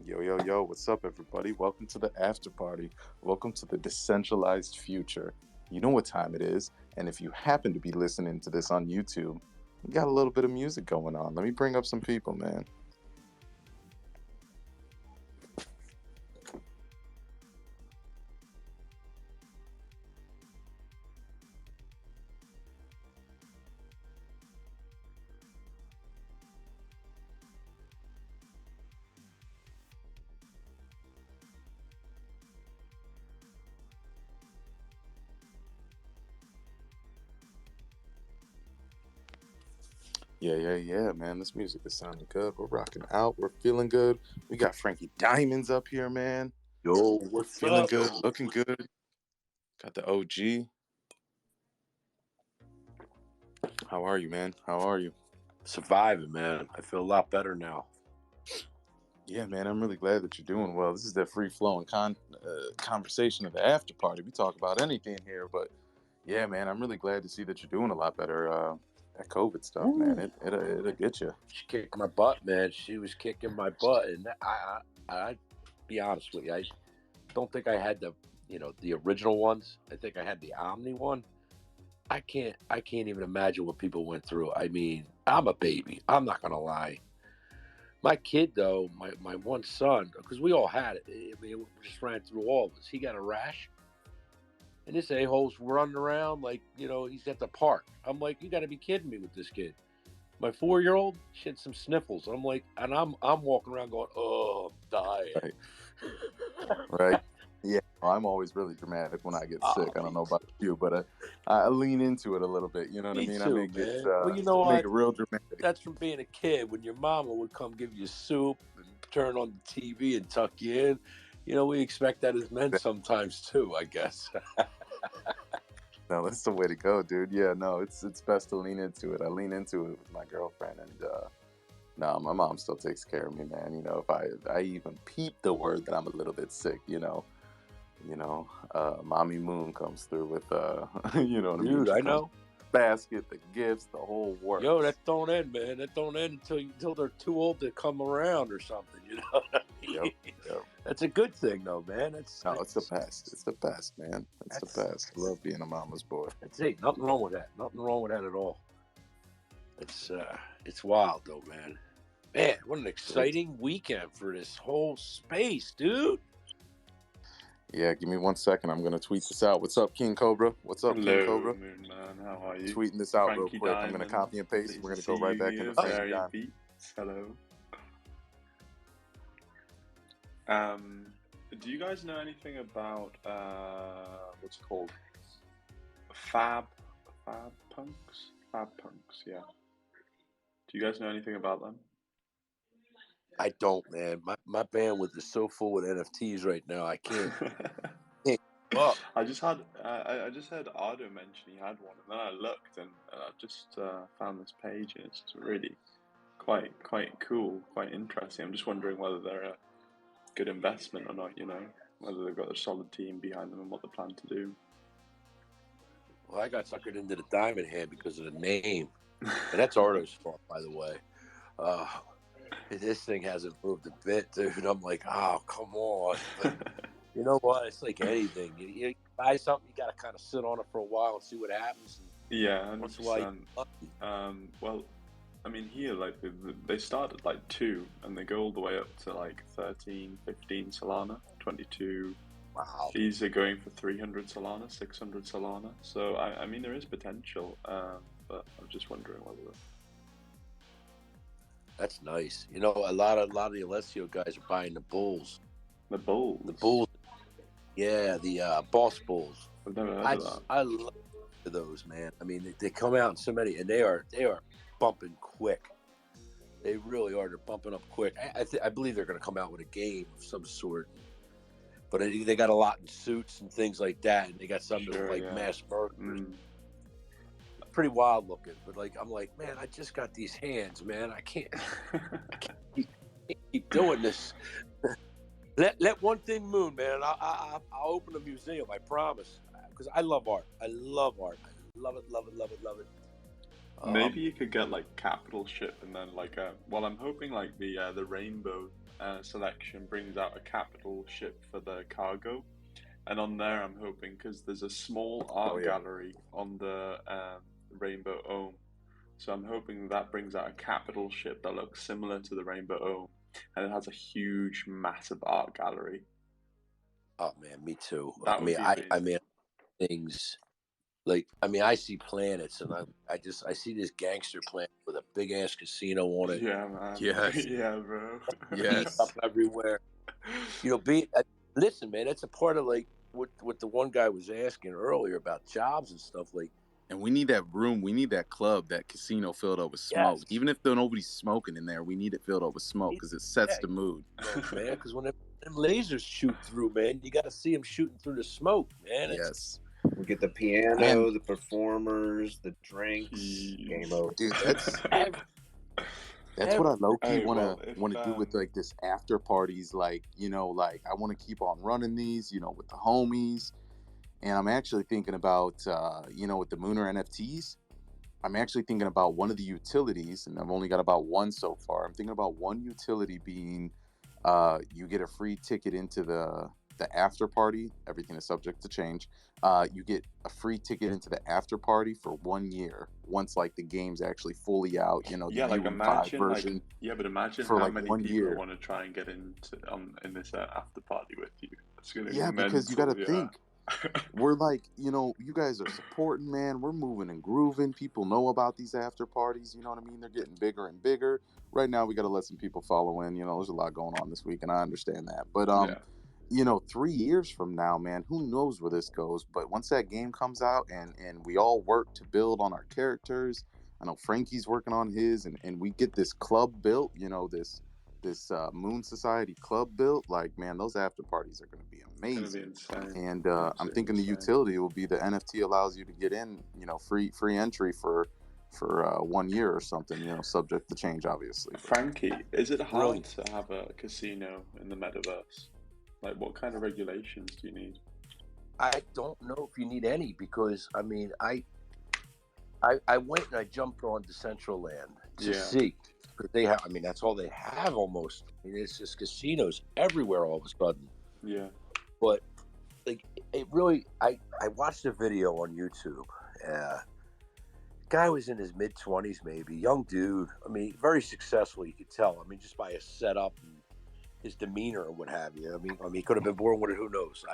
Yo, yo, yo, what's up, everybody? Welcome to the after party. Welcome to the decentralized future. You know what time it is, and if you happen to be listening to this on YouTube, we got a little bit of music going on. Let me bring up some people, man. Yeah, man. This music is sounding good. We're rocking out. We're feeling good. We got Frankie Diamonds up here, man. Yo, We're what's feeling up? good, looking good. Got the OG. How are you, man? How are you? Surviving, man. I feel a lot better now. Yeah, man, I'm really glad that you're doing well. This is the free flowing conversation of the after party. We talk about anything here, but yeah, man, I'm really glad to see that you're doing a lot better. That COVID stuff, man, Ooh. it'll get you. She kicked my butt, man. She was kicking my butt, and I be honest with you, I don't think I had the original ones. I think I had the Omni one. I can't even imagine what people went through. I mean, I'm a baby. I'm not gonna lie. My kid, though, my one son, because we all had it. I mean, it just ran through all of us. He got a rash. And this a-hole's running around like, he's at the park. I'm like, you got to be kidding me with this kid. My 4-year-old, she had some sniffles. And I'm walking around going, oh, I'm dying. Right, right. Yeah, I'm always really dramatic when I get sick. Oh, I don't know about you, but I lean into it a little bit. You know what I me mean? I too, make it man. Well, you know make what? it real dramatic. That's from being a kid when your mama would come give you soup and turn on the TV and tuck you in. We expect that as men sometimes too, I guess. No, that's the way to go, dude. Yeah, no, it's best to lean into it. I lean into it with my girlfriend, and no, my mom still takes care of me, man. If I even peep the word that I'm a little bit sick, Mommy Moon comes through with you know what I mean. Dude, She I comes know. with the basket, the gifts, the whole Yo, works. that don't end, man. That don't end until they're too old to come around or something. You know what I Yep, mean? yep. That's a good thing, though, man. No, it's the best. It's the best, man. It's the That's best. I love being a mama's boy. that's it. Nothing wrong with that. Nothing wrong with that at all. It's wild though, man. Man, what an exciting weekend for this whole space, dude. Yeah, give me 1 second. I'm gonna tweet this out. What's up, King Cobra? What's up, King Hello, Cobra? Moon Man. How are you? Tweeting this out real Frankie quick. I'm gonna copy Diamonds. and paste. Lovely We're to gonna go see right you back into here. Frankie Very Diamond. Beats. Hello. Um, do you guys know anything about what's it called Fabpunks? Fabpunks, yeah. Do you guys know anything about them? I don't, man. My bandwidth is so full with NFTs right now. I can't keep up. I just heard Ardo mention he had one, and then I looked and I just found this page, and it's just really quite cool, quite interesting. I'm just wondering whether they're a good investment or not. Whether they've got a solid team behind them and what they plan to do. Well, I got suckered into the diamond hand because of the name, and that's Arto's fault, by the way. Uh, this thing hasn't moved a bit, dude. I'm like, oh, come on. But you know what? It's like anything. You buy something, you got to kind of sit on it for a while and see what happens. And Yeah, once in a while, you 100%. get lucky. Well, I mean, here, like, they start at like 2 and they go all the way up to like 13, 15 Solana, 22. Wow, These are going for 300 Solana, 600 Solana. So, I mean, there is potential, but I'm just wondering whether. that's nice. A lot of the Alessio guys are buying the bulls. The Bulls. The bulls, yeah, the boss bulls. I've never heard I of that. I love those, man. I mean, they come out in so many, and they are bumping quick. They really are. They're bumping up quick. I believe they're going to come out with a game of some sort. But they got a lot in suits and things like that, and they got some that look Sure, like yeah. mass murderers. Mm. Pretty wild looking. But I'm like, man, I just got these hands, man. I can't keep doing this. Let one thing moon, man. I'll open a museum. I promise. Because I love art. I love art. I love it. Love it. Love it. Love it. Maybe you could get like capital ship and then like well, I'm hoping like the rainbow selection brings out a capital ship for the cargo. And on there, I'm hoping, because there's a small Oh art yeah. gallery on the Rainbow Ohm. So I'm hoping that brings out a capital ship that looks similar to the Rainbow Ohm. And it has a huge, massive art gallery. Oh man, me too. That would be amazing. mean things like I see planets, and I see this gangster planet with a big ass casino on it, Yeah, man. Yes. Yeah, bro. beat up Yes. everywhere. Listen, man, that's a part of like what the one guy was asking earlier about jobs and stuff. Like, And we need that room. We need that club, that casino filled up with smoke. yes, Even if nobody's smoking in there, we need it filled up with smoke because it sets yeah, the mood. smoke, man. Because when them lasers shoot through, man, you got to see them shooting through the smoke, man. Yes. We get the And piano, the performers, the drinks. Game Jeez. over. dude, Every, that's what I low key Hey, well, if wanna do with like this after parties. Like, like I want to keep on running these, with the homies. And I'm actually thinking about with the Mooner NFTs. I'm actually thinking about one of the utilities, and I've only got about one so far. I'm thinking about one utility being you get a free ticket into the after party. Everything is subject to change. You get a free ticket into the after party for 1 year once like the game's actually fully out. The yeah, like UE5 imagine, version but imagine for how like many one people year. want to try and get into in this after party with you. It's gonna be Yeah, because you got to mental, yeah. think. We're like, you guys are supporting, man. We're moving and grooving. People know about these after parties. You know what I mean? They're getting bigger and bigger. Right now, we got to let some people follow in. There's a lot going on this week, and I understand that. But Yeah, 3 years from now, man, who knows where this goes? But once that game comes out, and we all work to build on our characters. I know Frankie's working on his, and we get this club built. This Moon Society club built. Like, man, those after parties are going to be it's gonna be amazing. insane. And I'm Absolutely thinking the insane. utility will be the NFT allows you to get in, free entry for 1 year or something, subject to change, obviously. But Frankie, is it hard brilliant. to have a casino in the metaverse? Like, what kind of regulations do you need? I don't know if you need any because I went and I jumped on Decentraland to Yeah, see because they have. I mean, that's all they have almost. I mean, it's just casinos everywhere all of a sudden. yeah, But like, it really, I watched a video on YouTube. Guy was in his mid 20s, maybe young dude. I mean, very successful. You could tell. I mean, just by his setup and his demeanor and what have you. I mean, he could have been born with it. Who knows?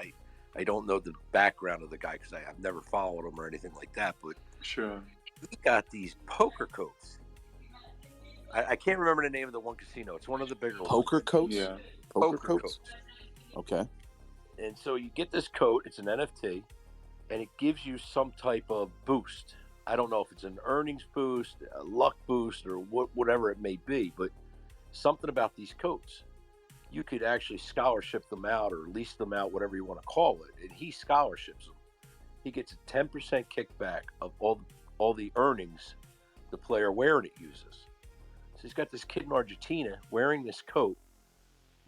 I don't know the background of the guy because I've never followed him or anything like that. But sure. he got these poker coats. I can't remember the name of the one casino. It's one of the bigger poker ones. coats, Yeah, poker Poker coats. coats. Okay. And so you get this coat. It's an NFT, and it gives you some type of boost. I don't know if it's an earnings boost, a luck boost, or whatever it may be, but something about these coats. You could actually scholarship them out or lease them out, whatever you want to call it. And he scholarships them. He gets a 10% kickback of all the earnings the player wearing it uses. So he's got this kid in Argentina wearing this coat,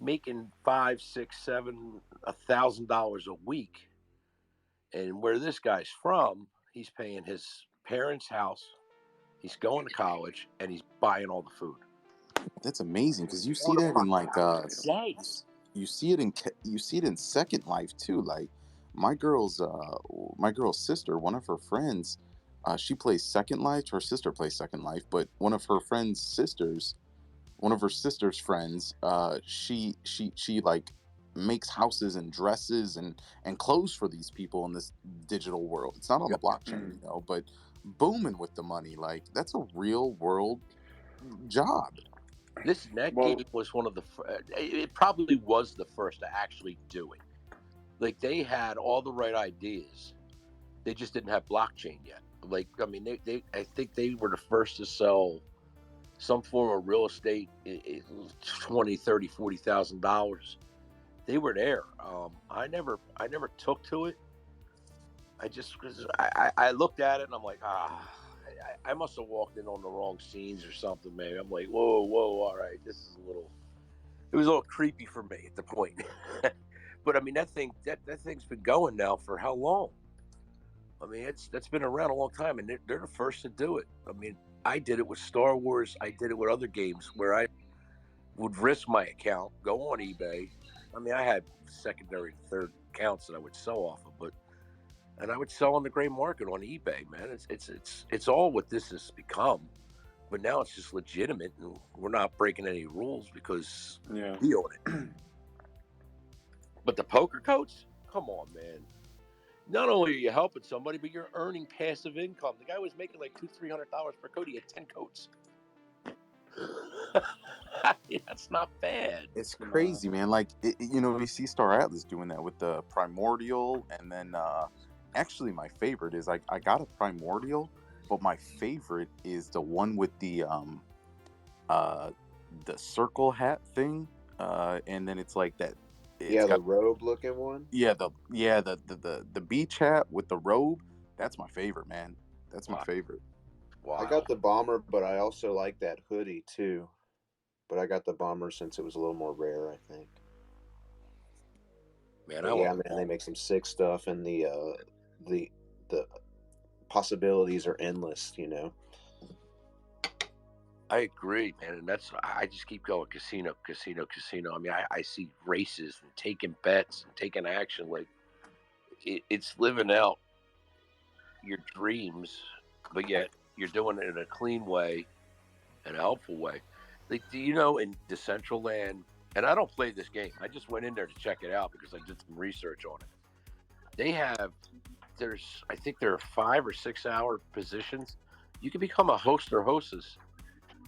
making $5, $6, $7, $1,000 a week. And where this guy's from, he's paying his parents' house, he's going to college, and he's buying all the food. That's amazing because you see On a that in fucking like day. you see it in Second Life too. Like my girl's sister, one of her friends, she plays Second Life. Her sister plays Second Life, but one of her sister's friends, she like makes houses and dresses and clothes for these people in this digital world. It's not on the Yep. blockchain, but booming with the money. Like that's a real world job. Listen, that well, game was one of the. It probably was the first to actually do it. Like they had all the right ideas, they just didn't have blockchain yet. Like I mean, I think they were the first to sell some form of real estate, 20, 30, $40,000. They were there. I never took to it. I just because I looked at it and I'm like, I must have walked in on the wrong scenes or something. Maybe I'm like, whoa, all right, this is a little. It was a little creepy for me at the point. But I mean, that thing's been going now for how long? I mean, that's been around a long time, and they're the first to do it. I mean, I did it with Star Wars. I did it with other games where would risk my account, go on eBay. I mean, I had secondary, third accounts that I would sell off of, and I would sell on the gray market on eBay, man. It's all what this has become. But now it's just legitimate, and we're not breaking any rules because we own it. But the poker coats, come on, man. Not only are you helping somebody, but you're earning passive income. The guy was making like $200-$300 per coat. He had 10 coats. That's not bad. It's crazy, man. Like, you see Star Atlas doing that with the Primordial, and then actually my favorite is I got a Primordial, but my favorite is the one with the circle hat thing, and then it's like that. It's the robe looking one. The beach hat with the robe. That's my favorite, man. That's my favorite. Wow. I got the bomber, but I also like that hoodie too. But I got the bomber since it was a little more rare, I think. Man, they make some sick stuff, and the possibilities are endless. I agree, man, and I just keep going casino. I mean, I see races and taking bets and taking action. Like it's living out your dreams, but yet you're doing it in a clean way and a helpful way. Like, do you know in Decentraland, and I don't play this game. I just went in there to check it out because I did some research on it. I think there are 5 or 6 hour positions. You can become a host or hostess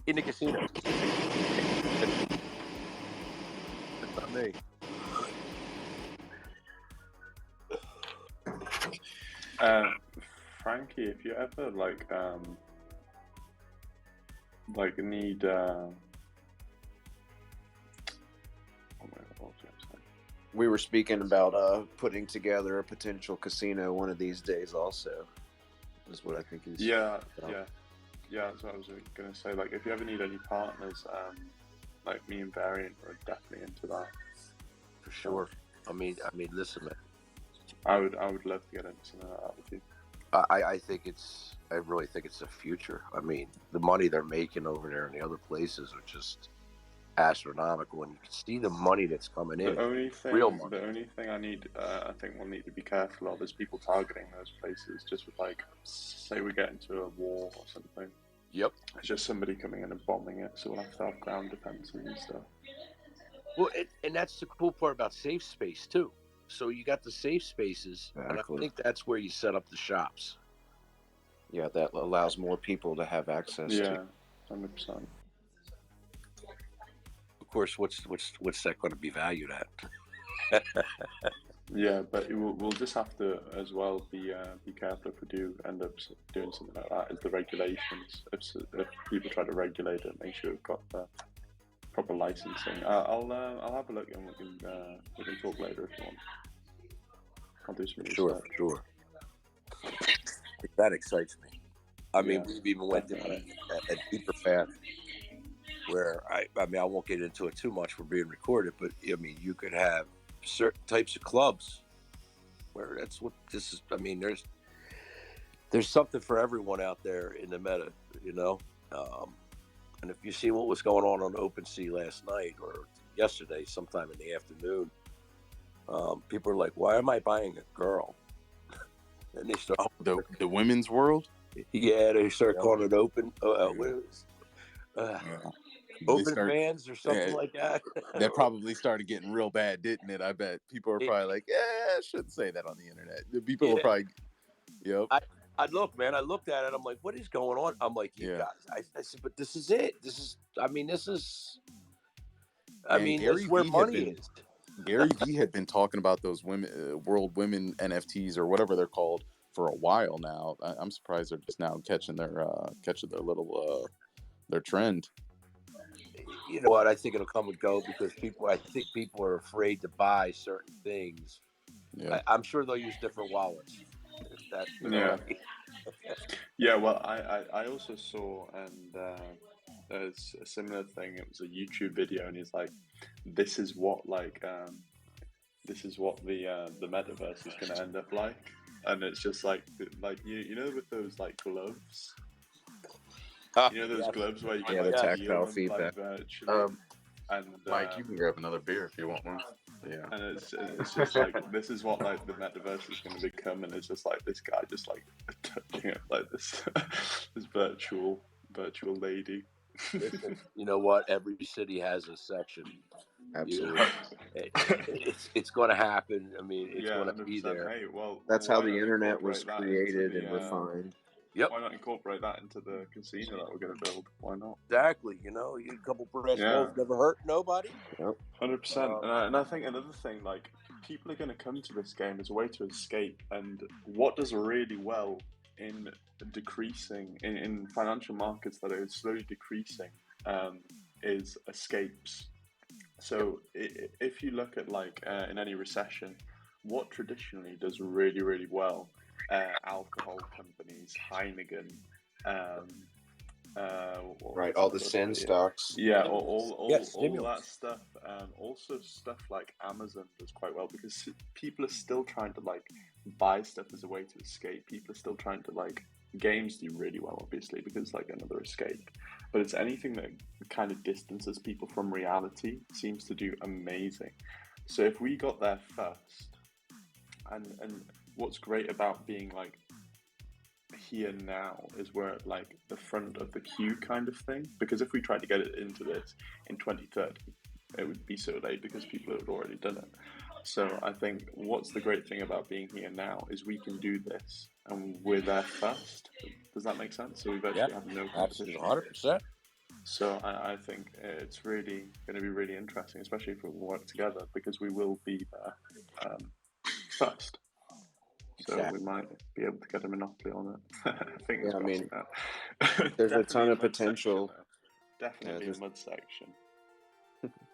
in the casino. That's not me. Frankie, if you ever need we were speaking about putting together a potential casino one of these days. Also, is what I think is. Yeah. That's what I was gonna say. Like, if you ever need any partners, like me and Variant are definitely into that. For sure. I mean, listen, man. I would love to get into something like that with you. I really think it's the future. I mean, the money they're making over there and the other places are just astronomical, and you can see the money that's coming in. The only thing I think we'll need to be careful of is people targeting those places. Just with, like, say we get into a war or something. Yep. It's just somebody coming in and bombing it, so we'll have to have ground defenses and stuff. Well, and that's the cool part about safe space too. So you got the safe spaces, and I think that's where you set up the shops. Yeah, that allows more people to have access. Yeah, 100%. Of course, what's that going to be valued at? Yeah, but we'll just have to as well be careful if we do end up doing something like that. Is the regulations? If people try to regulate it, make sure we've got the proper licensing. I'll have a look, and we can talk later if you want. I'll do some research. Sure. That excites me. I mean, we've even went down a deeper path where I won't get into it too much. We're being recorded, but I mean, you could have certain types of clubs where that's what this is. I mean, there's something for everyone out there in the meta, and if you see what was going on OpenSea last night or yesterday, sometime in the afternoon, people are like, "Why am I buying a girl?" And they start the women's world. Yeah, they start calling it open. Open fans or something like that. That probably started getting real bad, didn't it? I bet people are probably like, I shouldn't say that on the internet. The people were probably, yep. I looked at it. I'm like, what is going on? I'm like, you guys. I said, but this is it. This is where money is. Gary Vee had been talking about those women, world women NFTs or whatever they're called for a while now. I'm surprised they're just now catching their little their trend. You know what? I think it'll come and go because people are afraid to buy certain things. Yeah. I'm sure they'll use different wallets. Yeah. Well, I also saw, and there's a similar thing. It was a YouTube video, and he's like, "This is what the metaverse is going to end up like," and it's just like with those like gloves. Those gloves where you get the tactile feedback. virtually. And Mike, you can grab another beer if you want one. Yeah. and it's just like this is what like the metaverse is going to become, and it's just like this guy just like touching it like this this virtual lady. Listen, you know what? Every city has a section. Absolutely. It's going to happen. I mean, it's Yeah, going to be 100%. there. Hey, well, That's why how the not internet was incorporate that created into and refined. Yep, why not incorporate that into the casino that we're going to build? Why not? exactly. You know, you a couple brass Yeah. balls never hurt nobody. Yep. 100%. And I think another thing, like, people are going to come to this game as a way to escape. And what does really well in decreasing, in financial markets that are slowly decreasing, is escapes. So if you look at, like, in any recession, what traditionally does really, really well, alcohol companies, Heineken, Right, all the sin stocks. yeah, all that stimulants. stuff. Also, stuff like Amazon does quite well because people are still trying to like buy stuff as a way to escape. People are still trying to like games do really well, obviously, because like another escape. But it's anything that kind of distances people from reality seems to do amazing. So if we got there first, and what's great about being like here now is we're at like the front of the queue kind of thing, because if we tried to get it into this in 2030 it would be so late because people have already done it. So I think what's the great thing about being here now is we can do this and we're there first. Does that make sense? So we've actually have no competition. Absolutely, 100%. So I think it's really going to be really interesting, especially if we work together, because we will be there first. So Exactly. we might be able to get a monopoly on it. Fingers Yeah, I mean, crossed. there's a ton Definitely of mud potential. section, definitely a mud section.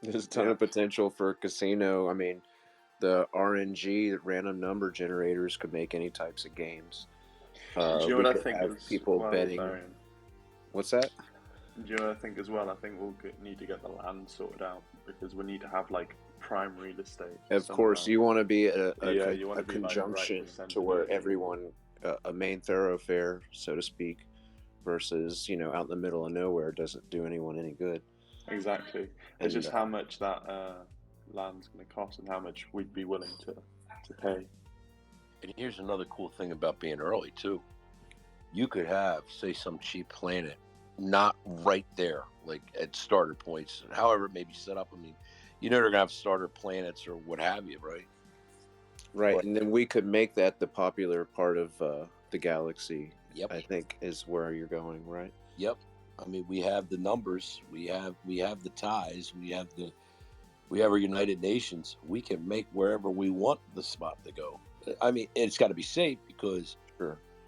There's a ton of potential for a casino. I mean, the RNG, random number generators, could make any types of games. Do you know we what I could think have as people well, betting. Darian? What's that? Do you know what I think as well? I think we'll need to get the land sorted out because we need to have like prime real estate. Of course, you want to be a be conjunction like right to where everyone, a main thoroughfare, so to speak, versus out in the middle of nowhere doesn't do anyone any good. Exactly. It's just how much that land's going to cost and how much we'd be willing to pay. And here's another cool thing about being early too. You could have, say, some cheap planet, not right there, like at starter points, however it may be set up. I mean, they're gonna have starter planets or what have you, right? Right, and then we could make that the popular part of the galaxy. Yep. I think is where you're going, right? Yep. I mean, we have the numbers, we have the ties, we have our United Nations. We can make wherever we want the spot to go. I mean, it's got to be safe because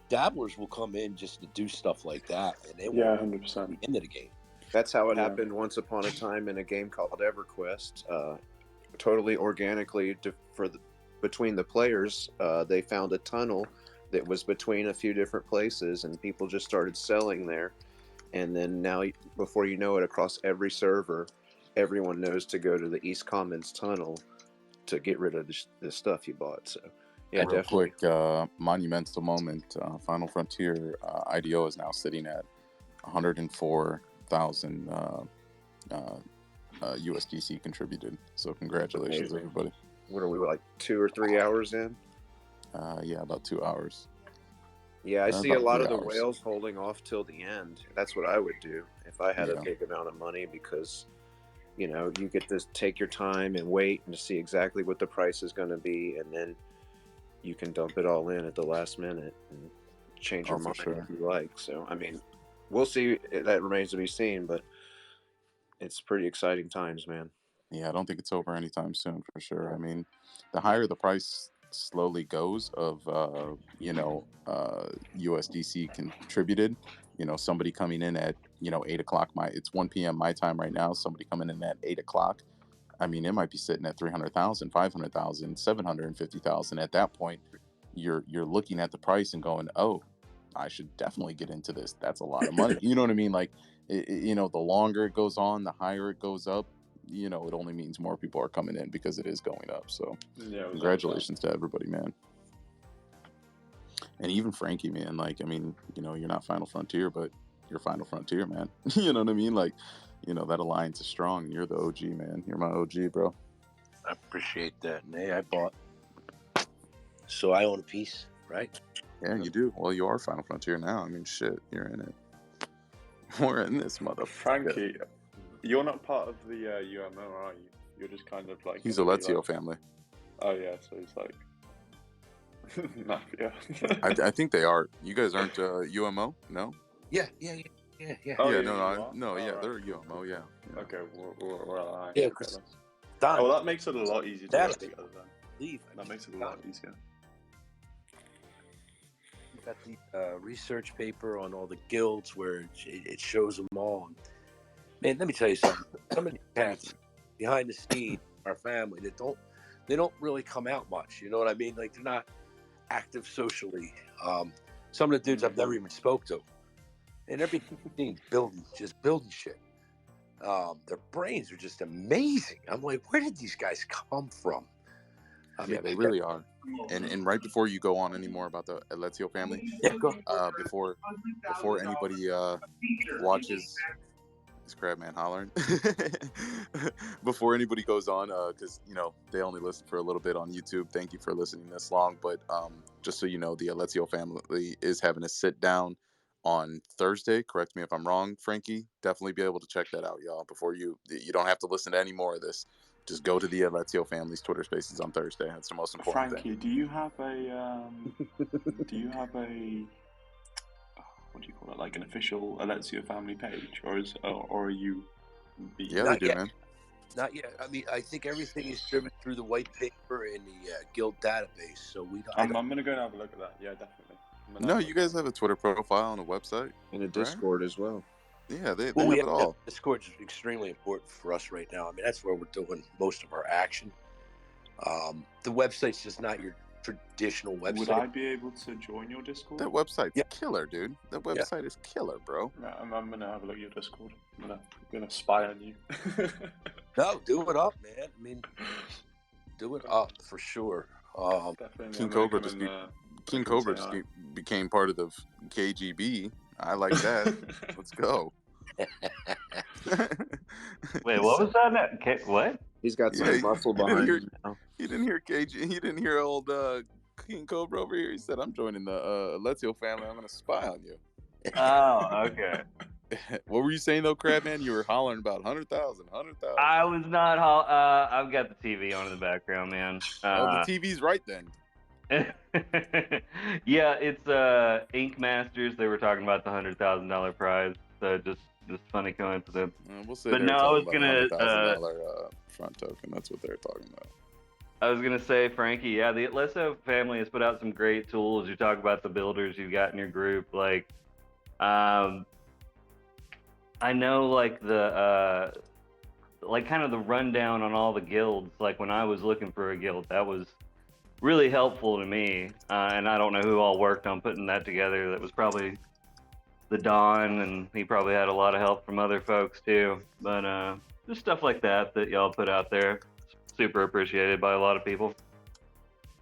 dabblers will come in just to do stuff like that, and they won't 100% into the game. That's how it happened once upon a time in a game called EverQuest. Totally organically, between the players, they found a tunnel that was between a few different places, and people just started selling there. And then now, before you know it, across every server, everyone knows to go to the East Commons tunnel to get rid of the stuff you bought. So, yeah, Real definitely. quick, monumental moment. Final Frontier IDO is now sitting at 104,000 USDC contributed. So congratulations, everybody. What are we, like 2 or 3 hours in? Yeah, about 2 hours. Yeah, I see a lot of the whales holding off till the end. That's what I would do if I had a big amount of money, because you get to take your time and wait and to see exactly what the price is going to be, and then you can dump it all in at the last minute and change your mind if you like. So, I mean, we'll see. That remains to be seen, but it's pretty exciting times, man. Yeah, I don't think it's over anytime soon, for sure. I mean, the higher the price slowly goes of USDC contributed, somebody coming in at 8 o'clock, it's 1 p.m. my time right now, somebody coming in at 8 o'clock, I mean, it might be sitting at 300,000, 500,000, 750,000. At that point, you're looking at the price and going, oh, I should definitely get into this. That's a lot of money. You know what I mean? Like, the longer it goes on, the higher it goes up, it only means more people are coming in because it is going up. So congratulations to everybody, man. And even Frankie, man, like, I mean, you're not Final Frontier, but you're Final Frontier, man. You know what I mean? Like, you know, that alliance is strong. You're the OG, man. You're my OG, bro. I appreciate that. And hey, I bought, so I own a piece, right? Yeah, you do. Well, you are Final Frontier now. I mean, shit, you're in it. We're in this motherfucker. Frankie, you're not part of the UMO, are you? You're just kind of like. He's Alexio family. Oh yeah, so he's like. Mafia. I think they are. You guys aren't UMO? No. Yeah. Oh, yeah, yeah, no, yeah, right. they're UMO, yeah. Okay, we're aligned. Yeah, okay, because well, that makes it a lot easier to work together then. Leave. That makes it a lot easier. You got the research paper on all the guilds where it shows them all. Man, let me tell you something. Some of the cats behind the scenes, our family, they don't really come out much. You know what I mean? Like they're not active socially. Some of the dudes I've never even spoke to, and they're building shit. Their brains are just amazing. I'm like, where did these guys come from? I mean, they really are. And right before you go on any more about the Alexio family, before anybody watches this crab man hollering, before anybody goes on, because you know they only listen for a little bit on YouTube. Thank you for listening this long, but just so you know, the Alexio family is having a sit down on Thursday. Correct me if I'm wrong, Frankie. Definitely be able to check that out, y'all. Before you don't have to listen to any more of this. Just go to the Alexio family's Twitter Spaces on Thursday. That's the most important Frankie, thing. do you have a what do you call it? Like an official Alexio family page, or are you? Yeah, they do, man. Not yet. I mean, I think everything is driven through the white paper and the guild database. So I'm gonna go and have a look at that. Yeah, definitely. No, you guys have a Twitter profile and a website and a Discord as well. Yeah, they have it all. Discord is extremely important for us right now. I mean, that's where we're doing most of our action. The website's just not your traditional website. Would I be able to join your Discord? That website's killer, dude. That website is killer, bro. Yeah, I'm gonna have a look at your Discord. I'm gonna spy on you. No, do it up, man. I mean, do it up for sure. King Cobra became part of the KGB. I like that. Let's go. Wait, what was that? What? He's got some muscle behind him now. He didn't hear KG. He didn't hear old King Cobra over here. He said, "I'm joining the Alexio family. I'm gonna spy on you." Oh, okay. What were you saying though, Crabman? You were hollering about 100,000. I was not. I've got the TV on in the background, man. The TV's right then. Yeah, it's Ink Masters. They were talking about the $100,000 prize. So just funny coincidence. We'll say but no, I was gonna $100,000 front token. That's what they're talking about. I was gonna say, Frankie. Yeah, the Alexio family has put out some great tools. You talk about the builders you've got in your group, like. I know, like the kind of the rundown on all the guilds. Like when I was looking for a guild, that was really helpful to me. And I don't know who all worked on putting that together. That was probably the Don, and he probably had a lot of help from other folks too. But just stuff like that y'all put out there, super appreciated by a lot of people.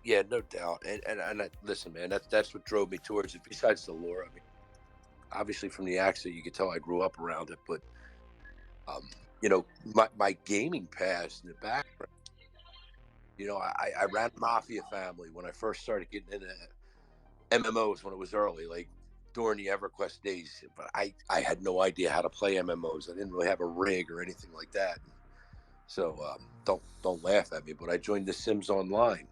Yeah, no doubt. And listen, man, that's what drove me towards it. Besides the lore, I mean. Obviously, from the accent, you could tell I grew up around it. But, you know, my gaming past in the background, you know, I ran Mafia Family when I first started getting into MMOs when it was early, like during the EverQuest days. But I had no idea how to play MMOs. I didn't really have a rig or anything like that. So don't laugh at me. But I joined The Sims Online.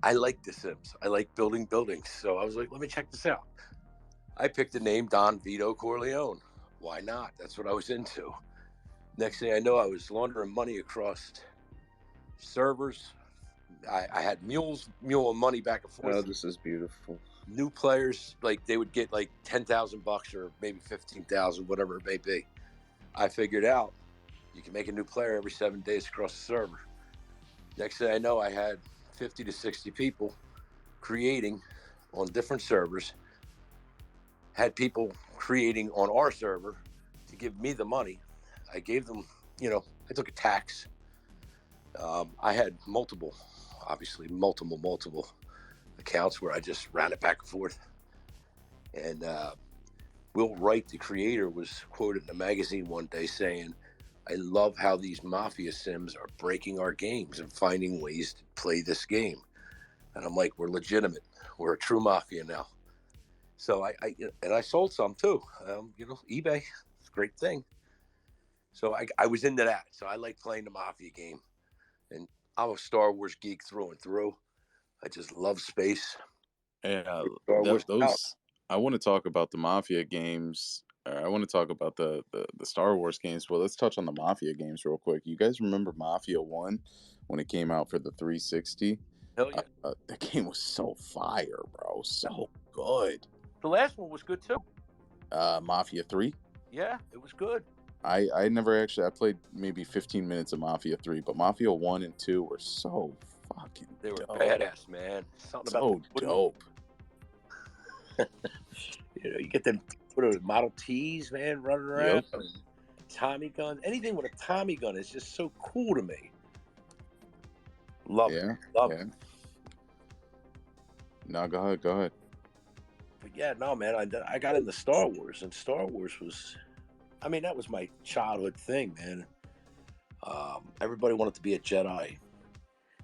I like The Sims. I like building buildings. So I was like, let me check this out. I picked the name Don Vito Corleone. Why not? That's what I was into. Next thing I know, I was laundering money across servers. I had mule money back and forth. Oh, this is beautiful. New players, like they would get like $10,000 or maybe 15,000, whatever it may be. I figured out you can make a new player every 7 days across the server. Next thing I know, I had 50 to 60 people creating on different servers. Had people creating on our server to give me the money. I gave them, you know, I took a tax. I had multiple accounts where I just ran it back and forth. And Will Wright, the creator, was quoted in a magazine one day saying, "I love how these mafia sims are breaking our games and finding ways to play this game." And I'm like, we're legitimate. We're a true mafia now. So I sold some too. eBay, it's a great thing. So I was into that. So I like playing the mafia game. And I'm a Star Wars geek through and through. I just love space. Yeah, Star Wars out. those. I want to talk about the Mafia games. I want to talk about the Star Wars games. But let's touch on the Mafia games real quick. You guys remember Mafia 1 when it came out for the 360? Hell yeah. That game was so fire, bro. So good. The last one was good too. Mafia 3? Yeah, it was good. I never actually, I played maybe 15 minutes of Mafia 3, but Mafia 1 and 2 were so fucking They were dope. badass, man. Something So about dope. you get them Model Ts, man, running around. Yep. Tommy gun. Anything with a Tommy gun is just so cool to me. Love it. Love it. No, go ahead. But yeah, no, man, I got into Star Wars, and Star Wars was, that was my childhood thing, man. Everybody wanted to be a Jedi. I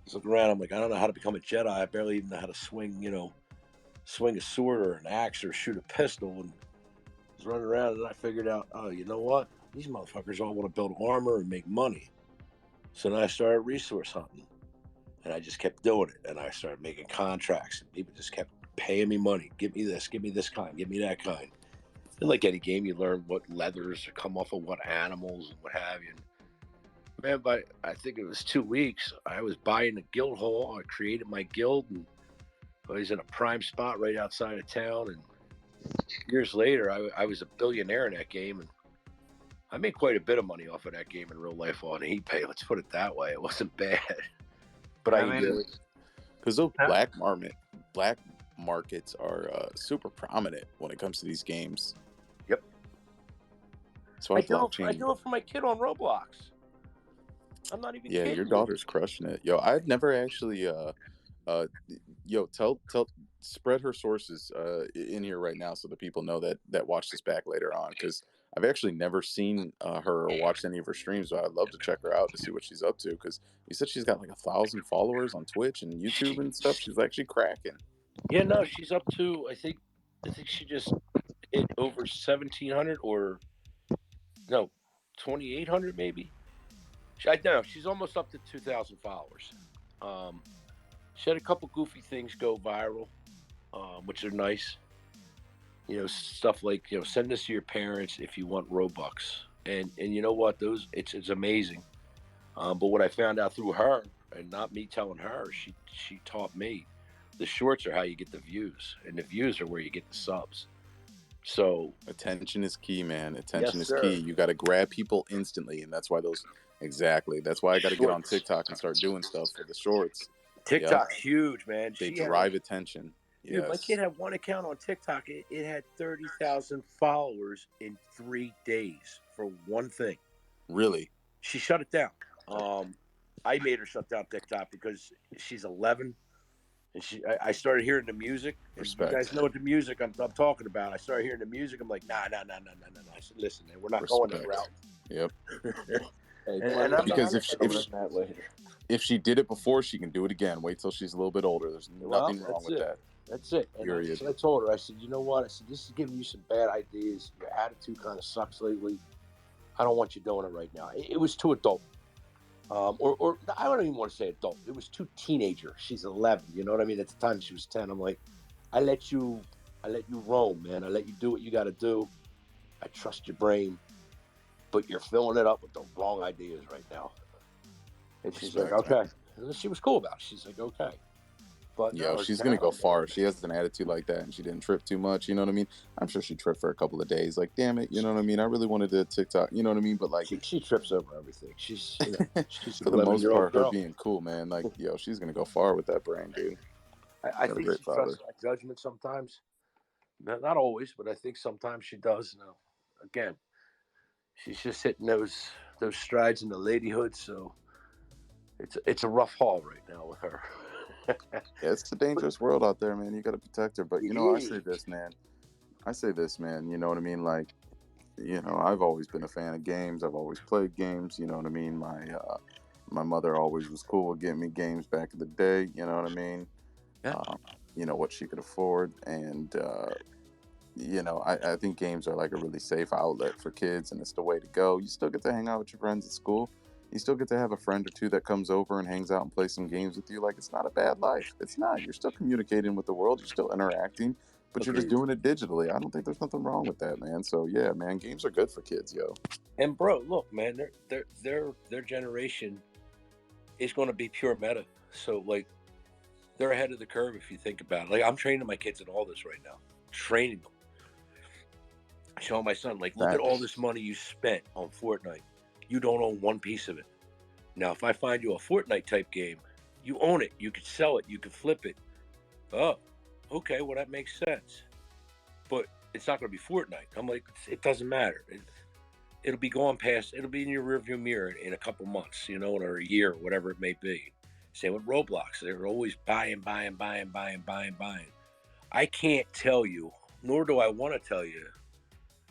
was looking around, I'm like, I don't know how to become a Jedi. I barely even know how to swing a sword or an axe or shoot a pistol. And I was running around, and I figured out, oh, you know what? These motherfuckers all want to build armor and make money. So then I started resource hunting, and I just kept doing it. And I started making contracts, and people just kept paying me money. Give me this kind, give me that kind. And like any game, you learn what leathers come off of what animals and what have you. And man, by I think it was 2 weeks, I was buying a guild hall. I created my guild, and I was in a prime spot right outside of town. And years later, I was a billionaire in that game, and I made quite a bit of money off of that game in real life on eBay. Let's put it that way. It wasn't bad, but I enjoyed it. Because those black markets are super prominent when it comes to these games. Yep. So I do it for my kid on Roblox. I'm not even kidding. Your daughter's crushing it. Yo, I've never actually spread her sources in here right now so that people know that watch this back later on, because I've actually never seen her or watched any of her streams. So I'd love to check her out to see what she's up to, because you said she's got like 1,000 followers on Twitch and YouTube and stuff. She's actually cracking. Yeah, no, she's up to, I think she just hit over 1,700 or no, 2,800 maybe. She's almost up to 2,000 followers. She had a couple goofy things go viral, which are nice. Stuff like, send this to your parents if you want Robux. And you know what? It's amazing. But what I found out through her, and not me telling her, she taught me, the shorts are how you get the views, and the views are where you get the subs. So attention is key, man. Attention is key. You got to grab people instantly, and that's why that's why I got to get on TikTok and start doing stuff for the shorts. TikTok's huge, man. They drive attention. Dude, my kid had one account on TikTok. It had 30,000 followers in 3 days for one thing. Really? She shut it down. I made her shut down TikTok because she's 11, and I started hearing the music. Respect. You guys know what the music I'm talking about. I started hearing the music. I'm like, nah. I said, listen, man, we're not going that route. Yep. Because if she did it before, she can do it again. Wait till she's a little bit older. There's nothing wrong with that. That's it. And I told her, I said, you know what? I said, this is giving you some bad ideas. Your attitude kind of sucks lately. I don't want you doing it right now. It was too adult. Or I don't even want to say adult. It was too teenager. She's 11. You know what I mean? At the time she was 10. I'm like, I let you roam, man. I let you do what you got to do. I trust your brain, but you're filling it up with the wrong ideas right now. And she's like, okay. And she was cool about it. She's like, okay. But she's gonna go far. If she has an attitude like that and she didn't trip too much, you know what I mean? I'm sure she tripped for a couple of days. Like, damn it, you know what I mean? I really wanted to TikTok, you know what I mean? But like, she trips over everything. She's for the most part, her being cool, man. Like, she's gonna go far with that brain, dude. I think she trusts my judgment sometimes. Not always, but I think sometimes she does. Now, again, she's just hitting those strides in the ladyhood. So it's a rough haul right now with her. It's a dangerous world out there, man. You got to protect her. But I say this, man. I say this, man. You know what I mean? Like, I've always been a fan of games. I've always played games. You know what I mean? My mother always was cool with getting me games back in the day. You know what I mean? Yeah. What she could afford, and I think games are like a really safe outlet for kids, and it's the way to go. You still get to hang out with your friends at school. You still get to have a friend or two that comes over and hangs out and plays some games with you. Like, it's not a bad life. It's not. You're still communicating with the world. You're still interacting, but you're just Agreed. doing it digitally. I don't think there's nothing wrong with that, man. So yeah, man, games are good for kids, yo. And bro, look, man, their generation is going to be pure meta. So like, they're ahead of the curve if you think about it. Like, I'm training my kids in all this right now, training them, showing my son, like, look at all this money you spent on Fortnite. You don't own one piece of it. Now, if I find you a Fortnite type game, you own it. You could sell it. You could flip it. Oh, okay. Well, that makes sense. But it's not going to be Fortnite. I'm like, it doesn't matter. It'll be gone past. It'll be in your rearview mirror in a couple months, or a year, or whatever it may be. Same with Roblox. They're always buying. I can't tell you, nor do I want to tell you,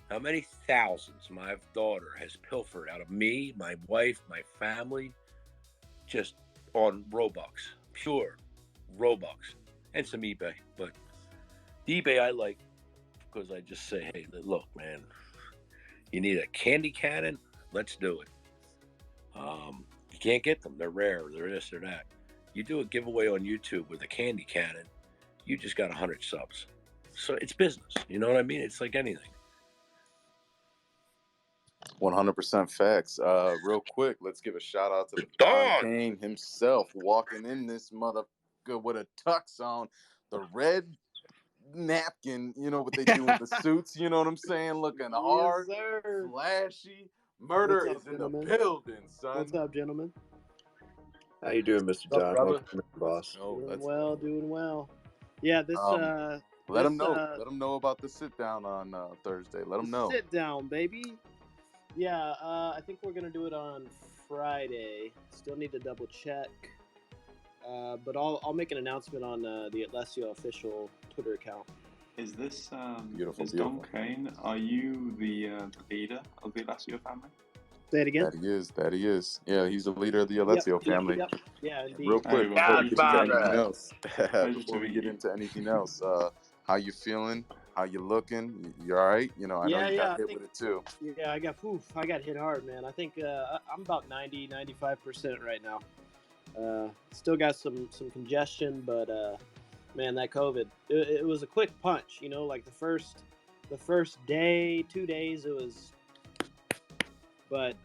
how many thousands my daughter has pilfered out of me, my wife, my family, just on Robux, pure Robux, and some eBay. But the eBay I like because I just say, hey, look, man, you need a candy cannon? Let's do it. You can't get them. They're rare. They're this or that. You do a giveaway on YouTube with a candy cannon, you just got 100 subs. So it's business. You know what I mean? It's like anything. 100% facts. Real quick, let's give a shout out to the Dog! Kane himself, walking in this mother with a tux on, the red napkin, what they do with the suits, you know what I'm saying? Looking hard, sir. flashy. Murder What's up, is in gentlemen? the building, son. What's up, gentlemen? How you doing, Mr. What's up, Don? brother? Welcome, boss. Doing well. Yeah, this let them know. Let them know about the sit down on Thursday. Let them know. Sit down, baby. Yeah, I think we're gonna do it on Friday. Still need to double check. But I'll make an announcement on the Alexio official Twitter account. Is this Beautiful, is beautiful. Don Kane? Are you the leader of the Alexio family? Say it again. That he is. Yeah, he's the leader of the Alexio family. Yep. Yeah, indeed. Real quick, Hey, before we get into anything else, how you feeling? How you looking? You all right? I know you got hit with it too. Yeah, I got hit hard, man. I think I'm about 95% right now. Still got some congestion, but man, that COVID, it was a quick punch. Like the first day, 2 days, it was. But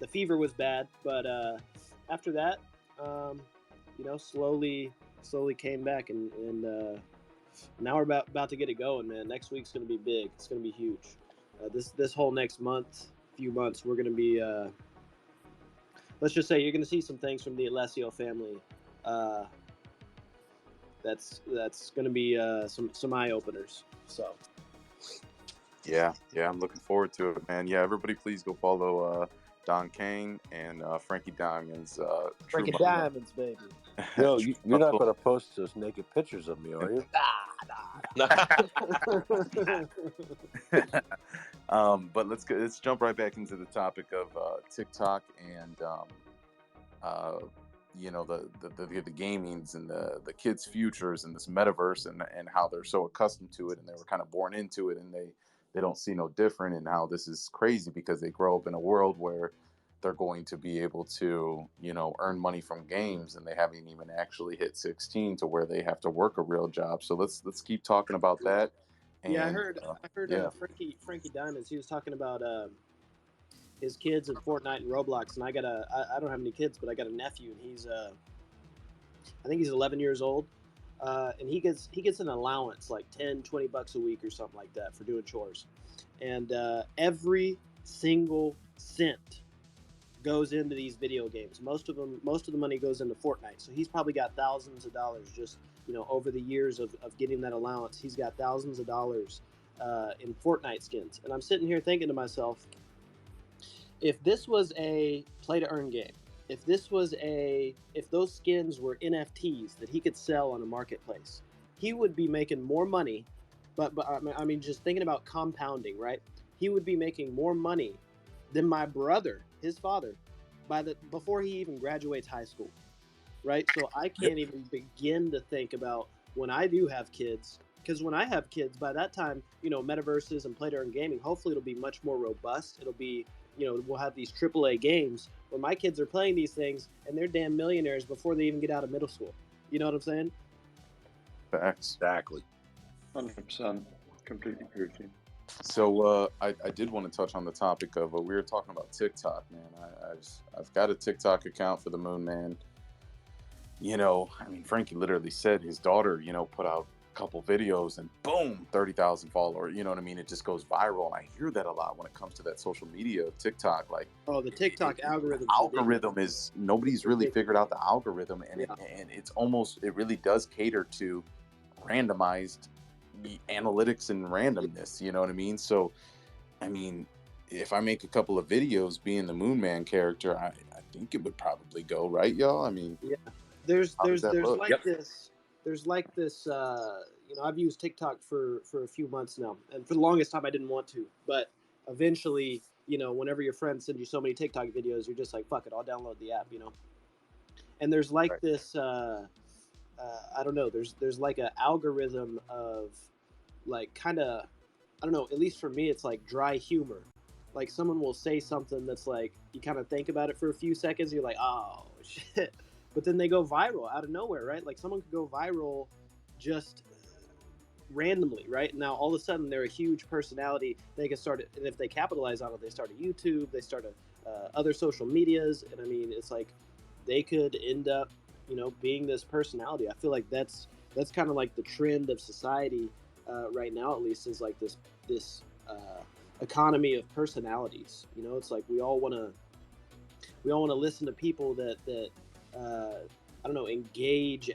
the fever was bad. But after that, slowly came back, and now we're about to get it going, man. Next week's gonna be big. It's gonna be huge. This whole next few months, we're gonna be. Let's just say you're gonna see some things from the Alexio family. That's gonna be some eye openers. So. Yeah, I'm looking forward to it, man. Yeah, everybody please go follow Don Kane and Frankie Diamonds. Frankie Diamonds, baby. Yo, you're not going to post those naked pictures of me, are you? Nah. But let's jump right back into the topic of TikTok and the gamings and the kids' futures and this metaverse and how they're so accustomed to it and they were kind of born into it and they don't see no different, and how this is crazy because they grow up in a world where they're going to be able to, earn money from games, and they haven't even actually hit 16 to where they have to work a real job. So let's keep talking about that. And, yeah, I heard Frankie Diamonds. He was talking about his kids in Fortnite and Roblox, and I don't have any kids, but I got a nephew, and he's I think he's 11 years old. And he gets an allowance like $10-20 a week or something like that for doing chores, and every single cent goes into these video games. Most of the money goes into Fortnite. So he's probably got thousands of dollars just over the years of getting that allowance. He's got thousands of dollars in Fortnite skins, and I'm sitting here thinking to myself, if this was a play to earn game, if those skins were NFTs that he could sell on a marketplace, he would be making more money but I mean, just thinking about compounding, right? He would be making more money than my brother, his father, before he even graduates high school, right? So I can't even begin to think about when I do have kids, because when I have kids, by that time, metaverses and play to earn gaming, hopefully it'll be much more robust. It'll be, we'll have these AAA games where my kids are playing these things and they're damn millionaires before they even get out of middle school. You know what I'm saying? Facts. Exactly. 100%. Completely agree with you. So I did want to touch on the topic of we were talking about TikTok, man. I've got a TikTok account for the Moon Man. I mean, Frankie literally said his daughter, put out a couple videos and boom, 30,000 followers. You know what I mean? It just goes viral, and I hear that a lot when it comes to that social media, TikTok. Like, the TikTok algorithm. Algorithm is nobody's really figured out the algorithm, and it really does cater to randomized analytics and randomness. You know what I mean? So, I mean, if I make a couple of videos being the Moon Man character, I think it would probably go, right, y'all? I mean, yeah. There's like Yep. this. There's like this. I've used TikTok for a few months now, and for the longest time I didn't want to, but eventually, whenever your friends send you so many TikTok videos, you're just like, fuck it, I'll download the app. And there's like this. I don't know. There's like an algorithm of like kind of, I don't know. At least for me, it's like dry humor. Like someone will say something that's like you kind of think about it for a few seconds. You're like, oh shit, but then they go viral out of nowhere, right? Like someone could go viral just randomly, right? Now all of a sudden they're a huge personality. They can start it, and if they capitalize on it, they start a YouTube, they start other social medias, and I mean, it's like they could end up, being this personality. I feel like that's kind of like the trend of society right now, at least, is like this economy of personalities. It's like we all want to listen to people that I don't know, engage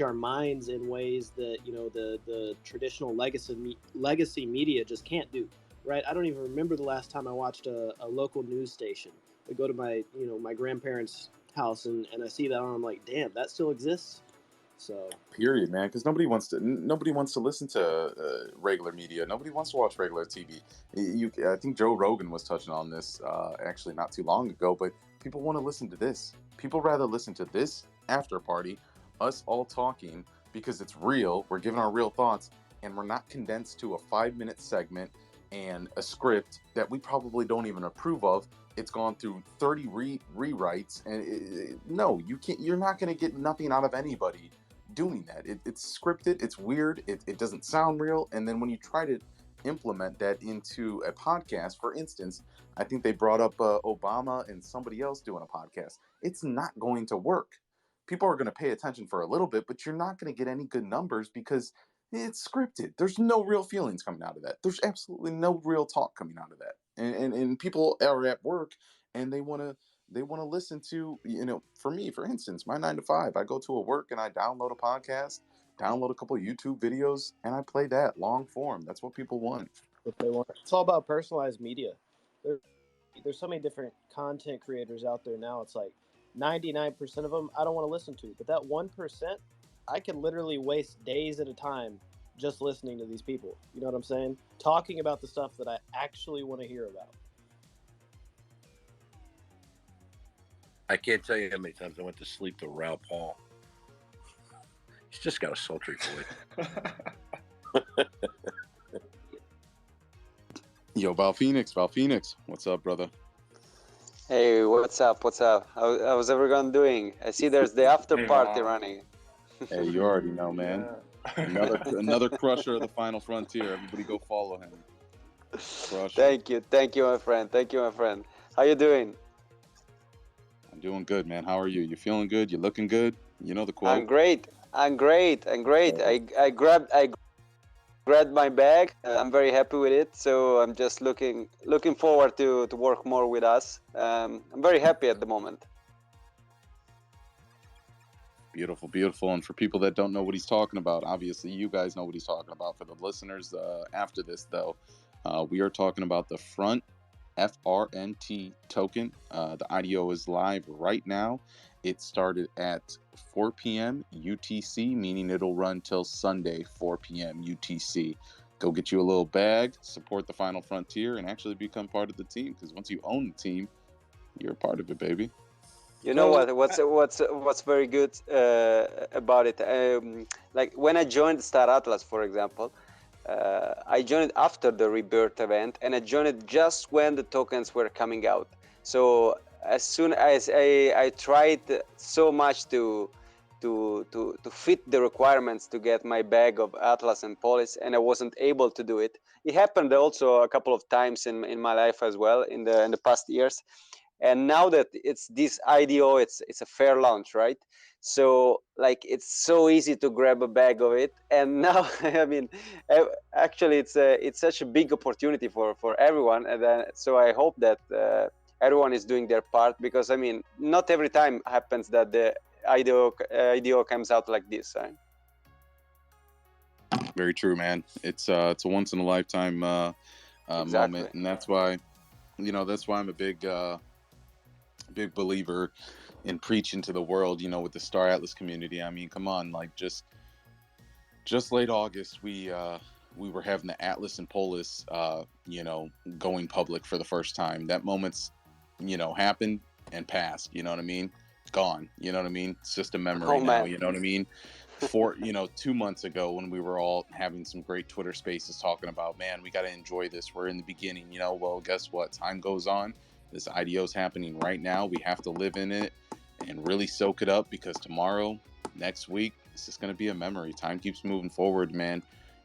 our minds in ways that the traditional legacy media just can't do, right? I don't even remember the last time I watched a local news station. I go to my grandparents' house and I see that and I'm like, damn, that still exists. So period, man, because nobody wants to listen to regular media. Nobody wants to watch regular TV. I think Joe Rogan was touching on this actually not too long ago, but people want to listen to this. People rather listen to this after party, us all talking, because it's real. We're giving our real thoughts, and we're not condensed to a 5-minute segment and a script that we probably don't even approve of. It's gone through 30 rewrites, and no, you can't. You're not going to get nothing out of anybody doing that. It's scripted, it's weird, it doesn't sound real, and then when you try to implement that into a podcast, for instance, I think they brought up Obama and somebody else doing a podcast. It's not going to work. People are going to pay attention for a little bit, but you're not going to get any good numbers because it's scripted. There's no real feelings coming out of that. There's absolutely no real talk coming out of that, and people are at work and they want to listen to, for me, for instance, my 9 to 5, I go to a work and I download a podcast, download a couple of YouTube videos, and I play that long form. That's what people want. If they want, it's all about personalized media. There's so many different content creators out there now. It's like 99% of them I don't want to listen to, but that 1%, I can literally waste days at a time just listening to these people. You know what I'm saying? Talking about the stuff that I actually want to hear about. I can't tell you how many times I went to sleep to Raoul Paul. He's just got a sultry voice. Yo, Val Phoenix, what's up, brother? Hey, what's up? How's everyone doing? I see there's the after party running. Hey, you already know, man. Another crusher of the Final Frontier. Everybody go follow him. Crusher. Thank you, my friend. How you doing? I'm doing good, man. How are you? You feeling good? You looking good? You know the quote. I'm great. I grabbed my bag. I'm very happy with it. So I'm just looking forward to work more with us. I'm very happy at the moment. Beautiful, beautiful. And for people that don't know what he's talking about, obviously you guys know what he's talking about. For the listeners after this, though, we are talking about the FRNT token. The IDO is live right now, It started at 4 p.m. UTC, meaning it'll run till Sunday, 4 p.m. UTC. Go get you a little bag, support the Final Frontier, and actually become part of the team. Because once you own the team, you're a part of it, baby. You know what's very good about it? Like when I joined Star Atlas, for example, I joined after the Rebirth event, and I joined it just when the tokens were coming out. So as soon as I tried so much to fit the requirements to get my bag of Atlas and Polis, and I wasn't able to do it. It happened also a couple of times in my life as well in the past years. And now that it's this IDO, it's a fair launch, right? So like it's so easy to grab a bag of it, and now I mean, actually it's such a big opportunity for everyone, and then so I hope that everyone is doing their part, because I mean, not every time happens that the IDO comes out like this, right? Very true, man. It's a once in a lifetime Exactly. moment, and that's why I'm a big believer in preaching to the world, with the Star Atlas community. I mean, come on, like just late August, we were having the Atlas and Polis, going public for the first time. That moment's, happened and passed. You know what I mean? Gone. You know what I mean? It's just a memory now. Man. You know what I mean? 2 months ago, when we were all having some great Twitter spaces talking about, man, we got to enjoy this. We're in the beginning. Well, guess what? Time goes on. This IDO is happening right now. We have to live in it and really soak it up, because tomorrow, next week, it's just going to be a memory. Time keeps moving forward, man.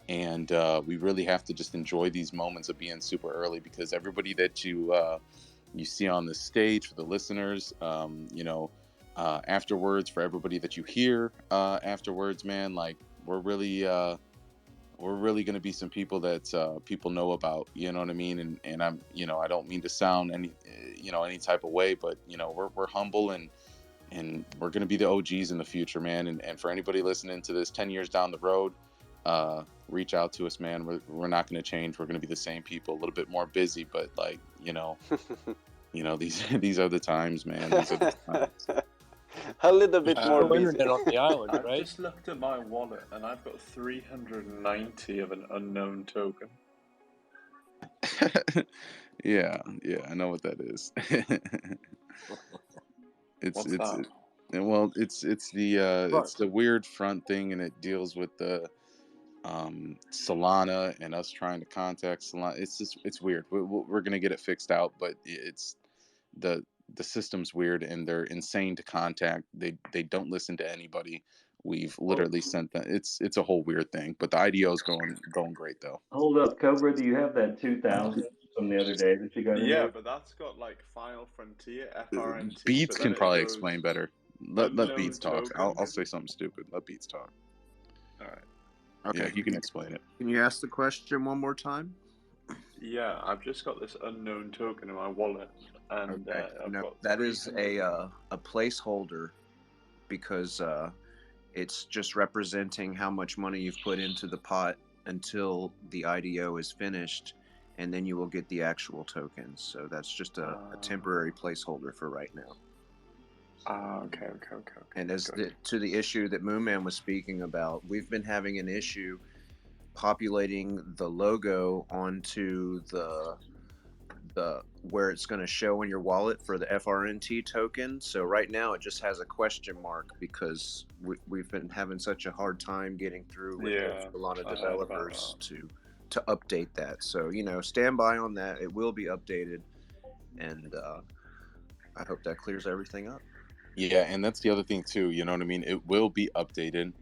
And we really have to just enjoy these moments of being super early, because everybody that you see on the stage, for the listeners, afterwards, for everybody that you hear afterwards, man, like we're really going to be some people that people know about. You know what I mean? And I'm, I don't mean to sound any type of way, but we're humble, and we're going to be the OGs in the future, man. And for anybody listening to this 10 years down the road, reach out to us, man. We're not going to change. We're going to be the same people, a little bit more busy, but like, these are the times, man. These are the times. A little bit more busy. Internet on the island, I've right? just looked at my wallet and I've got 390 of an unknown token. Yeah, I know what that is. It's the weird front thing, and it deals with the Solana and us trying to contact Solana. It's weird. We're gonna get it fixed out, but it's the system's weird, and they're insane to contact. They don't listen to anybody. We've literally sent them. It's a whole weird thing, but the IDO is going great though. Hold up, Cobra. Do you have that 2,000 from the other day that you got in Yeah, there? but that's got like Final Frontier, FRNT. Beats can probably explain better. Let Beats talk. token. I'll say something stupid. Let Beats talk. All right. Okay. Yeah, you can explain it. Can you ask the question one more time? Yeah, I've just got this unknown token in my wallet, and that is a placeholder, because it's just representing how much money you've put into the pot until the IDO is finished, and then you will get the actual tokens. So that's just a temporary placeholder for right now. Okay. And as to the issue that Moonman was speaking about, we've been having an issue populating the logo onto the where it's going to show in your wallet for the FRNT token. So right now it just has a question mark, because we've been having such a hard time getting through with a lot of developers to update that. So stand by on that. It will be updated, and I hope that clears everything up. Yeah, and that's the other thing too. You know what I mean? It will be updated.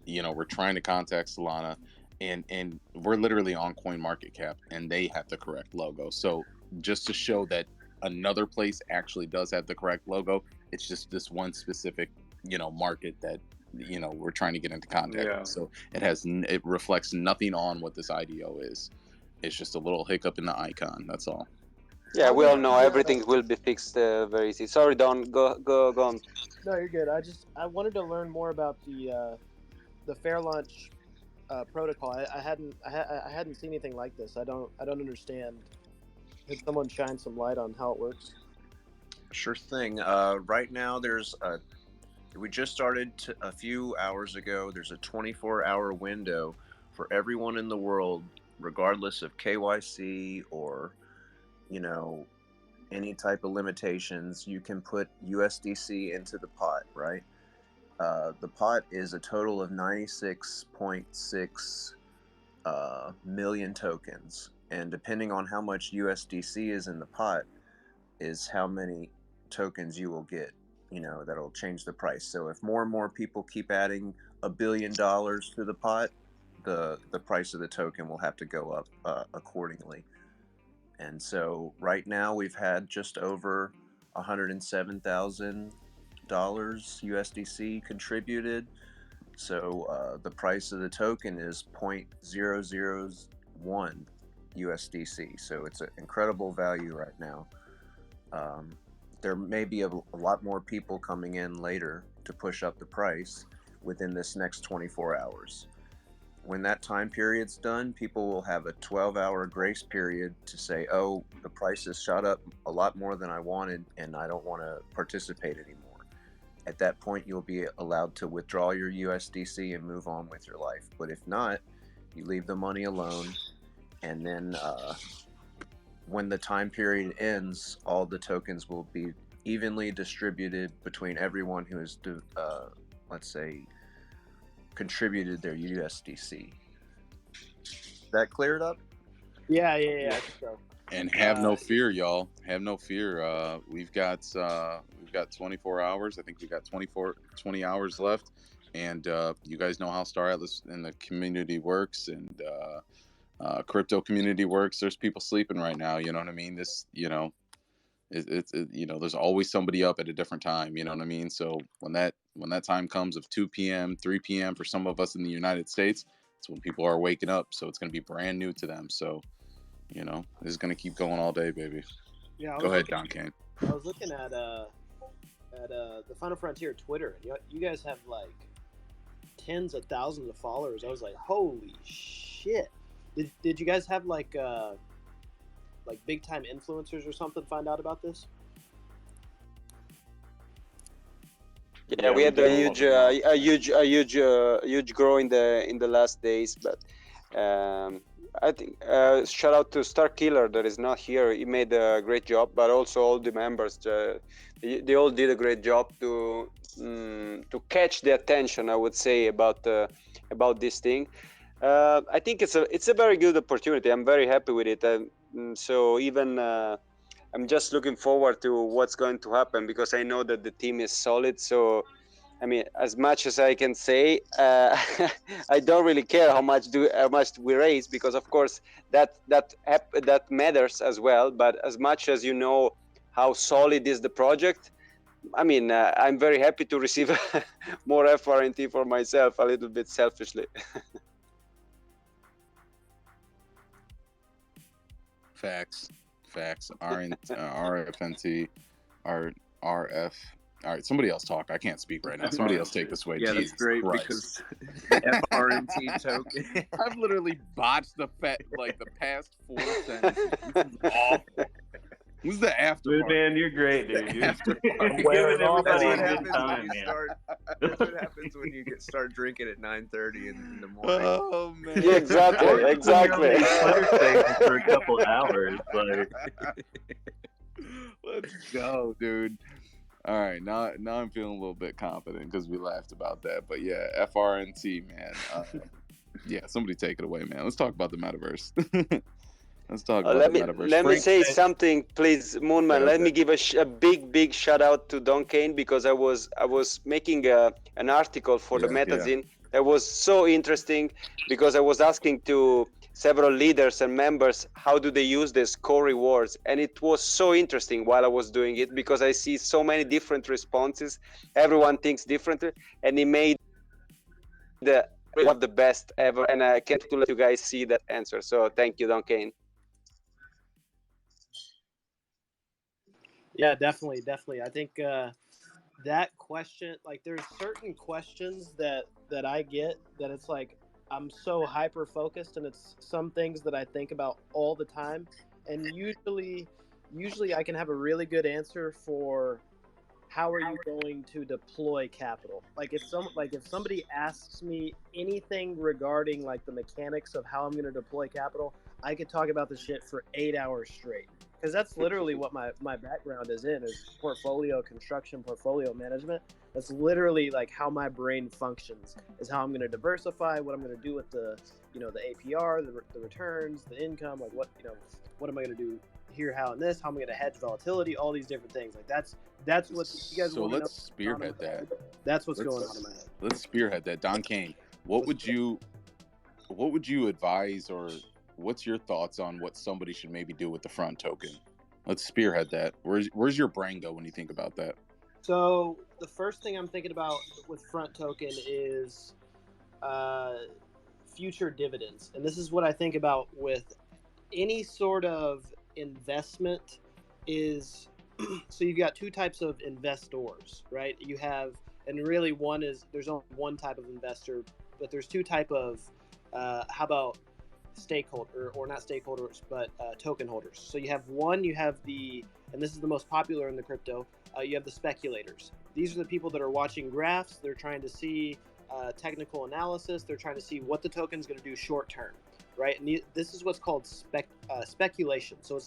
We're trying to contact Solana, and we're literally on CoinMarketCap, and they have the correct logo. So just to show that another place actually does have the correct logo, it's just this one specific market that we're trying to get into contact with. So it reflects nothing on what this IDO is. It's just a little hiccup in the icon. That's all. Yeah, we all know everything will be fixed very easy. Sorry, Don. Go on. No, you're good. I wanted to learn more about the fair launch protocol. I hadn't seen anything like this. I don't understand. Could someone shine some light on how it works? Sure thing. Right now there's We just started a few hours ago. There's a 24-hour window for everyone in the world, regardless of KYC or, you know, any type of limitations. You can put USDC into the pot, right? The pot is a total of 96.6 million tokens, and depending on how much USDC is in the pot is how many tokens you will get, you know, that'll change the price. So if more and more people keep adding $1 billion to the pot, the price of the token will have to go up accordingly. And so right now we've had just over $107,000 USDC contributed. So the price of the token is 0.001 USDC. So it's an incredible value right now. There may be a lot more people coming in later to push up the price within this next 24 hours. When that time period's done, people will have a 12-hour grace period to say, oh, the price has shot up a lot more than I wanted and I don't want to participate anymore. At that point, you'll be allowed to withdraw your USDC and move on with your life. But if not, you leave the money alone, and then when the time period ends, all the tokens will be evenly distributed between everyone who has, let's say, contributed their USDC. That cleared up? Yeah. I think so. And have no fear, y'all. Have no fear. We've got 24 hours. I think we got 20 hours left. And you guys know how Star Atlas and the community works, and crypto community works. There's people sleeping right now. You know what I mean? This, you know, it's you know, there's always somebody up at a different time. You know what I mean? So when that time comes of 2 p.m., 3 p.m. for some of us in the United States, it's when people are waking up. So it's going to be brand new to them. So, you know, this is going to keep going all day, baby. Yeah. Go ahead, Don Kane. I was looking at the Final Frontier Twitter. You guys have like tens of thousands of followers. I was like, holy shit! Did you guys have like big time influencers or something find out about this? Yeah, we had a huge grow in the last days, but I think shout out to Star Killer that is not here. He made a great job, but also all the members. They all did a great job to catch the attention, I would say, about this thing. I think it's a very good opportunity. I'm very happy with it. So even I'm just looking forward to what's going to happen, because I know that the team is solid. So, I mean, as much as I can say, I don't really care how much we raise, because of course that matters as well. But as much as you know how solid is the project, I mean, I'm very happy to receive more FRNT for myself, a little bit selfishly. Facts. RFNT, RF. All right, somebody else talk. I can't speak right now. Somebody else take this way. Yeah, Jesus that's great, Christ. because FRNT token. I've literally botched the past 4 sentences. This is awful. Who's the after Dude, party? man, you're great, dude. You're Wearing off. everybody That's a what good happens time, when you man. start. That's what happens when you start drinking at 9:30 in the morning. Oh man. Yeah, exactly. Twitter Spaces for a couple hours, like. Let's go, dude. All right, now I'm feeling a little bit confident because we laughed about that. But yeah, FRNT, man. Yeah, somebody take it away, man. Let's talk about the metaverse. Let's talk about the metaverse. Let me say something, please, Moonman. Let me give a big shout out to Don Kane, because I was making an article for the Metazine that was so interesting, because I was asking to several leaders and members how do they use this core rewards, and it was so interesting while I was doing it, because I see so many different responses. Everyone thinks differently, and he made one of the best ever, and I can't wait to let you guys see that answer. So thank you, Don Kane. Yeah, definitely. I think that question, like, there's certain questions that I get that it's like I'm so hyper focused, and it's some things that I think about all the time, and usually I can have a really good answer for how are you going to deploy capital? Like if somebody asks me anything regarding like the mechanics of how I'm going to deploy capital, I could talk about the shit for 8 hours straight, because that's literally what my background is in, is portfolio construction, portfolio management. That's literally like how my brain functions, is how I'm going to diversify, what I'm going to do with the the APR, the returns, the income, like what am I going to do here, how, and this, how am I going to hedge volatility, all these different things. Like that's what you guys So want to know. let's spearhead that. That's what's going on in my head. Let's spearhead that. Don Kane, what would you advise, or what's your thoughts on what somebody should maybe do with the front token? Let's spearhead that. Where's your brain go when you think about that? So the first thing I'm thinking about with front token is future dividends, and this is what I think about with any sort of investment is so you've got two types of investors, right? You have, and really one is, there's only one type of investor, but there's two type of how about stakeholder, or not stakeholders, but token holders. So you have the, and this is the most popular in the crypto, you have the speculators. These are the people that are watching graphs, they're trying to see technical analysis, they're trying to see what the token's going to do short term, right? And this is what's called speculation. So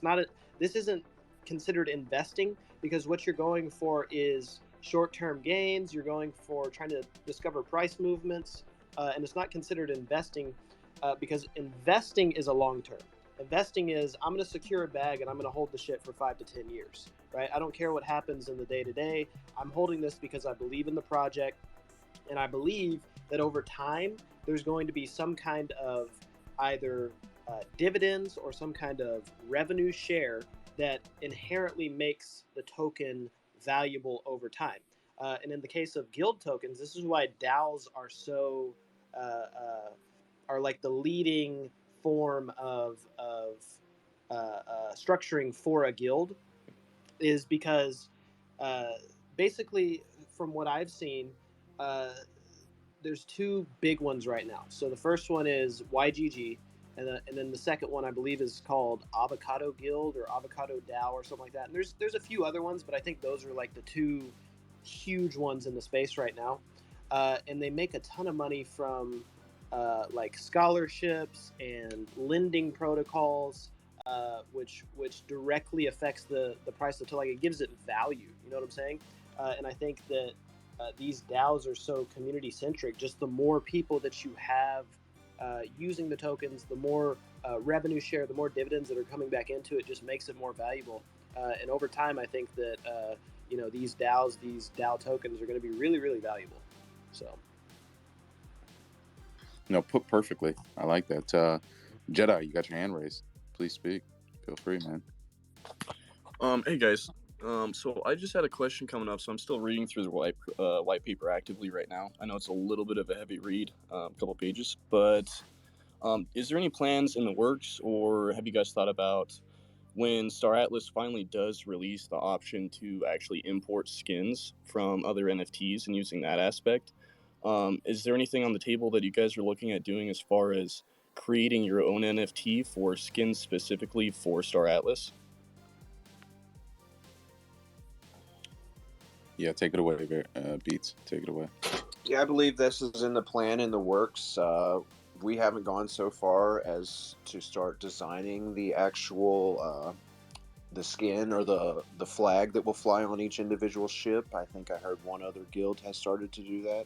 this isn't considered investing, because what you're going for is short-term gains. You're going for trying to discover price movements, and it's not considered investing, because investing is a long-term. Investing is, I'm going to secure a bag and I'm going to hold the shit for 5 to 10 years, right? I don't care what happens in the day-to-day. I'm holding this because I believe in the project, and I believe that over time there's going to be some kind of either dividends or some kind of revenue share that inherently makes the token valuable over time. And in the case of guild tokens, this is why DAOs are so are like the leading form of structuring for a guild, is because basically, from what I've seen, there's two big ones right now. So the first one is YGG, and then the second one I believe is called Avocado Guild or Avocado DAO or something like that. And there's a few other ones, but I think those are like the two huge ones in the space right now. And they make a ton of money from like scholarships and lending protocols, which directly affects the price of, like, it gives it value. You know what I'm saying? And I think that these DAOs are so community centric. Just the more people that you have using the tokens, the more revenue share, the more dividends that are coming back into it, just makes it more valuable. And over time, I think that these DAOs, these DAO tokens, are going to be really, really valuable. So, No, put perfectly. I like that. Jedi, you got your hand raised. Please speak. Feel free, man. Hey guys. So I just had a question coming up. So I'm still reading through the white paper actively right now. I know it's a little bit of a heavy read, a couple pages, but is there any plans in the works, or have you guys thought about when Star Atlas finally does release the option to actually import skins from other NFTs and using that aspect? Is there anything on the table that you guys are looking at doing as far as creating your own NFT for skins specifically for Star Atlas? Yeah, take it away, Beats. Take it away. Yeah, I believe this is in the plan, in the works. We haven't gone so far as to start designing the actual the skin or the flag that will fly on each individual ship. I think I heard one other guild has started to do that.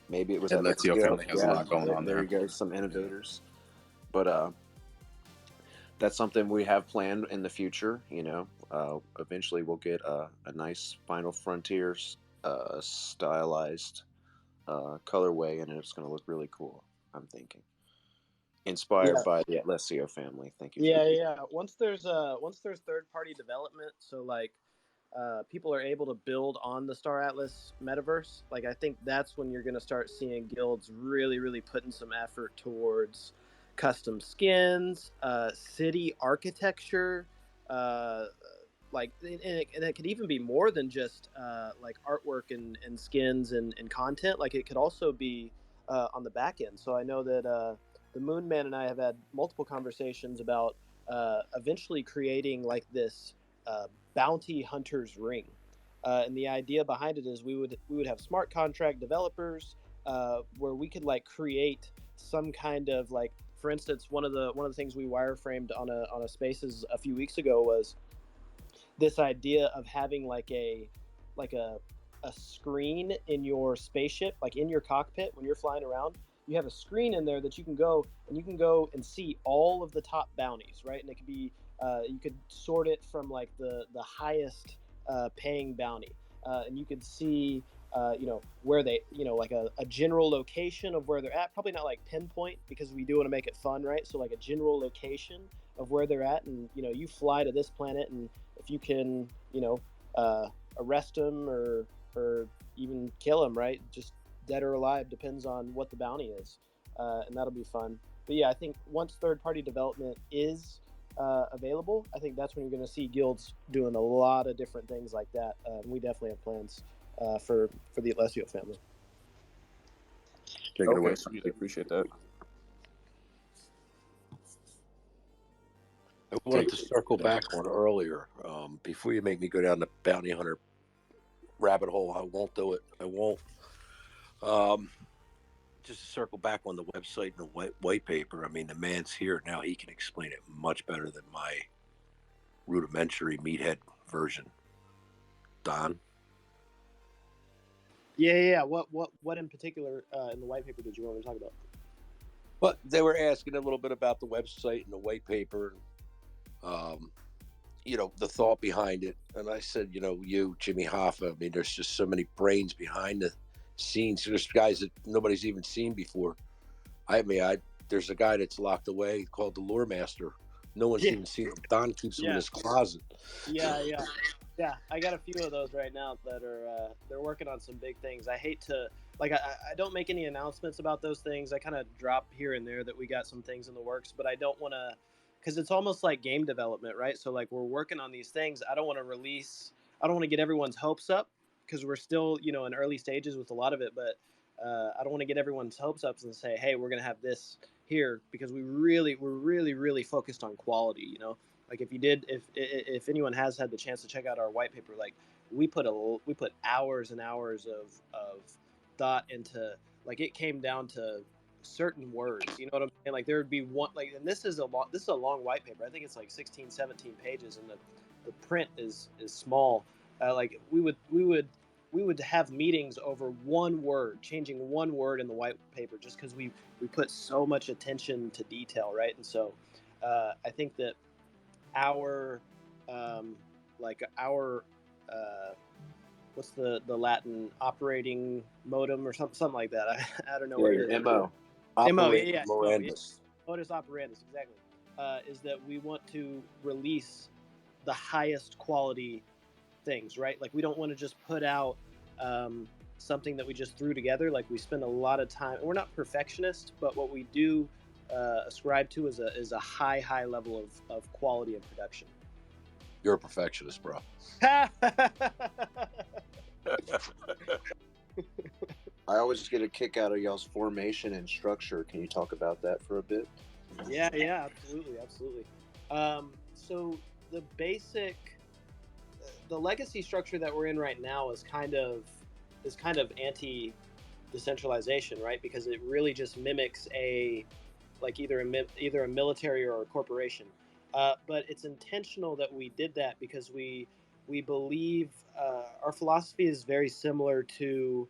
Maybe it was Alexio Family has a lot going on there. there. You go, some innovators. But that's something we have planned in the future. Eventually we'll get a nice Final Frontier stylized colorway, and it's going to look really cool, I'm thinking. Inspired by the Alexio family. Thank you. Yeah. Once there's third-party development, so like people are able to build on the Star Atlas metaverse, like I think that's when you're going to start seeing guilds really, really putting some effort towards custom skins, city architecture, and it could even be more than just like artwork and skins and content. Like it could also be on the back end. So I know that the Moon Man and I have had multiple conversations about eventually creating like this bounty hunter's ring, And the idea behind it is we would have smart contract developers where we could like create some kind of like, for instance, one of the things we wireframed on a Spaces a few weeks ago was this idea of having like a screen in your spaceship, like in your cockpit when you're flying around. You have a screen in there that you can go and see all of the top bounties, right? And it could be you could sort it from like the highest paying bounty, and you could see where they, like a general location of where they're at. Probably not like pinpoint because we do want to make it fun, right? So like a general location of where they're at, and you fly to this planet, and if you can arrest them or even kill them, right? Just dead or alive, depends on what the bounty is, and that'll be fun. But yeah, I think once third-party development is available, I think that's when you're going to see guilds doing a lot of different things like that. And we definitely have plans for the Alessio family. Take it away. Sweet. I appreciate that. I wanted to circle back on earlier. Before you make me go down the bounty hunter rabbit hole, I won't do it. I won't. Just to circle back on the website and the white paper. I mean, the man's here now. He can explain it much better than my rudimentary meathead version. Don? Yeah. What in particular in the white paper did you want to talk about? But they were asking a little bit about the website and the white paper, the thought behind it. And I said, Jimmy Hoffa, I mean, there's just so many brains behind the scenes. There's guys that nobody's even seen before. There's a guy that's locked away called the Lore Master. No one's even seen him. Don keeps him in his closet. Yeah. I got a few of those right now that are they're working on some big things. I hate to I don't make any announcements about those things. I kind of drop here and there that we got some things in the works, but I don't want to, because it's almost like game development, right? So like we're working on these things. I don't want to get everyone's hopes up because we're still in early stages with a lot of it, but I don't want to get everyone's hopes up and say, hey, we're gonna have this here, because we're really focused on quality. Like if anyone has had the chance to check out our white paper, like we put hours and hours of thought into, like, it came down to certain words. You know what I'm saying? Like there would be one, like, and this is a long white paper. I think it's like 16, 17 pages, and the print is small. Like we would have meetings over one word, changing one word in the white paper, just because we put so much attention to detail, right? And so I think that our what's the Latin operating modem or something like that? I don't know what it is. MO. MO, yeah. Morandus. Modus operandus, exactly. Is that we want to release the highest quality things, right? Like we don't want to just put out something that we just threw together. Like we spend a lot of time. We're not perfectionists, but what we do ascribe to is a high level of quality and production. You're a perfectionist, bro. I always get a kick out of y'all's formation and structure. Can you talk about that for a bit? Yeah, absolutely. So the legacy structure that we're in right now is kind of anti decentralization, right? Because it really just mimics either a military or a corporation. But it's intentional that we did that because we believe our philosophy is very similar to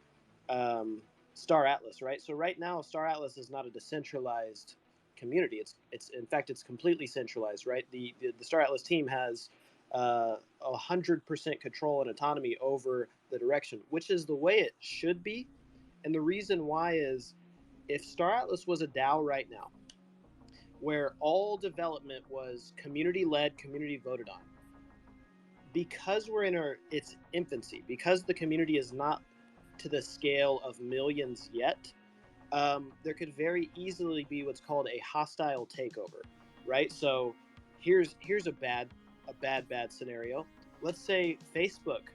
Star Atlas, right? So right now, Star Atlas is not a decentralized community. It's in fact it's completely centralized, right? The Star Atlas team has 100% control and autonomy over the direction, which is the way it should be. And the reason why is, if Star Atlas was a DAO right now, where all development was community-led, community voted on, because we're in its infancy, because the community is not to the scale of millions yet, there could very easily be what's called a hostile takeover, right? So here's a bad scenario. Let's say Facebook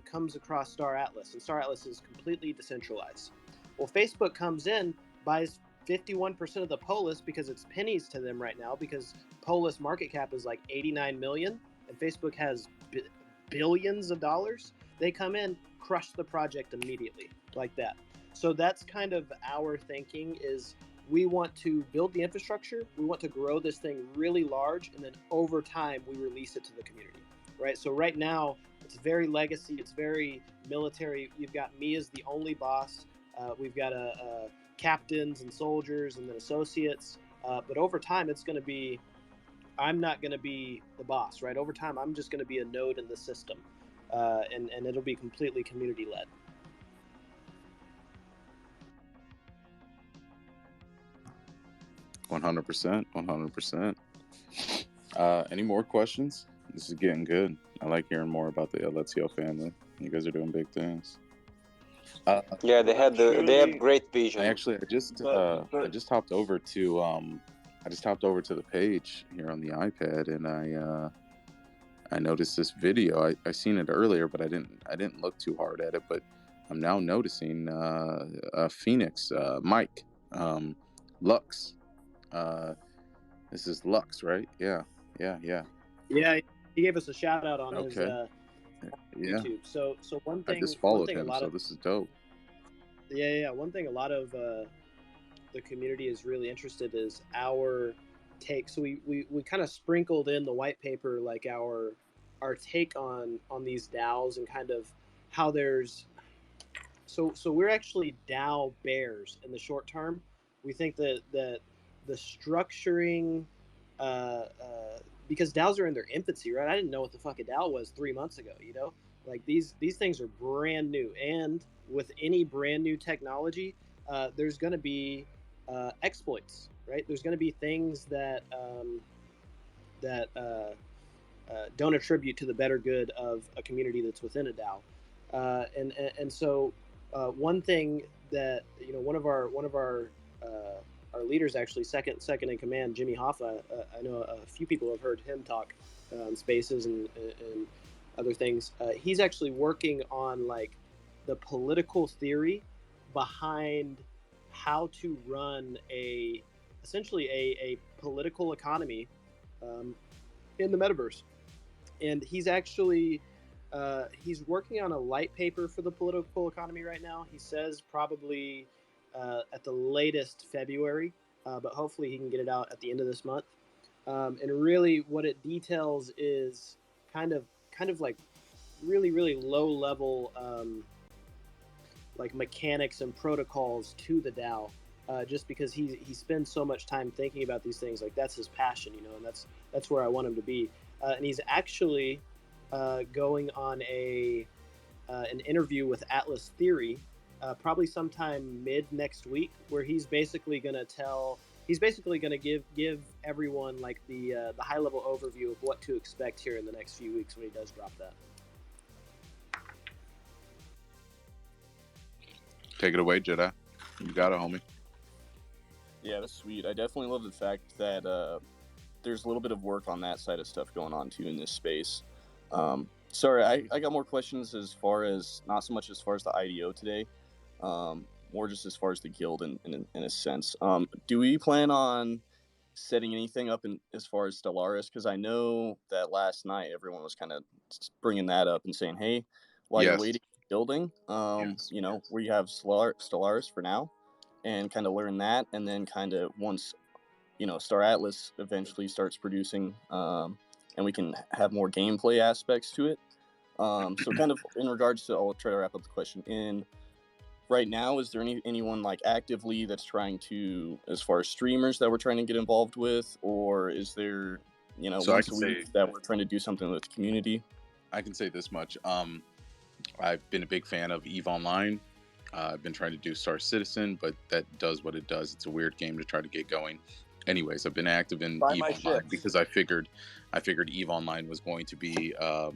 comes across Star Atlas, and Star Atlas is completely decentralized. Well, Facebook comes in, buys 51% of the Polis because it's pennies to them right now, because Polis market cap is like 89 million, and Facebook has billions of dollars. They come in, crush the project immediately like that. So that's kind of our thinking is we want to build the infrastructure. We want to grow this thing really large. And then over time, we release it to the community, right? So right now, it's very legacy. It's very military. You've got me as the only boss. We've got captains and soldiers and then associates. But over time, it's going to be, I'm not going to be the boss, right? Over time, I'm just going to be a node in the system. And it'll be completely community led. $100%. Any more questions? This is getting good. I like hearing more about the Alexio family. You guys are doing big things. Yeah, they have great vision. I just hopped over to the page here on the iPad, and I noticed this video. I seen it earlier, but I didn't look too hard at it. But I'm now noticing Phoenix, Mike, Lux. This is Lux, right? Yeah. Yeah, he gave us a shout out on his YouTube. So one thing I just followed him, so this is dope. Yeah. One thing a lot of the community is really interested is our take. So we kind of sprinkled in the white paper like our take on these DAOs and kind of how there's so we're actually DAO bears in the short term. We think that the structuring because DAOs are in their infancy, right? I didn't know what the fuck a DAO was 3 months ago, you know? Like these things are brand new, and with any brand new technology, there's going to be exploits, right? There's going to be things that don't attribute to the better good of a community that's within a DAO. And so one thing that one of our leaders, actually second in command, Jimmy Hoffa. I know a few people have heard him talk on Spaces and other things. He's actually working on like the political theory behind how to run essentially a political economy in the metaverse. And he's actually he's working on a light paper for the political economy right now. He says probably at the latest February, but hopefully he can get it out at the end of this month. And really, what it details is kind of like really low level like mechanics and protocols to the DAO. Just because he spends so much time thinking about these things, like that's his passion, and that's where I want him to be. And he's actually going on an interview with Atlas Theory, probably sometime mid next week, where he's basically going to give everyone like the high level overview of what to expect here in the next few weeks when he does drop that. Take it away, Jedi. You got it, homie. Yeah, that's sweet. I definitely love the fact that there's a little bit of work on that side of stuff going on too in this space. Sorry, I got more questions as far as, not so much as far as the IDO today, more just as far as the guild in a sense. Do we plan on setting anything up as far as Stellaris? Because I know that last night everyone was kind of bringing that up and saying, hey, while you're waiting for building, we have Stellaris for now, and kind of learn that, and then kind of once Star Atlas eventually starts producing, and we can have more gameplay aspects to it. So kind of in regards to, I'll try to wrap up the question. Right now, is there anyone like actively that's trying to, as far as streamers that we're trying to get involved with, or is there, once a week that we're trying to do something with the community? I can say this much. I've been a big fan of EVE Online. I've been trying to do Star Citizen, but that does what it does. It's a weird game to try to get going. Anyways, I've been active in EVE Online because I figured EVE Online was going to be, a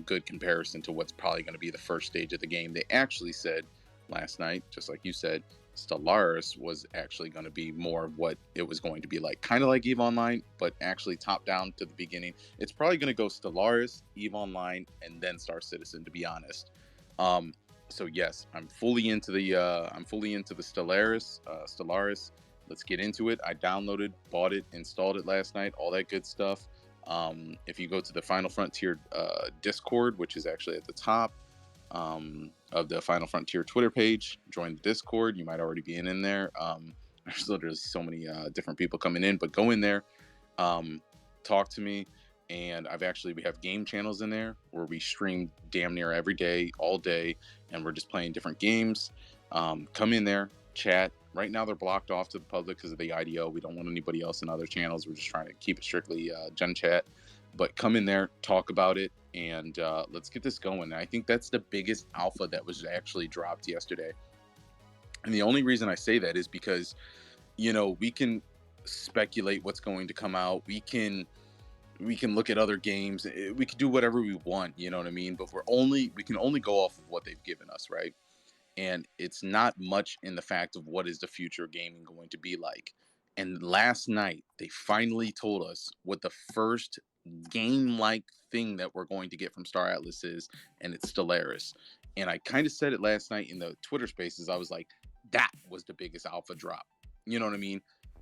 good comparison to what's probably going to be the first stage of the game. They actually said last night, just like you said, Stellaris was actually going to be more of what it was going to be like, kind of like EVE Online, but actually top down to the beginning. It's probably going to go Stellaris, EVE Online, and then Star Citizen, to be honest. So yes, I'm fully into the Stellaris. Let's get into it. I downloaded, bought it, installed it last night, all that good stuff. If you go to the Final Frontier Discord, which is actually at the top of the Final Frontier Twitter page, join the Discord. You might already be in there. There's literally so many different people coming in, but go in there, talk to me. And we have game channels in there where we stream damn near every day, all day, and we're just playing different games. Come in there, chat. Right now they're blocked off to the public because of the IDO. We don't want anybody else in other channels. We're just trying to keep it strictly Gen Chat. But come in there, talk about it, and let's get this going. And I think that's the biggest alpha that was actually dropped yesterday. And the only reason I say that is because, we can speculate what's going to come out. We can look at other games. We can do whatever we want, you know what I mean? But we can only go off of what they've given us, right? And it's not much in the fact of what is the future of gaming going to be like. And last night, they finally told us what the first game-like thing that we're going to get from Star Atlas is, and it's Stellaris. And I kind of said it last night in the Twitter Spaces. I was like, that was the biggest alpha drop. You know what I mean?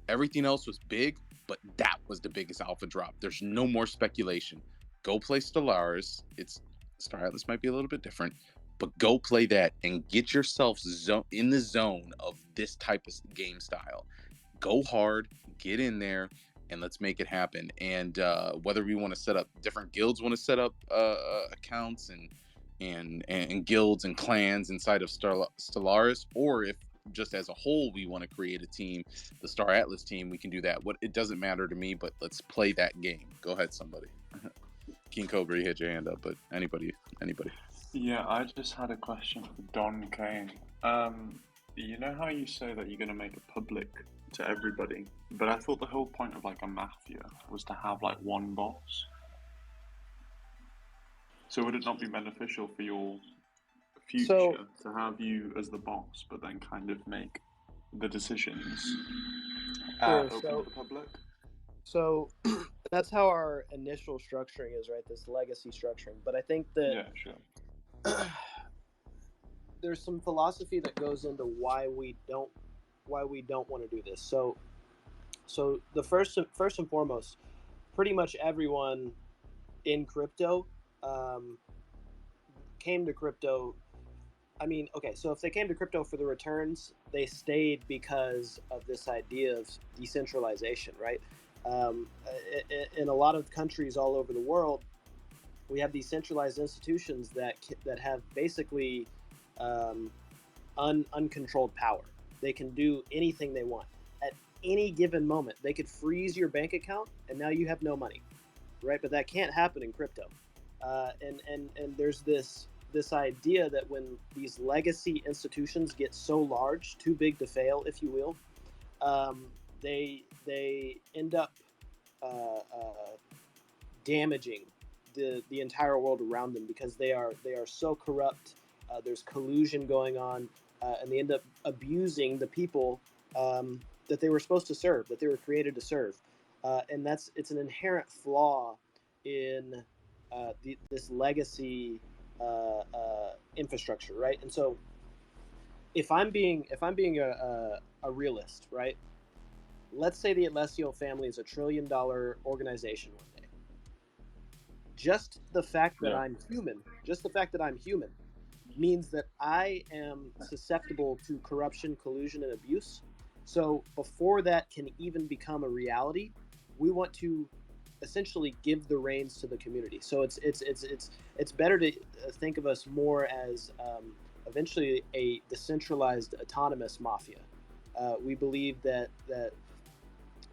Everything else was big, but that was the biggest alpha drop. There's no more speculation. Go play Stellaris. Star Atlas might be a little bit different, but go play that and get yourself in the zone of this type of game style. Go hard, get in there, and let's make it happen. And whether we want to set up different guilds, want to set up accounts and guilds and clans inside of Stellaris, or if just as a whole we want to create a team, the Star Atlas team, we can do that. It doesn't matter to me, but let's play that game. Go ahead, somebody. King Cobra, you had your hand up, but anybody. Yeah, I just had a question for Don Kane. You know how you say that you're going to make it public to everybody, but I thought the whole point of like a mafia was to have like one boss. So would it not be beneficial for your future to have you as the boss, but then kind of make the decisions open to the public? So that's how our initial structuring is, right? This legacy structuring. But I think that there's some philosophy that goes into why we don't want to do this. So the first and foremost, pretty much everyone in crypto came to crypto. I mean, okay, so if they came to crypto for the returns, they stayed because of this idea of decentralization, right? In a lot of countries all over the world, we have these centralized institutions that have basically uncontrolled power. They can do anything they want at any given moment. They could freeze your bank account, and now you have no money, right? But that can't happen in crypto. And there's this idea that when these legacy institutions get so large, too big to fail, if you will, they end up damaging the entire world around them because they are so corrupt. There's collusion going on, and they end up abusing the people that they were supposed to serve, that they were created to serve, and it's an inherent flaw in this legacy infrastructure, right? And so, if I'm being a realist, right? Let's say the Alexio family is $1 trillion organization one day. Just the fact that I'm human, means that I am susceptible to corruption, collusion, and abuse. So before that can even become a reality, we want to essentially give the reins to the community. So it's better to think of us more as eventually a decentralized, autonomous mafia. We believe that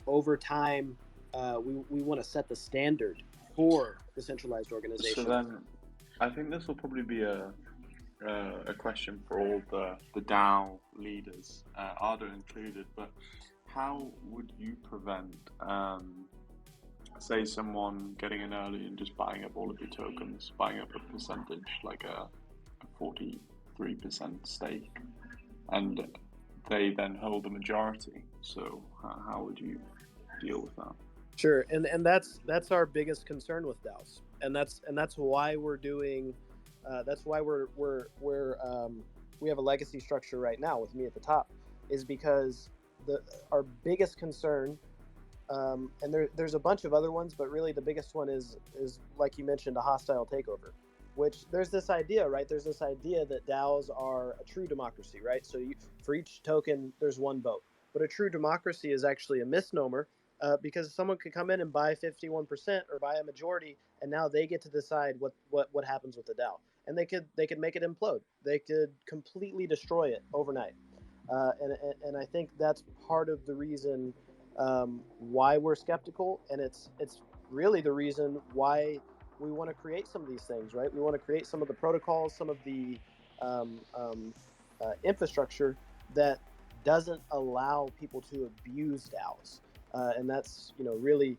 over time we want to set the standard for decentralized organization. So then, I think this will probably be a question for all the DAO leaders, Ardo included. But how would you prevent, say, someone getting in early and just buying up all of your tokens, buying up a percentage, like a 43% stake, and they then hold the majority? So how would you deal with that? Sure, and that's our biggest concern with DAOs, and that's why we're doing. That's why we have a legacy structure right now with me at the top, is because our biggest concern And there's a bunch of other ones, but really the biggest one is like you mentioned, a hostile takeover. Which there's this idea, right? There's this idea that DAOs are a true democracy, right? So for each token, there's one vote. But a true democracy is actually a misnomer, because someone could come in and buy 51% or buy a majority, and now they get to decide what happens with the DAO, and they could make it implode. They could completely destroy it overnight, and I think that's part of the reason why we're skeptical, and it's really the reason why we want to create some of these things, right? We want to create some of the protocols, some of the infrastructure that doesn't allow people to abuse DAOs, and that's really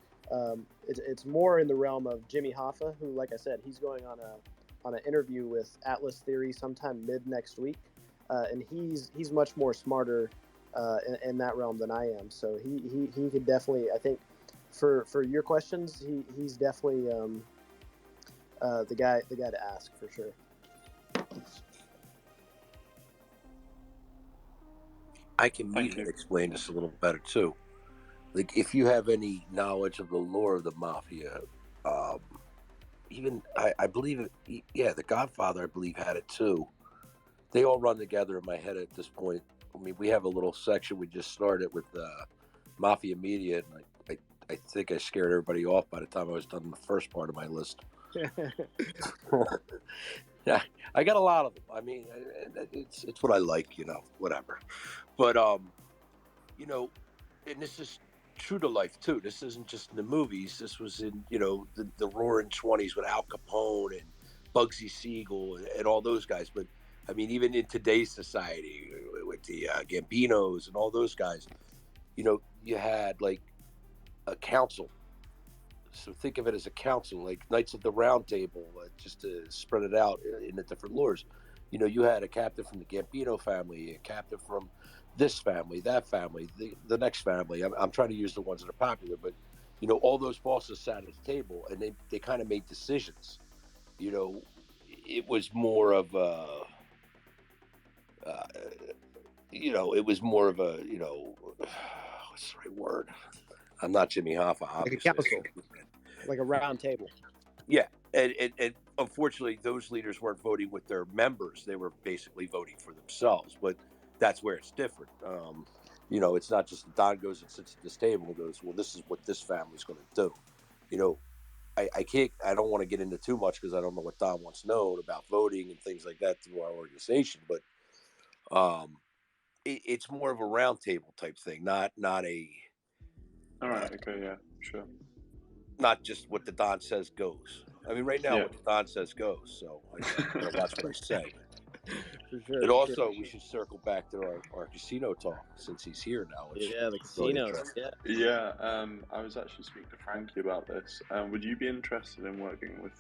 it's more in the realm of Jimmy Hoffa, who, like I said, he's going on an interview with Atlas Theory sometime mid next week, and he's much more smarter in that realm than I am. So he could definitely, I think, for your questions, he's definitely the guy to ask for sure. I can explain this a little better too. Like, if you have any knowledge of the lore of the mafia, even I believe it. Yeah, the Godfather, I believe, had it too. They all run together in my head at this point. I mean, we have a little section we just started with Mafia Media, and I think I scared everybody off by the time I was done the first part of my list. Yeah, I got a lot of them. I mean, it's what I like, whatever. But and this is true to life too. This isn't just in the movies. This was in the Roaring '20s with Al Capone and Bugsy Siegel and all those guys. But I mean, even in today's society with the Gambinos and all those guys, you had like a council. So think of it as a council, like Knights of the Round Table, just to spread it out in the different lores. You had a captain from the Gambino family, a captain from this family, that family, the next family. I'm trying to use the ones that are popular, but all those bosses sat at the table and they kind of made decisions. It was more of a, it was more of a, what's the right word? I'm not Jimmy Hoffa, obviously. Like a council, like a round table. Yeah, and unfortunately, those leaders weren't voting with their members; they were basically voting for themselves. But that's where it's different. It's not just Don goes and sits at this table and goes, "Well, this is what this family's going to do." I can't. I don't want to get into too much because I don't know what Don wants known about voting and things like that through our organization. But it's more of a round table type thing, not a. All right. Okay. Yeah. Sure. Not just what the Don says goes. I mean, right now, what the Don says goes. So I gotta watch what I say. For sure. But also, we should circle back to our casino talk since he's here now. Yeah, the casinos. Yeah. I was actually speaking to Frankie about this. Would you be interested in working with?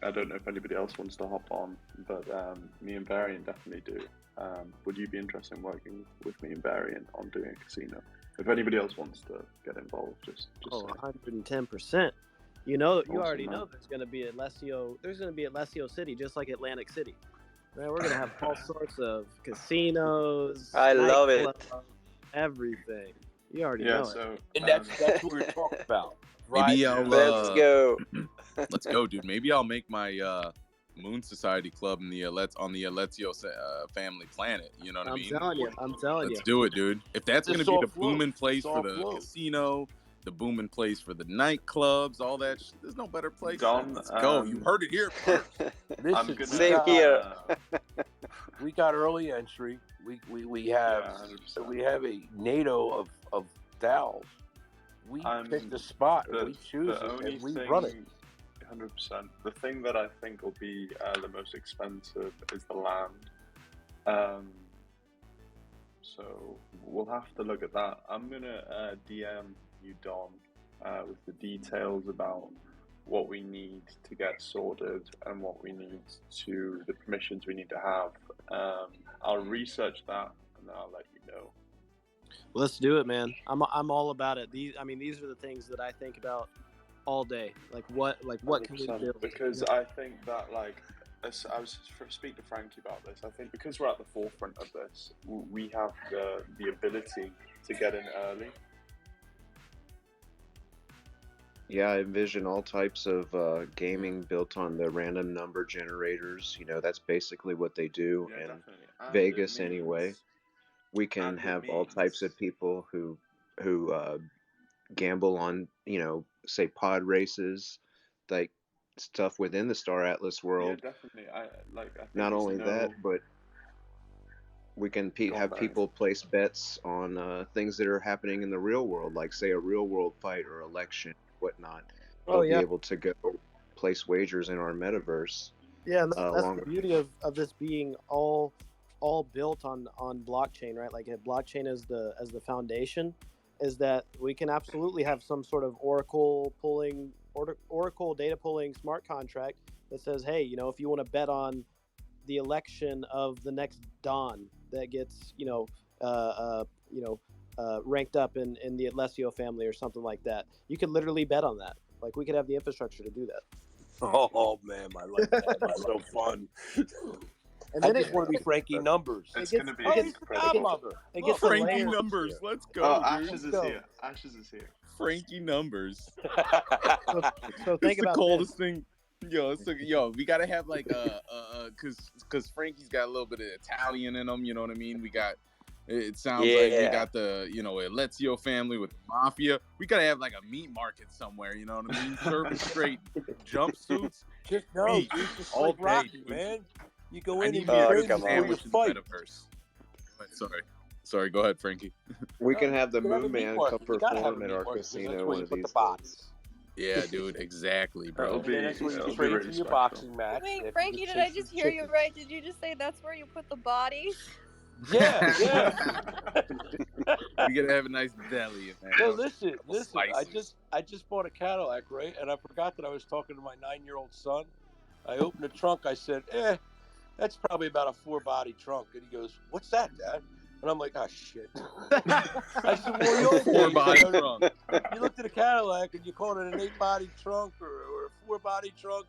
I don't know if anybody else wants to hop on, but me and Varian definitely do. Would you be interested in working with me and Varian on doing a casino? If anybody else wants to get involved, just 110%. You already know there's going to be Alessio. There's going to be Alessio City, just like Atlantic City. Man, we're going to have all sorts of casinos. I love it. Everything. You already know it. And that's what we're talking about. Maybe I'll let's go. Let's go, dude. Maybe I'll make my Moon Society Club in the Alexio family planet. You know what I mean? I'm telling you. Let's do it, dude. If that's going to be the booming place for the casino, the booming place for the nightclubs, all that, there's no better place. Let's go. You heard it here first. Same here. We got early entry. We have a NATO of DAOs. We pick the spot, we choose it, and we run it. 100%. The thing that I think will be the most expensive is the land. So we'll have to look at that. I'm gonna DM you, Don, with the details about what we need to get sorted and what we need the permissions we need to have. I'll research that and then I'll let you know. Let's do it, man. I'm all about it. These are the things that I think about all day. Like what can we do? Because I think that I was speaking to Frankie about this. I think because we're at the forefront of this, we have the ability to get in early. Yeah, I envision all types of gaming built on the random number generators. That's basically what they do Yeah, in definitely. And the Vegas anyway. memes. We can And the have all types memes. of people who gamble on, say pod races, like stuff within the Star Atlas Yeah, world. definitely. I think Not it's only that, no. but we can Go on, have Barry. people place bets on things that are happening in the real world, like say a real world fight or election, whatnot. Oh They'll be yeah, able to go place wagers in our metaverse, yeah, and that's along the with. beauty of this being all built on blockchain, right? Like blockchain as the foundation, is that we can absolutely have some sort of Oracle data pulling smart contract that says, hey, if you want to bet on the election of the next Don that gets ranked up in the Alessio family or something like that, you could literally bet on that. Like we could have the infrastructure to do that. Oh man, I like that. That's so fun. And I then just want to be Frankie Numbers. It's gets, going to be Oh, it he's gets, the it gets, godmother. it Look, gets a Frankie layer. numbers. Let's go, Oh, dude. Ashes is go. here. Ashes is here. Frankie numbers. So think It's the about coldest thing. Yo, we gotta have like cause Frankie's got a little bit of Italian in him. You know what I mean? It sounds like we got the Alexio family with the mafia. We gotta have like a meat market somewhere. You know what I mean? Serving straight jumpsuits. Just Meat just all like day, Rocky, dude. man. You go I in need and me a you good train before you sandwich in the fight. metaverse. Sorry. Go ahead, Frankie. We No, can have the you can have a Moon meat Man come market. You gotta have a perform at meat our market because that's casino where one you of put the these days. bodies. Yeah, dude. Exactly, bro. That'll And then that's where you it'll be train really for your special. boxing match. Wait, After Frankie, you did chase I just some hear you chickens. right? Did you just say that's where you put the bodies? Yeah. We gotta have a nice deli in there. No, listen. Slices. I just bought a Cadillac, right? And I forgot that I was talking to my 9-year-old son. I opened the trunk. I said, that's probably about a 4-body trunk. And he goes, what's that, Dad? And I'm like, oh, shit. I said, well, the old days, 4-body trunk. you looked at a Cadillac and you called it an 8-body trunk or a 4-body trunk.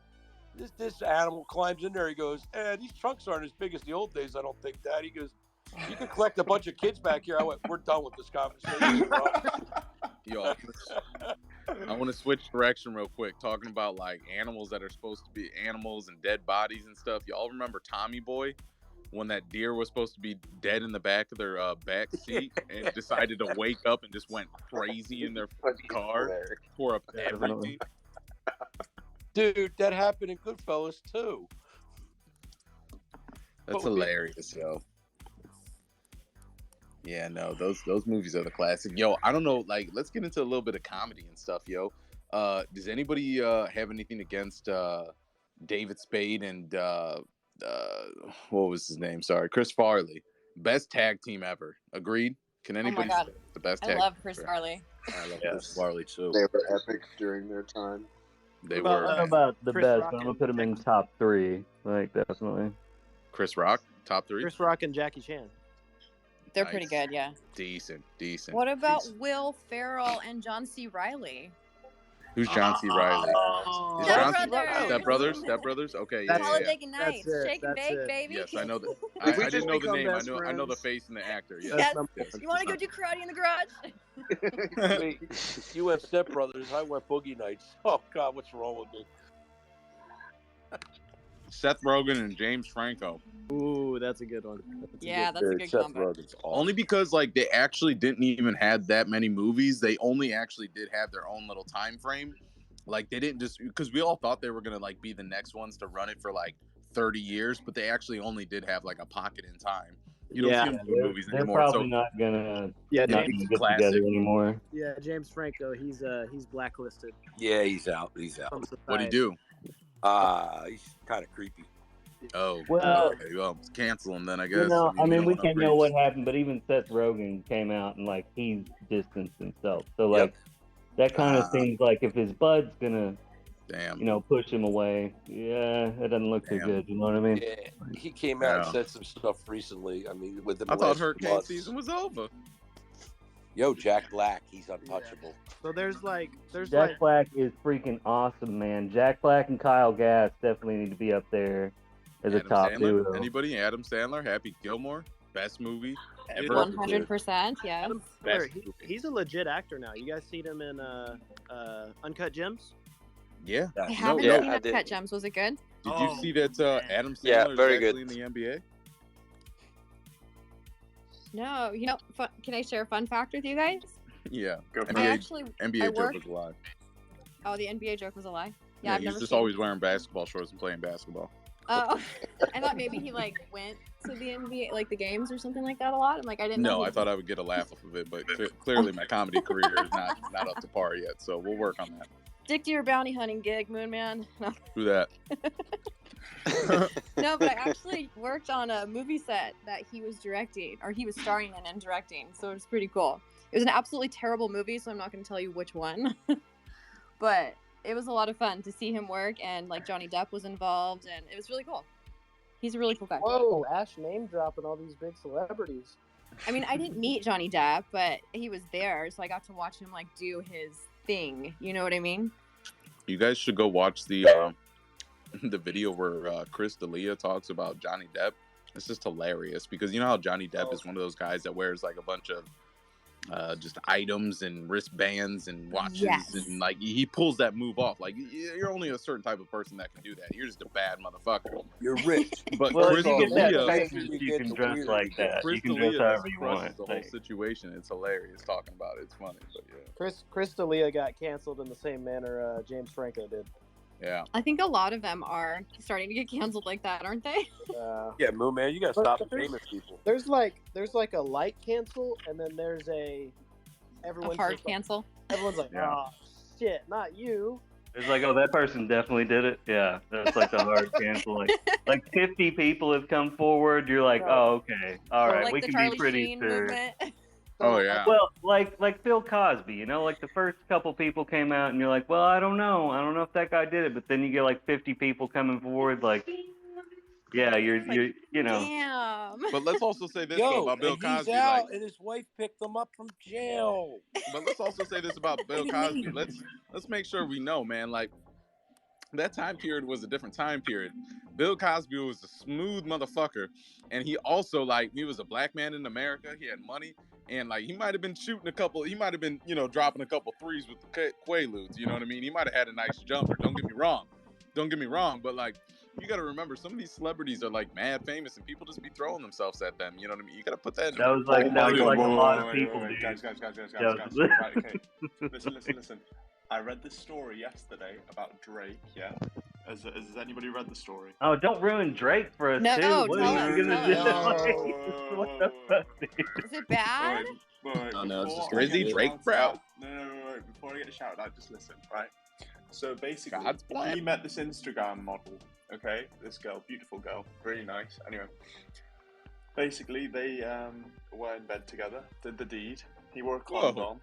This animal climbs in there. He goes, these trunks aren't as big as the old days, I don't think, Dad. He goes, you could collect a bunch of kids back here. I went, we're done with this conversation, bro. Yo, I want to switch direction real quick, talking about like animals that are supposed to be animals and dead bodies and stuff. Y'all remember Tommy Boy, when that deer was supposed to be dead in the back of their back seat and decided to wake up and just went crazy in their car, tore up everything. Dude, that happened in Goodfellas too. That's hilarious, yo. Yeah, no, those movies are the classic. Yo, I don't know, like, let's get into a little bit of comedy and stuff, yo. Does anybody have anything against David Spade and what was his name? Sorry, Chris Farley. Best tag team ever. Agreed? Can anybody God. say the best I tag love team Chris ever? Farley. I love Chris Farley too. They were epic during their time. They What about, were. I don't know about the Chris best, Rock but I'm gonna and put him in Jackie- top 3, like definitely. Chris Rock, top 3? Chris Rock and Jackie Chan. They're Nice. pretty good, yeah. Decent. What about Decent. Will Ferrell and John C. Reilly? Who's John C. Riley? Oh, Is Step John Brothers. Step Brothers? Okay, That's- yeah. Talladega Nights. That's it, Shake and that's bake, it. baby. Yes, I know that. If we I just didn't know the become name. best I know the friends. face and the actor. Yes. Yes. Yes. You want to go do karate in the garage? Wait, you went Step Brothers. I went Boogie Nights. Oh God, what's wrong with me? Seth Rogen and James Franco. Ooh, that's a good one. That's a good Seth combo. Rogen's awesome. Only because like they actually didn't even have that many movies. They only actually did have their own little time frame. Like they didn't just because we all thought they were gonna like be the next ones to run it for like 30 years, but they actually only did have like a pocket in time. You don't see them doing movies They're anymore. probably So not gonna Yeah, not James, gonna get classic. together anymore. yeah, James Franco. He's blacklisted Yeah, he's out. from society. what'd he do? He's kind of creepy. Oh, Well, okay. Well, cancel him then, I guess. I mean, we don't can't want know what creeps. happened, but even Seth Rogen came out and like he distanced himself. So like that kind of seems like if his bud's gonna Damn. push him away, yeah, it doesn't look too Damn. good. You know what I mean? Yeah, he came out and Yeah. said some stuff recently. I mean, within the I thought last hurricane months. season was over. Yo, Jack Black, he's untouchable. So there's Jack Black is freaking awesome, man. Jack Black and Kyle Gass definitely need to be up there as a Adam top Sandler? duo. Anybody? Adam Sandler? Happy Gilmore? best movie ever. 100%, yes. Adam Sandler, he's a legit actor now. You guys seen him in Uncut Gems? Yeah. I haven't Yeah, seen I Uncut did. Gems. Was it good? Did you see that Adam Sandler Yeah, is very actually good. in the NBA? No, can I share a fun fact with you guys? Yeah. Go for I it. actually NBA I joke work. was a lie. Oh, the NBA joke was a lie. Yeah, I've he's never just seen. always wearing basketball shorts and playing basketball. Oh, I thought maybe he like went to the NBA, like the games or something like that a lot. I'm like, I didn't know. No, I thought I would get a laugh off of it, but clearly my comedy career is not up to par yet. So we'll work on that. Stick to your bounty hunting gig, Moon Man. No. Do that. No, but I actually worked on a movie set that he was directing, or he was starring in and directing. So it was pretty cool. It was an absolutely terrible movie, so I'm not going to tell you which one. But it was a lot of fun to see him work, and like Johnny Depp was involved, and it was really cool. He's a really cool guy. Whoa, Ash name dropping all these big celebrities. I mean, I didn't meet Johnny Depp, but he was there, so I got to watch him like do his thing. You know what I mean? You guys should go watch the video where Chris D'Elia talks about Johnny Depp. It's just hilarious because you know how Johnny Depp is one of those guys that wears like a bunch of just items and wristbands and watches, Yes. and like he pulls that move off. Like you're only a certain type of person that can do that. You're just a bad motherfucker. You're rich. But Well, Chris if you get that D'Elia, famous, you can dress like that. Chris You can D'Elia dress however just you crushes want. the whole Like, situation. It's hilarious talking about it. It's funny, but yeah. Chris D'Elia got canceled in the same manner James Franco did. Yeah. I think a lot of them are starting to get canceled like that, aren't they? Yeah, Moon Man, you gotta But stop there's- famous people. There's like a light cancel, and then there's a A hard cancel. Everyone's like, Yeah. oh shit, not you. it's like, oh, that person definitely did it. Yeah, that's like the hard cancel. Like 50 people have come forward. You're like, oh, okay, all right, Like we the can Charlie be pretty Sheen sure. movement. Oh yeah. Well, like Bill Cosby, you know, like the first couple people came out, and you're like, well, I don't know if that guy did it, but then you get like 50 people coming forward, like, yeah, you're you know. Damn. But let's also say this though about Bill and Cosby. he's out, Like, and his wife picked him up from jail. but let's also say this about Bill Cosby. Let's make sure we know, man. Like that time period was a different time period. Bill Cosby was a smooth motherfucker, and he also like he was a black man in America. He had money, and like he might have been shooting a couple. He might have been dropping a couple threes with the Quaaludes. You know what I mean? He might have had a nice jumper. Don't get me wrong. But like you got to remember, some of these celebrities are like mad famous, and people just be throwing themselves at them. You know what I mean? You got to put that. That was like a lot of Wait, people, wait, dude. guys. Yeah. Right, okay. Listen. I read this story yesterday about Drake. Yeah. Has anybody read the story? Oh, don't ruin Drake for us, No, too. What tell are us, you gonna tell do? us. What the fuck, dude? Is it bad? Wait, Oh, no, it's just before I Drizzy get Drake shouted proud. out- No, before I get shouted out, just listen, right? So basically, God's plan. he met this Instagram model, okay? This girl, beautiful girl, really nice. Anyway, basically, they were in bed together, did the deed. He wore a condom,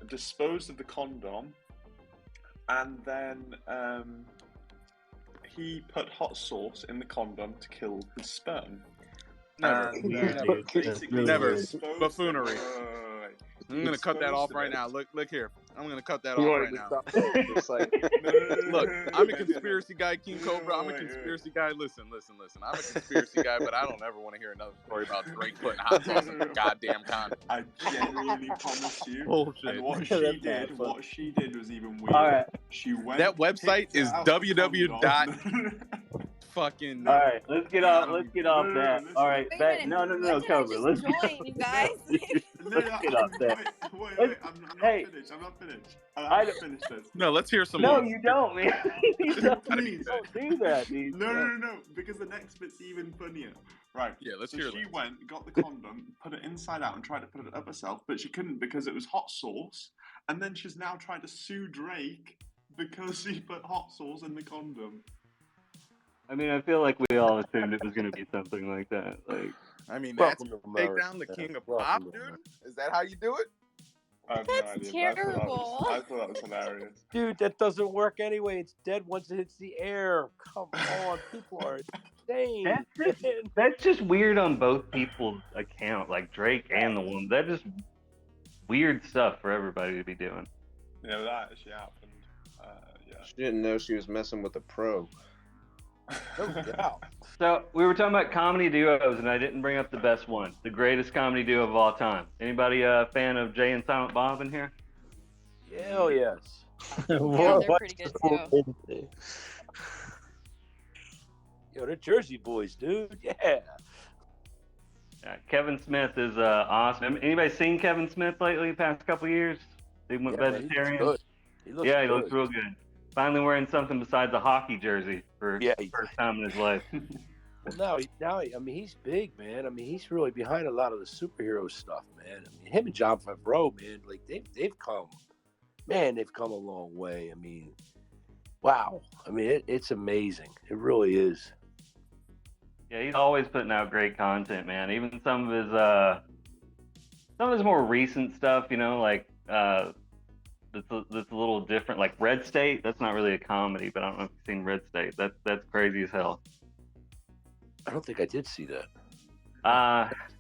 disposed of the condom, and then he put hot sauce in the condom to kill his sperm. Never. And, Never. basically Never. disposed- Buffoonery. Wait. I'm gonna cut that off right now. Look here. I'm gonna cut that off right now. It's like, Look, I'm a conspiracy guy, King Cobra. I'm a conspiracy guy. Listen. I'm a conspiracy guy, but I don't ever want to hear another story about Drake putting hot sauce in the goddamn condom. I genuinely promise you. Bullshit. And what she did was even weird. All right. She went. That website picked is out the www. condom. Fucking. All right, let's get off that. listen. All right, Wait a back. minute, No, what did I Cobra. just Let's join, you guys? let's get off that. Wait, I'm not Hey. finished. I'm not finished. I I don't- haven't finished this. No, let's hear some No, more. you don't, man. You don't Please. do that, dude. No, because the next bit's even funnier. Right. Yeah, let's so hear she that. went, got the condom, put it inside out, and tried to put it up herself, but she couldn't because it was hot sauce. And then she's now trying to sue Drake because she put hot sauce in the condom. I mean, I feel like we all assumed it was going to be something like that. Like, I mean, Welcome that's to take America. down the king of Welcome pop, to dude. America. Is that how you do it? I have That's no idea. terrible. I thought that was hilarious. Dude, that doesn't work anyway. It's dead once it hits the air. Come on, people are insane. that's just weird on both people's account, like Drake and the woman. That just weird stuff for everybody to be doing. Yeah, that actually happened. Yeah. she didn't know she was messing with a pro. No doubt. So we were talking about comedy duos, and I didn't bring up the best one, the greatest comedy duo of all time. Anybody a fan of Jay and Silent Bob in here? Hell yes. Yeah, they're pretty good too. Yo, they're Jersey boys, dude. Yeah. Kevin Smith is awesome. Anybody seen Kevin Smith lately? The past couple years, he went vegetarian. He looks yeah, he good. looks real good. Finally wearing something besides a hockey jersey for the first time in his life. Well, now, I mean, he's big, man. I mean, he's really behind a lot of the superhero stuff, man. I mean, him and John Favreau, man, like they've come a long way. I mean, wow. I mean, it's amazing. It really is. Yeah, he's always putting out great content, man. Even some of his more recent stuff, you know, like that's a little different. Like Red State, that's not really a comedy, but I don't know if you've seen Red State. That's crazy as hell. I don't think I did see that.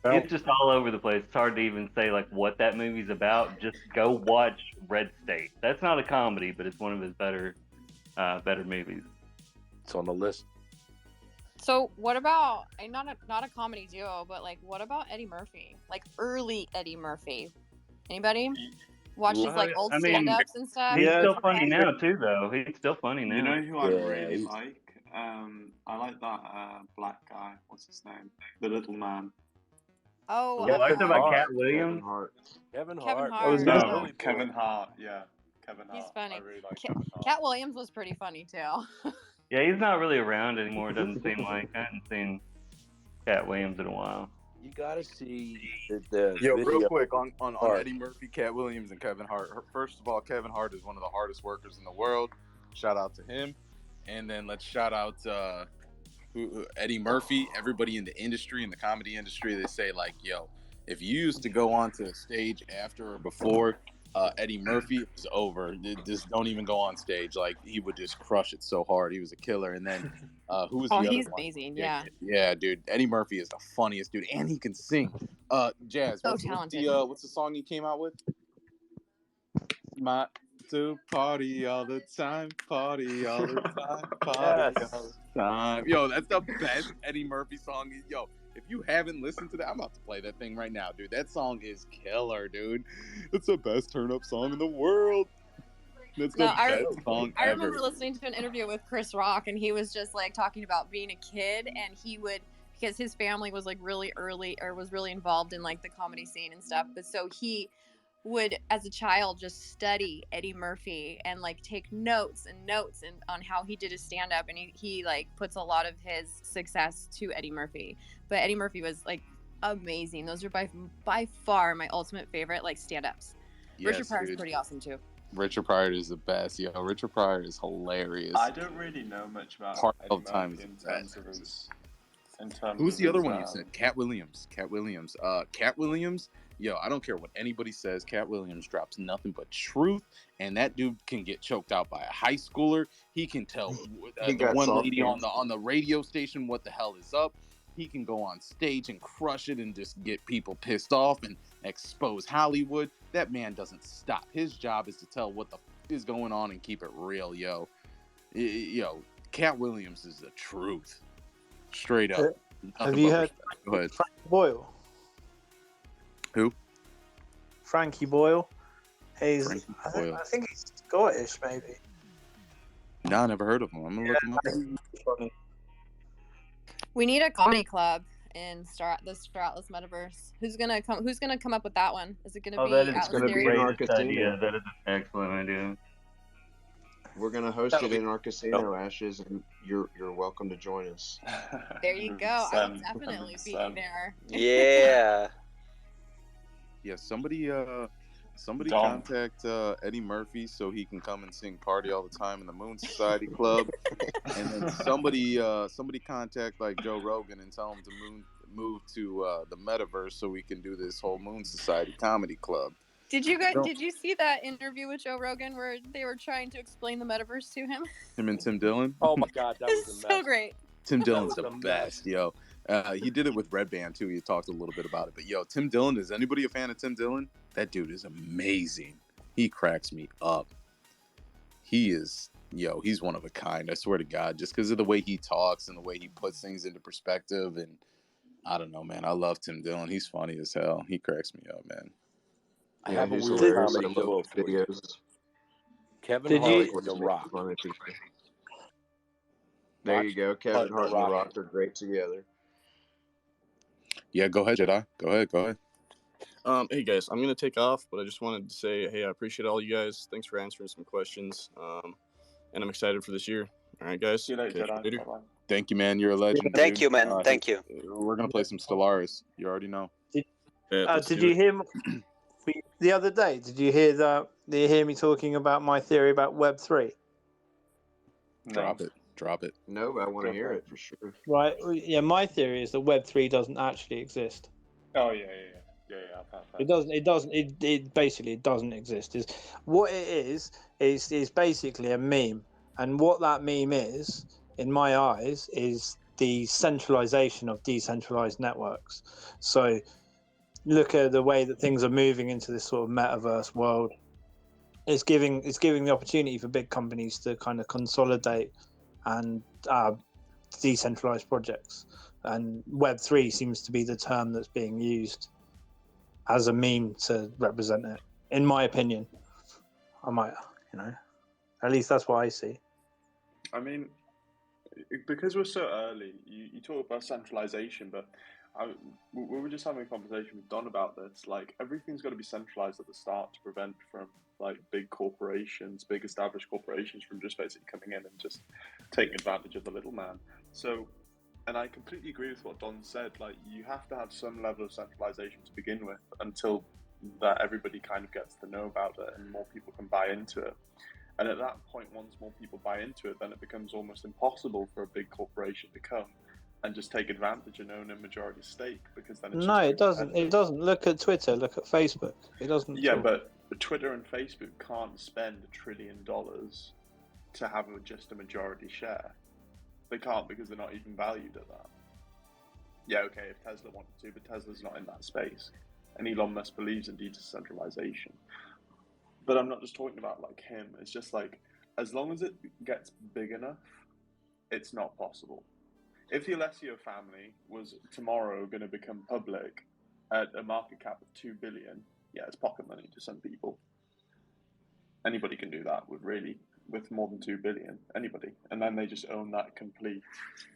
It's just all over the place. It's hard to even say like what that movie's about. Just go watch Red State. That's not a comedy, but it's one of his better movies. It's on the list. So what about not a comedy duo, but like what about Eddie Murphy? Like early Eddie Murphy. Anybody watch his like old stand-ups and stuff? He's still funny now too, though. He's still funny now. You know who I really like? I like that black guy. What's his name? The little man. Oh, I talked about Cat Williams. Kevin Hart. No, Kevin Hart. Yeah, Kevin Hart. He's funny. I really like Kevin Hart. Cat Williams was pretty funny too. Yeah, he's not really around anymore. It doesn't seem like. I haven't seen Cat Williams in a while. You gotta see the Yo, video. real quick on Eddie Murphy, Cat Williams, and Kevin Hart. First of all, Kevin Hart is one of the hardest workers in the world. Shout out to him. And then let's shout out Eddie Murphy. Everybody in the industry, in the comedy industry, they say like, yo, if you used to go onto a stage after or before Eddie Murphy, it's over. Just don't even go on stage. Like he would just crush it so hard. He was a killer. And then who was the other he's one? amazing. Yeah, dude. Eddie Murphy is the funniest dude, and he can sing. Jazz, so talented. What's the song he came out with? My to party all the time, party all the time, party all the time. Yo, that's the best Eddie Murphy song. Yo, if you haven't listened to that, I'm about to play that thing right now, dude. That song is killer, dude. It's the best turn-up song in the world. That's the best song ever. I remember listening to an interview with Chris Rock, and he was just like talking about being a kid, and he would, because his family was like really early, or was really involved in like the comedy scene and stuff, but so he would, as a child, just study Eddie Murphy and like take notes and on how he did his stand-up, and he like puts a lot of his success to Eddie Murphy. But Eddie Murphy was like amazing. Those are by far my ultimate favorite like stand-ups. Yes, Richard Pryor's pretty awesome too. Richard Pryor is the best, yo. Richard Pryor is hilarious. I don't really know much about Eddie Murphy in terms of his. Who's the other one you said? Cat Williams. Cat Williams. Yo, I don't care what anybody says. Cat Williams drops nothing but truth, and that dude can get choked out by a high schooler. He can tell the one lady on the radio station what the hell is up. He can go on stage and crush it and just get people pissed off and expose Hollywood. That man doesn't stop. His job is to tell what the is going on and keep it real, yo. Yo, Cat Williams is the truth. Straight up. Have you heard Frankie Boyle? Who? Frankie Boyle. I think he's Scottish, maybe. No, I never heard of him. I'm gonna look him up. We need a comedy club in the Staratless Metaverse. Who's gonna come up with that one? Is it gonna be? That is gonna be in our casino. That is an excellent idea. We're gonna host it in our casino, Ashes, and you're welcome to join us. There you go. I will definitely be there. Yeah. Yeah, somebody contact Eddie Murphy so he can come and sing "Party All the Time" in the Moon Society Club, and then somebody contact like Joe Rogan and tell him to move to the Metaverse so we can do this whole Moon Society Comedy Club. Did you see that interview with Joe Rogan where they were trying to explain the Metaverse to him? Him and Tim Dillon. Oh my God, that was so great. Tim Dillon's the best, yo. He did it with Red Band too. He talked a little bit about it, but yo, Tim Dillon. Is anybody a fan of Tim Dillon? That dude is amazing. He cracks me up. He is yo, he's one of a kind. I swear to God, just because of the way he talks and the way he puts things into perspective. And I don't know, man. I love Tim Dillon. He's funny as hell. He cracks me up, man. I Yeah, have a he's weird hilarious. I comedy love show his for you. videos. Kevin Did Hart you? Like when and The he's making Rock. fun of people. There Watch you go. Hart Kevin and Hart and The Rock are great together. Yeah, go ahead, Jedi. Go ahead. Hey guys, I'm gonna take off, but I just wanted to say, hey, I appreciate all you guys. Thanks for answering some questions. And I'm excited for this year. All right, guys. See you later, Jedi. Later. Bye-bye. Thank you, man. You're a legend. Thank Dude. you, man. Thank you. We're gonna play some Stellaris. You already know. Did you hear the other day? Did you hear me talking about my theory about Web3? Drop it. No, but I want to hear it for sure. Right. Yeah, my theory is that Web3 doesn't actually exist. Oh yeah. It doesn't. It basically doesn't exist. Is what it is basically a meme, and what that meme is, in my eyes, is the centralization of decentralized networks. So, look at the way that things are moving into this sort of metaverse world. It's giving the opportunity for big companies to kind of consolidate and decentralized projects, and Web3 seems to be the term that's being used as a meme to represent it, in my opinion. I might, at least that's what I see. I mean, because we're so early, you talk about centralization, but we were just having a conversation with Don about this. Like, everything's got to be centralized at the start to prevent from like big corporations, big established corporations, from just basically coming in and just taking advantage of the little man. So, and I completely agree with what Don said. Like, you have to have some level of centralization to begin with until that everybody kind of gets to know about it and more people can buy into it. And at that point, once more people buy into it, then it becomes almost impossible for a big corporation to come and just take advantage and own a majority stake, because then it's it doesn't. It doesn't. Look at Twitter. Look at Facebook. It doesn't. Yeah, but Twitter and Facebook can't spend $1 trillion to have just a majority share. They can't, because they're not even valued at that. Yeah, okay, if Tesla wanted to, but Tesla's not in that space. And Elon Musk believes in decentralization. But I'm not just talking about like him. It's just like, as long as it gets big enough, it's not possible. If the Alexio family was tomorrow going to become public at a market cap of 2 billion, yeah, it's pocket money to some people. Anybody can do that with more than 2 billion, anybody. And then they just own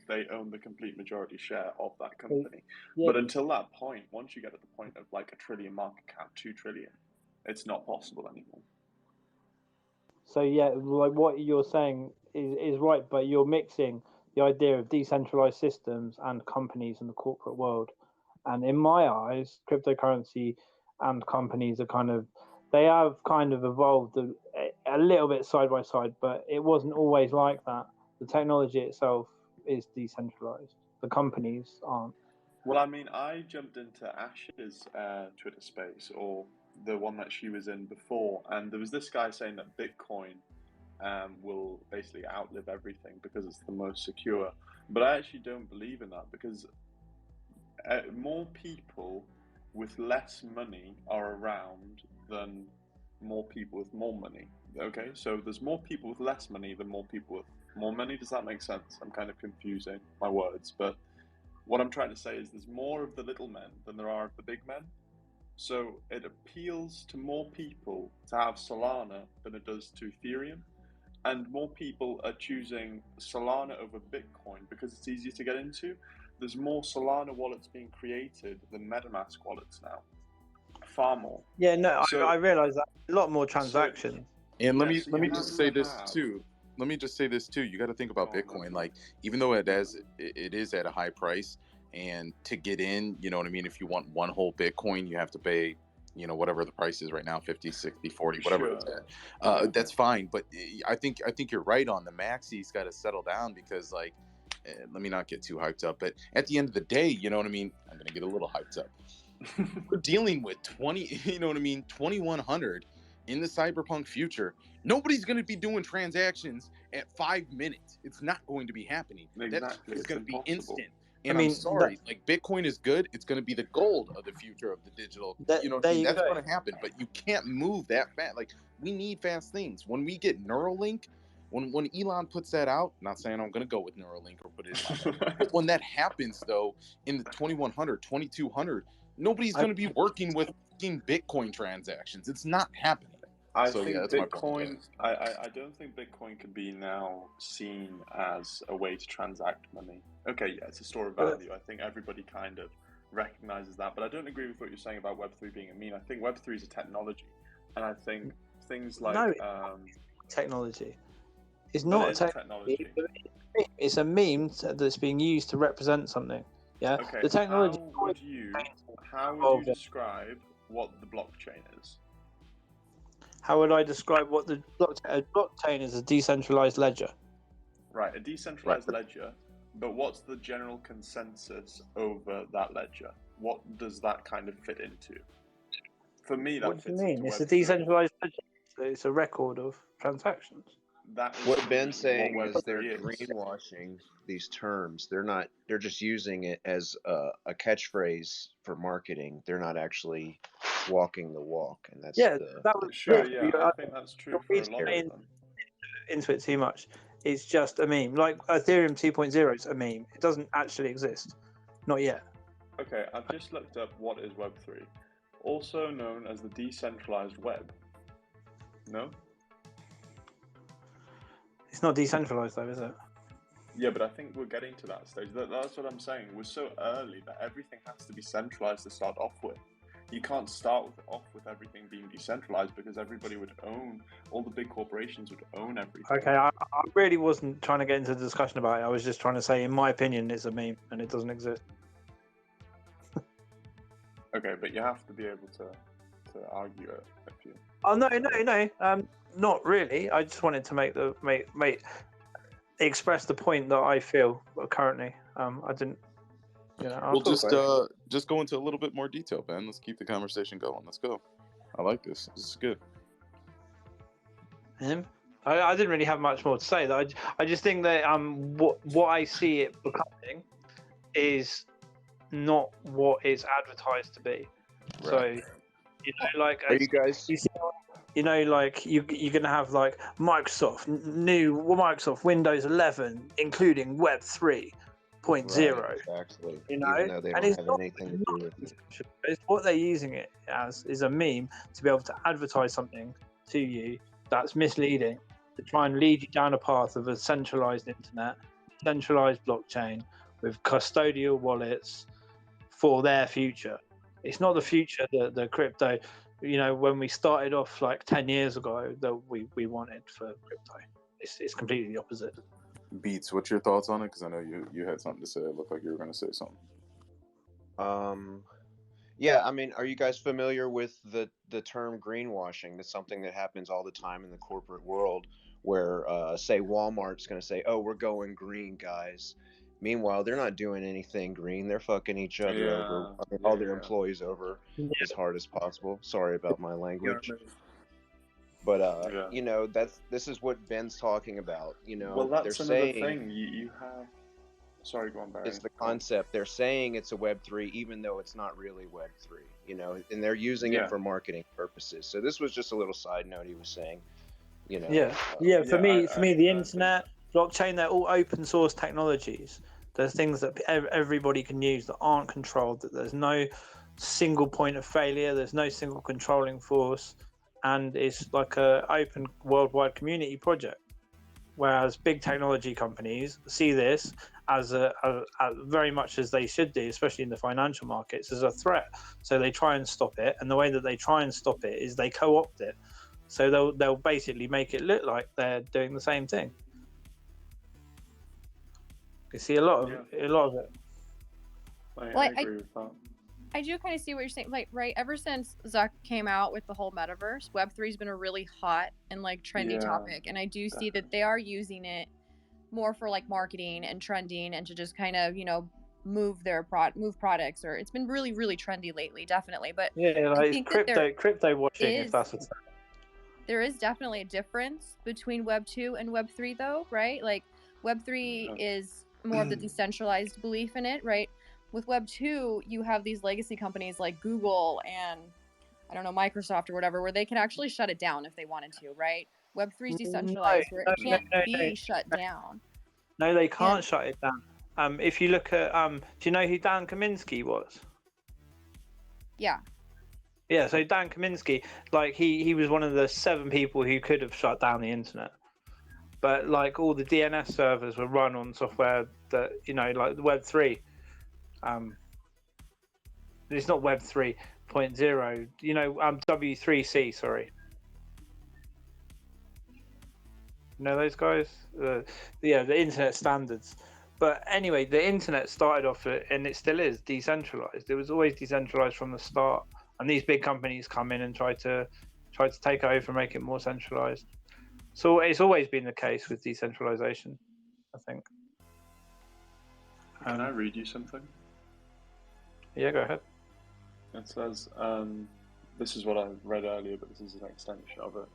they own the complete majority share of that company. Yeah. But until that point, once you get at the point of like $1 trillion market cap, 2 trillion, it's not possible anymore. So yeah, like what you're saying is right, but you're mixing the idea of decentralized systems and companies in the corporate world. And in my eyes, cryptocurrency and companies they have kind of evolved a little bit side by side, but it wasn't always like that. The technology itself is decentralized. The companies aren't. Well, I mean, I jumped into Ash's Twitter space, or the one that she was in before, and there was this guy saying that Bitcoin will basically outlive everything because it's the most secure. But I actually don't believe in that, because more people with less money are around than more people with more money. Okay, so there's more people with less money than more people with more money. Does that make sense? I'm kind of confusing my words, but what I'm trying to say is there's more of the little men than there are of the big men. So it appeals to more people to have Solana than it does to Ethereum. And more people are choosing Solana over Bitcoin because it's easier to get into. There's more Solana wallets being created than MetaMask wallets now. Far more. Yeah, no, so, I realize that. A lot more transactions. And let me just say this too. You got to think about Bitcoin. Like, even though it is at a high price, and to get in, you know what I mean? If you want one whole Bitcoin, you have to pay, whatever the price is right now, 50, 60, 40, whatever it's at. That's fine. But I think you're right on the Maxi's got to settle down, because like, let me not get too hyped up. But at the end of the day, you know what I mean? I'm going to get a little hyped up. We're dealing with 2100 in the cyberpunk future. Nobody's going to be doing transactions at 5 minutes. It's not going to be happening. Exactly. It's going to be instant. And I'm sorry, like, Bitcoin is good. It's going to be the gold of the future of the digital. That's going to happen. But you can't move that fast. Like, we need fast things. When we get Neuralink, When Elon puts that out, not saying I'm going to go with Neuralink or put it in my head, but when that happens, though, in the 2100, 2200, nobody's going to be working with Bitcoin transactions. It's not happening. I So, think yeah, that's Bitcoin. my point. I don't think Bitcoin can be now seen as a way to transact money. Okay, yeah, it's a store of value. I think everybody kind of recognizes that, but I don't agree with what you're saying about Web3 being a meme. I think Web3 is a technology, and I think things like technology. It's not a technology. It's a meme that's being used to represent something. Yeah. Okay. The technology. How would you describe what the blockchain is? How would I describe what the blockchain is? A decentralized ledger. Right, a decentralized ledger. But what's the general consensus over that ledger? What does that kind of fit into? For me, that what fits do you mean? into It's Web3. a decentralized ledger. So it's a record of transactions. That is what Ben's saying what is they're is. greenwashing these terms. They're just using it as a catchphrase for marketing. They're not actually walking the walk, and that's that was sure. Yeah, I think that's true for a lot of them. Into it too much. It's just a meme. Like Ethereum 2.0 is a meme. It doesn't actually exist. Not yet. Okay, I've just looked up what is Web3, also known as the decentralized web. No? It's not decentralized though, is it? Yeah, but I think we're getting to that stage. That's what I'm saying. We're so early that everything has to be centralized to start off with. You can't start off with everything being decentralized because everybody would own, all the big corporations would own everything. Okay, I really wasn't trying to get into the discussion about it. I was just trying to say, in my opinion, it's a meme and it doesn't exist. Okay, but you have to be able to argue it if you. Oh no, not really. I just wanted to express the point that I feel currently. I didn't. Well, just go into a little bit more detail, Ben. Let's keep the conversation going. Let's go. I like this. This is good. I didn't really have much more to say. Though. I just think that what I see it becoming is not what it's advertised to be. Right. So, like, are you guys? Like you're gonna have like Microsoft Windows 11, including Web 3.0. Right, exactly. Even though they don't have anything to do with it. It's what they're using it as is a meme to be able to advertise something to you that's misleading, to try and lead you down a path of a centralized internet, centralized blockchain with custodial wallets for their future. It's not the future that the crypto, when we started off like 10 years ago, that we wanted for crypto. It's completely the opposite. Beats, what's your thoughts on it? Because I know you had something to say. It looked like you were going to say something. Yeah, I mean, are you guys familiar with the term greenwashing? That's something that happens all the time in the corporate world where, say, Walmart's going to say, oh, we're going green, guys. Meanwhile, they're not doing anything green. They're fucking each other over, all their employees over as hard as possible. Sorry about my language. But, this is what Ben's talking about. Well, that's another thing. You have... Sorry, go on, Barry. It's the concept. They're saying it's a Web3, even though it's not really Web3, and they're using it for marketing purposes. So this was just a little side note he was saying, For me, the internet, blockchain, they're all open source technologies. There's things that everybody can use that aren't controlled, that there's no single point of failure, there's no single controlling force, and it's like a open worldwide community project. Whereas big technology companies see this as a very much as they should do, especially in the financial markets, as a threat. So they try and stop it, and the way that they try and stop it is they co-opt it. So they'll basically make it look like they're doing the same thing. You see a lot of it. I agree with that. I do kind of see what you're saying. Like, right, ever since Zuck came out with the whole metaverse, Web3's been a really hot and like trendy topic, and I do see that they are using it more for like marketing and trending and to just kind of move products. Or it's been really, really trendy lately, definitely. But I think crypto washing, if that's what. There is definitely a difference between Web 2 and Web 3, though, right? Like Web 3 is more of the decentralized belief in it, right? With Web 2, you have these legacy companies like Google and, I don't know, Microsoft or whatever, where they can actually shut it down if they wanted to, right? Web3 is No, decentralized, where it can't no. be shut down. No, they can't shut it down. If you look at, do you know who Dan Kaminsky was? Yeah. Yeah, so Dan Kaminsky, like he was one of the 7 people who could have shut down the internet. But like all the DNS servers were run on software that, you know, like Web3. It's not Web 3.0, you know, W3C, sorry. You know those guys? Yeah, the internet standards. But anyway, the internet started off, and it still is, decentralized. It was always decentralized from the start. And these big companies come in and try to take over and make it more centralized. So it's always been the case with decentralization, I think. Can I read you something? Yeah, go ahead. It says, this is what I read earlier, but this is an extension of it.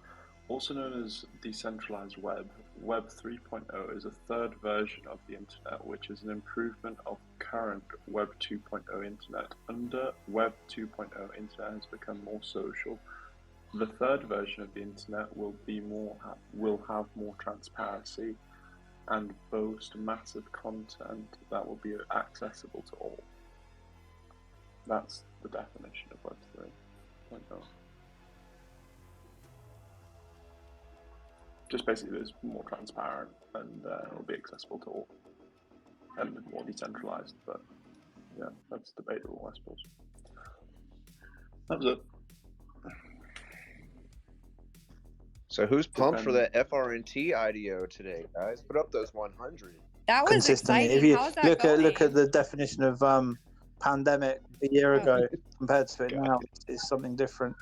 Also known as decentralized web, Web 3.0 is a third version of the internet, which is an improvement of current Web 2.0 internet. Under Web 2.0, internet has become more social. The third version of the internet will have more transparency and boast massive content that will be accessible to all. That's the definition of Web 3.0. Just basically, it's more transparent and it'll be accessible to all, and more decentralized. But yeah, that's debatable, I suppose. That was it. So who's pumped for that FRNT IDO today, guys? Put up those 100. That was Consistently. exciting. If you How is that going? look at the definition of pandemic a year ago compared to it now, it's something different.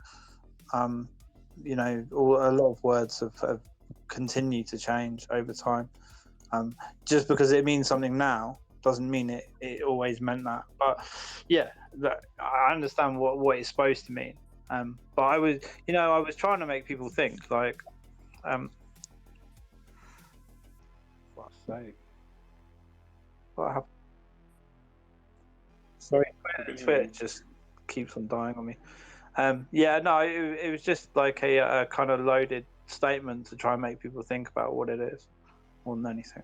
You know, a lot of words have continued to change over time. Just because it means something now doesn't mean it always meant that. But yeah, I understand what it's supposed to mean. But I was trying to make people think, like, what's sake? What happened? Sorry, Twitch just keeps on dying on me. Yeah, no, it was just like a kind of loaded statement to try and make people think about what it is, more than anything.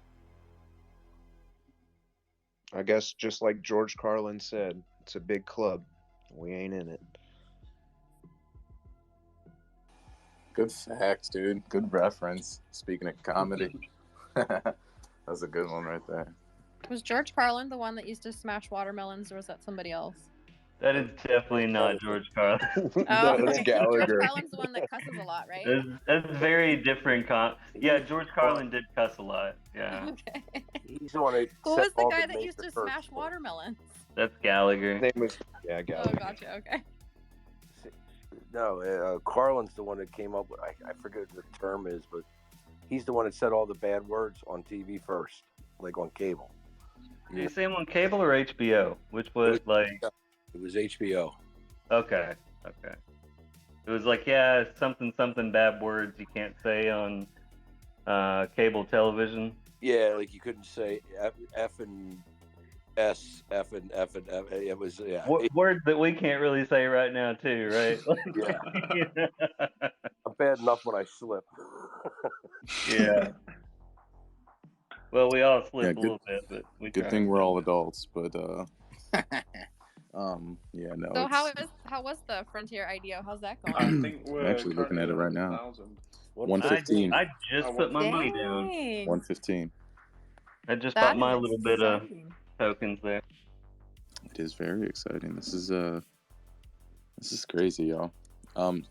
I guess just like George Carlin said, it's a big club. We ain't in it. Good facts, dude. Good reference. Speaking of comedy. That's a good one right there. Was George Carlin the one that used to smash watermelons, or was that somebody else? That is definitely not George Carlin. That was Gallagher. George Carlin's the one that cusses a lot, right? That's very different. Yeah, George Carlin did cuss a lot. Yeah. Okay. He's the one that Who was the guy that used to smash watermelons? That's Gallagher. His name was Gallagher. Oh, gotcha. Okay. No, Carlin's the one that came up with, I forget what the term is, but he's the one that said all the bad words on TV first, like on cable. Did you say him on cable or HBO? Which was like... It was HBO. Okay. It was like, yeah, something bad words you can't say on cable television. Yeah, like you couldn't say F and S, F and F and F. It was, yeah. Words that we can't really say right now, too, right? Yeah. I'm bad enough when I slip. Yeah. Well, we all slip a little bit, but we good try. thing we're all adults, but yeah, no. So how was the Frontier IDO? How's that going? I think we're actually looking at it right now. 115. I just put my money down. 115. I just bought my little bit of tokens there. It is very exciting. This is crazy, y'all.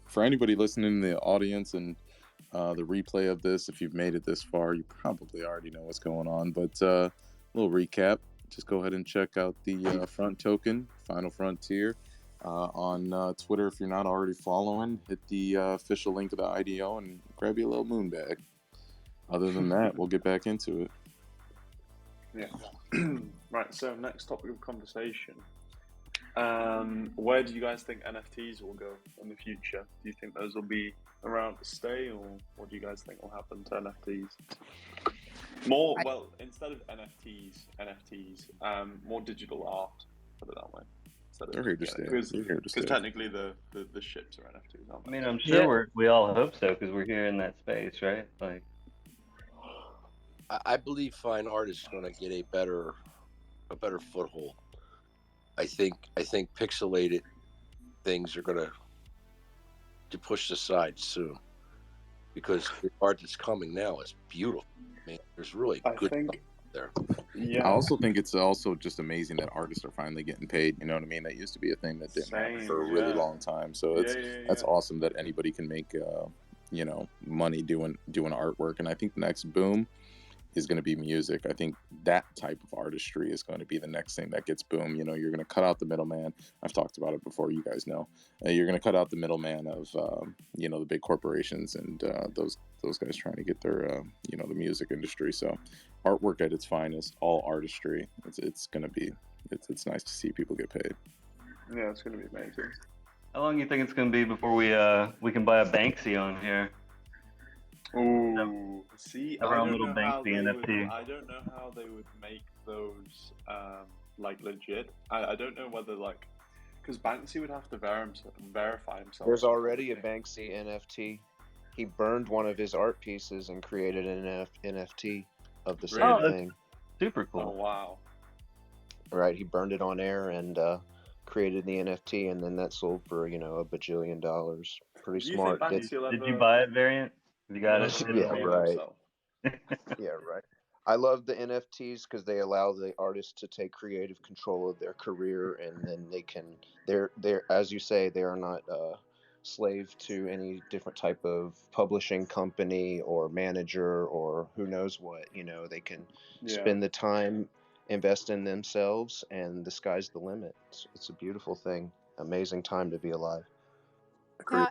For anybody listening in the audience and the replay of this, if you've made it this far, you probably already know what's going on. But a little recap. Just go ahead and check out the front token, Final Frontier, on Twitter if you're not already following. Hit the official link to the IDO and grab you a little moon bag. Other than that, we'll get back into it. Yeah. Right, so next topic of conversation. Where do you guys think NFTs will go in the future? Do you think those will be around to stay, or what do you guys think will happen to NFTs? Instead of NFTs, more digital art, put it that way. instead of They're here to stay. because They're here to stay. technically the ships are NFTs, aren't I they? mean, I'm sure Yeah. we all hope so because we're here in that space, right? Like, I believe fine art is going to get a better foothold. I think pixelated things are going to push aside soon because the art that's coming now is beautiful. I mean, there's really good stuff there. Yeah. I also think it's also just amazing that artists are finally getting paid. You know what I mean? That used to be a thing that didn't happen for a really long time. So that's awesome that anybody can make you know, money doing artwork. And I think the next boom is going to be music. I think that type of artistry is going to be the next thing that gets boom. You know, you're going to cut out the middleman. I've talked about it before, you guys know. You're going to cut out the middleman of you know, the big corporations and those guys trying to get their you know, the music industry. So artwork at its finest, all artistry. It's going to be it's nice to see people get paid. Yeah, it's going to be amazing. how long do you think it's going to be before we can buy a Banksy on here? Oh, see, Our I own don't little know how Banksy NFT. I don't know how they would make those like legit. I don't know whether like because Banksy would have to verify himself. There's already a Banksy NFT. He burned one of his art pieces and created an NFT of the same thing. Super cool. Oh wow! Right, he burned it on air and created the NFT, and then that sold for $1 bajillion. Pretty Do you smart. think Banksy will Did ever? you buy it, Variant? You got it? Yeah, right. Himself? Yeah, right. I love the NFTs because they allow the artist to take creative control of their career, and then they're as you say, they are not slave to any different type of publishing company or manager or who knows what. They can spend the time, invest in themselves, and the sky's the limit. It's a beautiful thing. Amazing time to be alive. Yeah,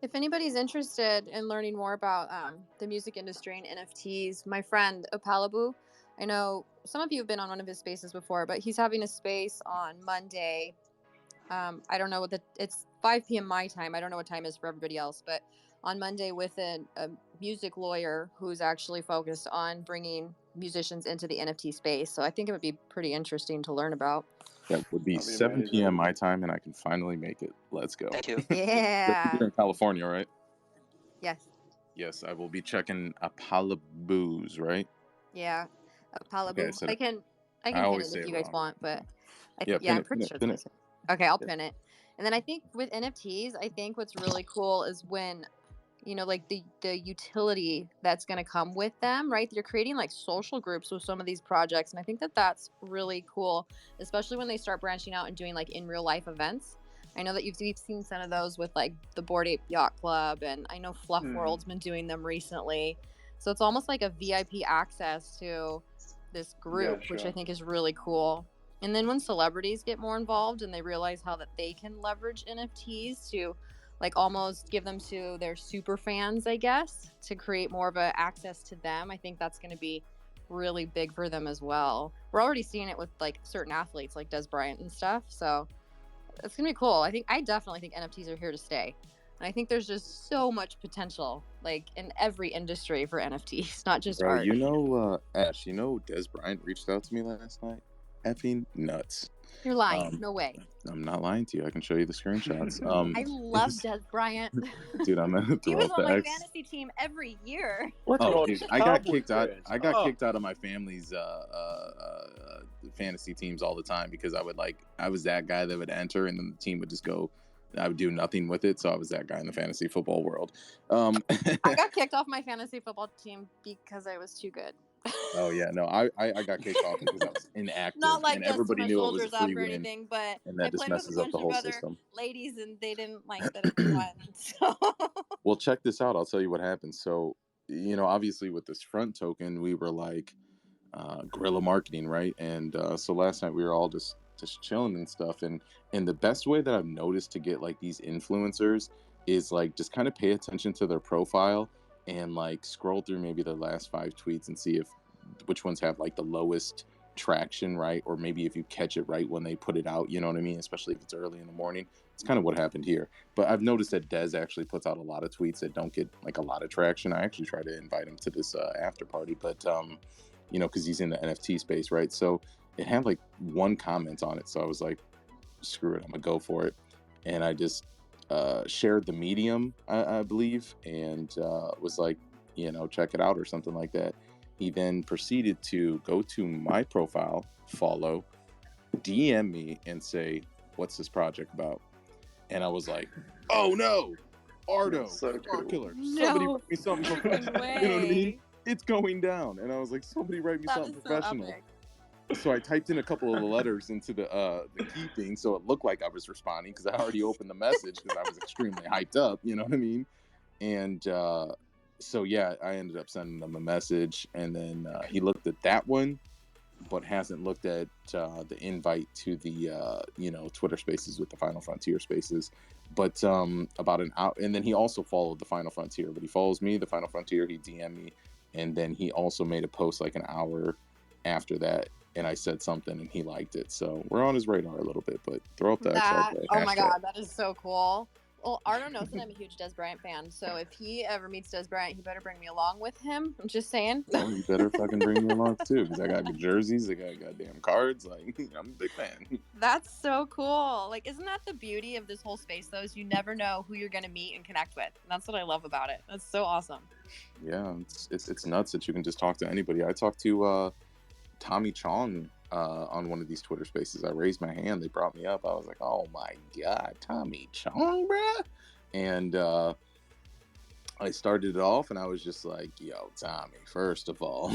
if anybody's interested in learning more about the music industry and NFTs, my friend Opalabu, I know some of you have been on one of his spaces before, but he's having a space on Monday. I don't know it's 5 p.m. my time. I don't know what time it is for everybody else, but on Monday with a music lawyer who's actually focused on bringing musicians into the NFT space. So I think it would be pretty interesting to learn about. That would be 7 p.m. my time, and I can finally make it. Let's go. Thank you. Yeah. You're in California, right? Yes. Yes, I will be checking Apalabu's, right? Yeah. Apalabu. Okay, I can pin always it say if it you guys wrong. want, but Pin I'm it, pretty pin sure it, pin that's it. what I said. Okay, I'll pin it. And then I think with NFTs, I think what's really cool is when like the utility that's going to come with them, right? You're creating like social groups with some of these projects, and I think that that's really cool, especially when they start branching out and doing like in real life events. I know that we've seen some of those with like the Bored Ape Yacht Club, and I know Fluff World's been doing them recently. So it's almost like a VIP access to this group, which I think is really cool. And then when celebrities get more involved and they realize how that they can leverage NFTs to like almost give them to their super fans, I guess, to create more of a access to them, I think that's going to be really big for them as well. We're already seeing it with like certain athletes like Des Bryant and stuff. So it's going to be cool. I definitely think NFTs are here to stay. And I think there's just so much potential like in every industry for NFTs, not just art. Ash, Des Bryant reached out to me last night. Effing nuts. You're lying. No way. I'm not lying to you. I can show you the screenshots. I love Des Bryant. Dude, I'm gonna He throw was up on the my X. fantasy team every year. Dude, I got kicked out. I got kicked out of my family's fantasy teams all the time because I was that guy that would enter and then the team would just go. I would do nothing with it, so I was that guy in the fantasy football world. I got kicked off my fantasy football team because I was too good. Oh yeah, no, I got kicked off because I was inactive, Not like and dusting everybody my knew it was shoulders a free up or win, anything, but and that I just played with a messes up bunch the of whole other system. ladies, and they didn't like that I won. So. Well, check this out. I'll tell you what happened. So, obviously with this front token, we were like guerrilla marketing, right? And so last night we were all just chilling and stuff. And the best way that I've noticed to get like these influencers is like just kind of pay attention to their profile and like scroll through maybe their last 5 tweets and see which ones have like the lowest traction, right? Or maybe if you catch it right when they put it out, you know what I mean? Especially if it's early in the morning. It's kind of what happened here. But I've noticed that Des actually puts out a lot of tweets that don't get like a lot of traction. I actually try to invite him to this after party, but because he's in the NFT space, right? So it had like 1 comment on it. So I was like, screw it, I'm gonna go for it. And I just shared the medium, I believe, and was like, check it out or something like that. He then proceeded to go to my profile, follow, DM me, and say, "What's this project about?" And I was like, "Oh no, Ardo, so Star cool. Killer, No somebody write me something professional." way. You know what I mean? It's going down, and I was like, "Somebody write me That something is so professional." epic. So I typed in a couple of the letters into the key thing, so it looked like I was responding because I already opened the message because I was extremely hyped up. You know what I mean? And so yeah, I ended up sending him a message, and then he looked at that one, but hasn't looked at the invite to the Twitter Spaces with the Final Frontier Spaces. But about an hour, and then he also followed the Final Frontier. But he follows me, the Final Frontier. He DM'd me, and then he also made a post like an hour after that, and I said something, and he liked it. So we're on his radar a little bit. But throw up the Oh my hashtag. god, that is so cool. Well, Ardo knows that I'm a huge Des Bryant fan, so if he ever meets Des Bryant, he better bring me along with him. I'm just saying. Well, you better fucking bring me along too, because I got good jerseys, I got goddamn cards. Like, I'm a big fan. That's so cool. Like, isn't that the beauty of this whole space, though? Is you never know who you're gonna meet and connect with. And that's what I love about it. That's so awesome. Yeah, it's nuts that you can just talk to anybody. I talked to Tommy Chong on one of these Twitter Spaces. I raised my hand, they brought me up. I was like, oh my god, Tommy Chong, bruh. And I started it off, and I was just like, yo, Tommy, first of all,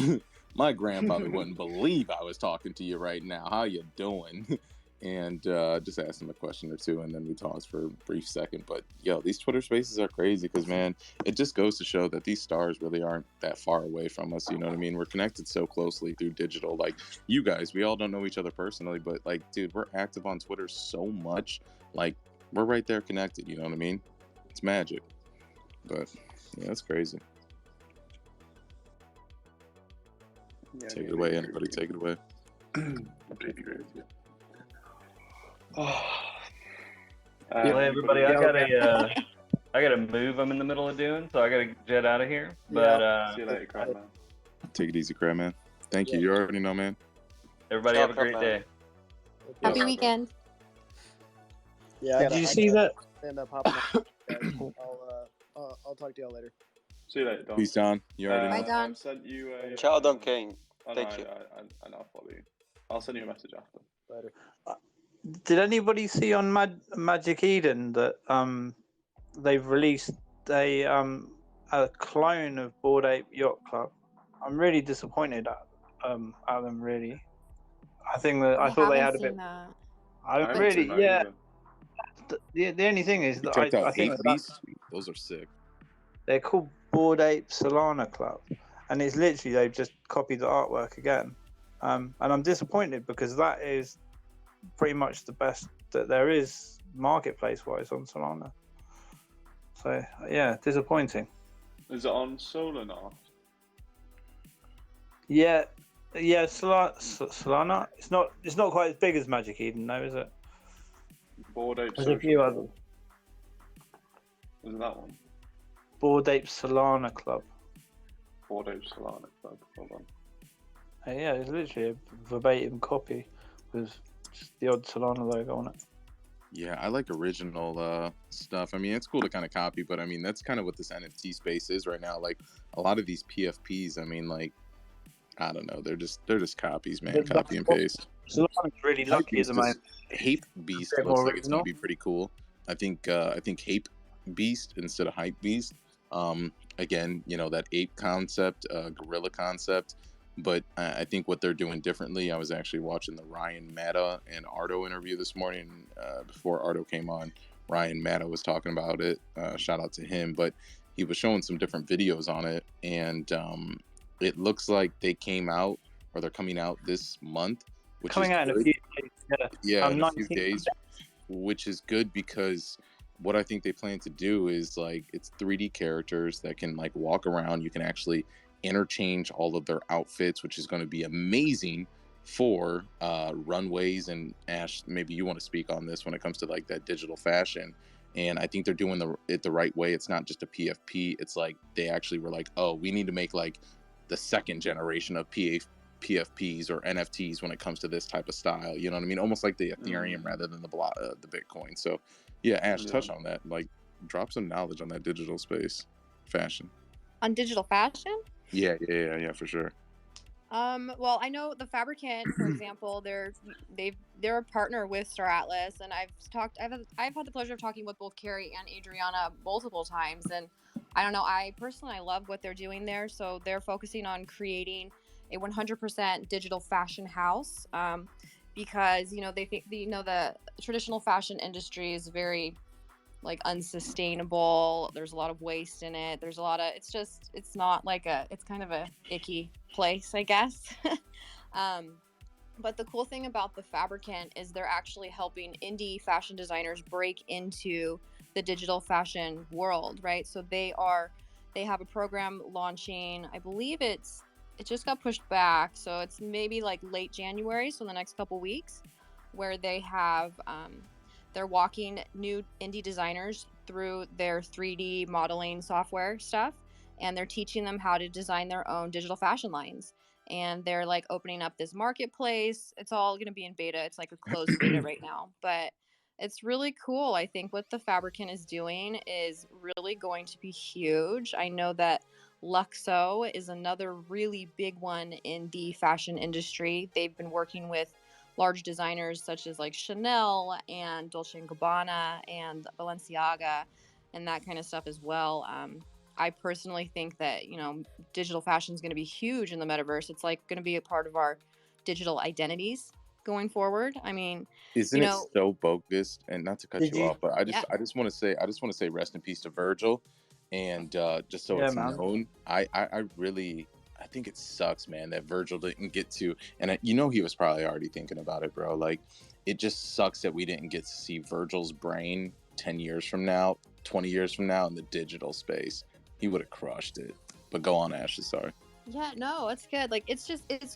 my grandfather wouldn't believe I was talking to you right now. How you doing? And just asked him a question or two, and then we talked for a brief second. But yo, these Twitter Spaces are crazy because, man, it just goes to show that these stars really aren't that far away from us. You know what I mean? We're connected so closely through digital. Like, you guys, we all don't know each other personally, but like, dude, we're active on Twitter so much. Like, we're right there connected. You know what I mean? It's magic. But yeah, that's crazy. Yeah, Take it away, anybody. Take it away. Completely agree with you. Well, hey, everybody, I gotta move. I'm in the middle of doing, so I gotta jet out of here. But see you later, crab man. Take it easy, crab man. Thank you. You already know, man. Everybody have a great day. Happy weekend. Yeah. Did you see that? End up hopping up. I'll talk to y'all later. See you later, Don. Peace, Don. You already know. Bye, Don. I've sent you a. Ciao, Don Kane. Oh, Thank you. And I'll follow you. I'll send you a message after. Later. Did anybody see on Magic Eden that they've released a clone of Bored Ape Yacht Club? I'm really disappointed at them. Really, I think that I thought they had a bit. That. I haven't really, seen that yeah. either. The only thing is You that checked out I think Ape that Beast? Those are sick. they're called Bored Ape Solana Club, and it's literally they've just copied the artwork again. And I'm disappointed because that is pretty much the best that there is marketplace-wise on Solana. So yeah, disappointing. Is it on Solana? Yeah, Solana. It's not quite as big as Magic Eden, though, is it? Bored Ape There's a few Social. others. Isn't that one? Bored Ape Solana Club. Bored Ape Solana Club. Hold on. Yeah, it's literally a verbatim copy with just the odd Solana logo on it. Yeah, I like original stuff. I mean, it's cool to kind of copy, but I mean, that's kind of what this NFT space is right now. Like a lot of these PFPs, I mean, like, I don't know, they're just copies, man, copy and paste. Solana's really lucky at the moment. Hape Beast Bit looks more like it's gonna original. be pretty cool. I think Hape Beast instead of Hype Beast. Again, you know, that ape concept, gorilla concept. But I think what they're doing differently, I was actually watching the Ryan Matta and Ardo interview this morning before Ardo came on. Ryan Matta was talking about it. Shout out to him. But he was showing some different videos on it. And it looks like they came out, or they're coming out this month. Which Coming is out in a good. few days. Yeah, in a few 19th. days, which is good because what I think they plan to do is like it's 3D characters that can like walk around. You can actually interchange all of their outfits, which is going to be amazing for runways. And Ash, maybe you want to speak on this when it comes to like that digital fashion. And I think they're doing it the right way. It's not just a PFP. It's like they actually were like, oh, we need to make like the second generation of PFPs or NFTs when it comes to this type of style. You know what I mean? Almost like the Ethereum rather than the Bitcoin. So yeah, Ash, touch on that. Like, drop some knowledge on that digital space, fashion. On digital fashion? Yeah, for sure. Well, I know the Fabricant, for example, they're a partner with Star Atlas, and I've had the pleasure of talking with both Carrie and Adriana multiple times, and I don't know, I personally love what they're doing there. So they're focusing on creating a 100% digital fashion house, because they think the traditional fashion industry is very like unsustainable. There's a lot of waste in it. There's a lot of it's not like it's kind of a icky place, I guess. But the cool thing about the Fabricant is they're actually helping indie fashion designers break into the digital fashion world, right? So they have a program launching, I believe it just got pushed back, so it's maybe like late January, so in the next couple weeks, where they have they're walking new indie designers through their 3D modeling software stuff, and they're teaching them how to design their own digital fashion lines. And they're like opening up this marketplace. It's all going to be in beta. It's like a closed beta right now, but it's really cool. I think what the Fabricant is doing is really going to be huge. I know that Luxo is another really big one in the fashion industry. They've been working with large designers such as like Chanel and Dolce & Gabbana and Balenciaga and that kind of stuff as well. I personally think that, digital fashion is going to be huge in the metaverse. It's like going to be a part of our digital identities going forward. I mean, isn't it so bogus? And not to cut you off, but I just want to say rest in peace to Virgil. And just so it's known, I think it sucks, man, that Virgil didn't get to, and he was probably already thinking about it, bro. Like, it just sucks that we didn't get to see Virgil's brain 10 years from now, 20 years from now in the digital space. He would have crushed it. But go on, Ashley, sorry. Yeah, no, it's good. Like, it's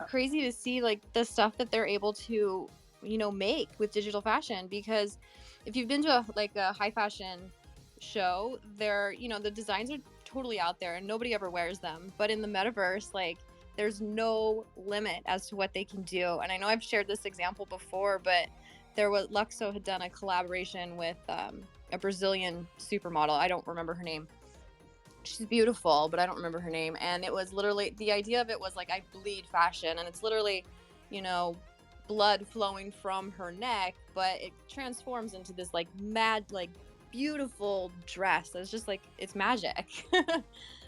crazy to see like the stuff that they're able to, make with digital fashion, because if you've been to a high fashion show, the designs are totally out there and nobody ever wears them. But in the metaverse, like, there's no limit as to what they can do. And I know I've shared this example before, but Luxo had done a collaboration with a Brazilian supermodel. I don't remember her name. She's beautiful, but I don't remember her name. And it was literally, the idea of it was like, I bleed fashion, and it's literally, blood flowing from her neck, but it transforms into this like mad, like beautiful dress. It's just like, it's magic.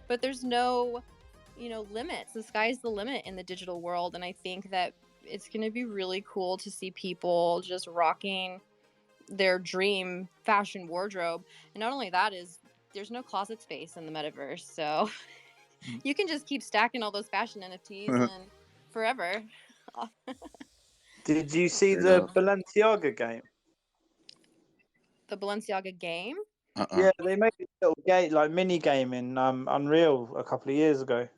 But there's no, limits. The sky's the limit in the digital world. And I think that it's going to be really cool to see people just rocking their dream fashion wardrobe. And not only that, there's no closet space in the metaverse, so you can just keep stacking all those fashion NFTs and forever. Did you see the Balenciaga game? The Balenciaga game? Yeah, they made a little game, like mini game in Unreal a couple of years ago.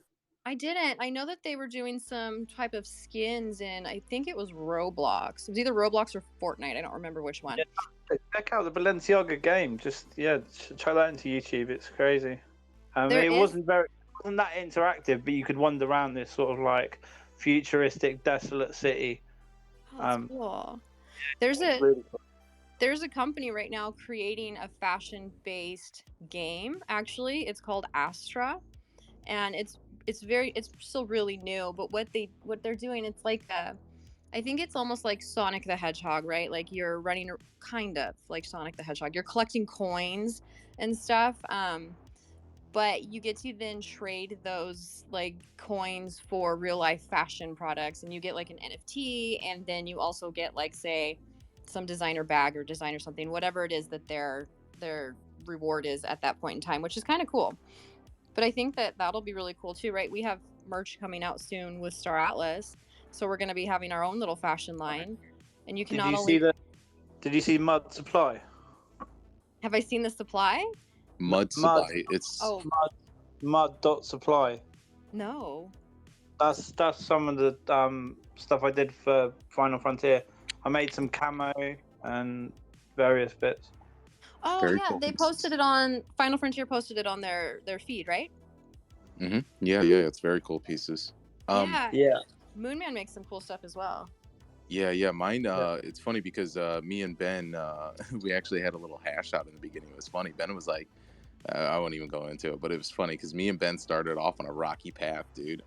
I didn't. I know that they were doing some type of skins in, I think it was Roblox. It was either Roblox or Fortnite. I don't remember which one. Yeah, check out the Balenciaga game. Just try that into YouTube. It's crazy. It wasn't that interactive, but you could wander around this sort of like futuristic, desolate city. Oh, that's cool. There's a company right now creating a fashion-based game. Actually, it's called Astra, and it's still really new. But what they're doing, it's like I think it's almost like Sonic the Hedgehog, right? Like, you're running kind of like Sonic the Hedgehog. You're collecting coins and stuff. But you get to then trade those like coins for real life fashion products, and you get like an NFT, and then you also get like, say, some designer bag or designer something, whatever it is that their reward is at that point in time, which is kind of cool. But I think that that'll be really cool too, right? We have merch coming out soon with Star Atlas, so we're going to be having our own little fashion line, and you can Did you see Mud Supply? Have I seen the supply? Mud Supply. It's Mud.supply. No. That's some of the stuff I did for Final Frontier. I made some camo and various bits. Oh, very cool. They posted it on Final Frontier. Posted it on their feed, right? Yeah. It's very cool pieces. Yeah. Moonman makes some cool stuff as well. Yeah. Mine. It's funny because me and Ben, we actually had a little hash out in the beginning. It was funny. Ben was like, I won't even go into it, but it was funny because me and Ben started off on a rocky path, dude.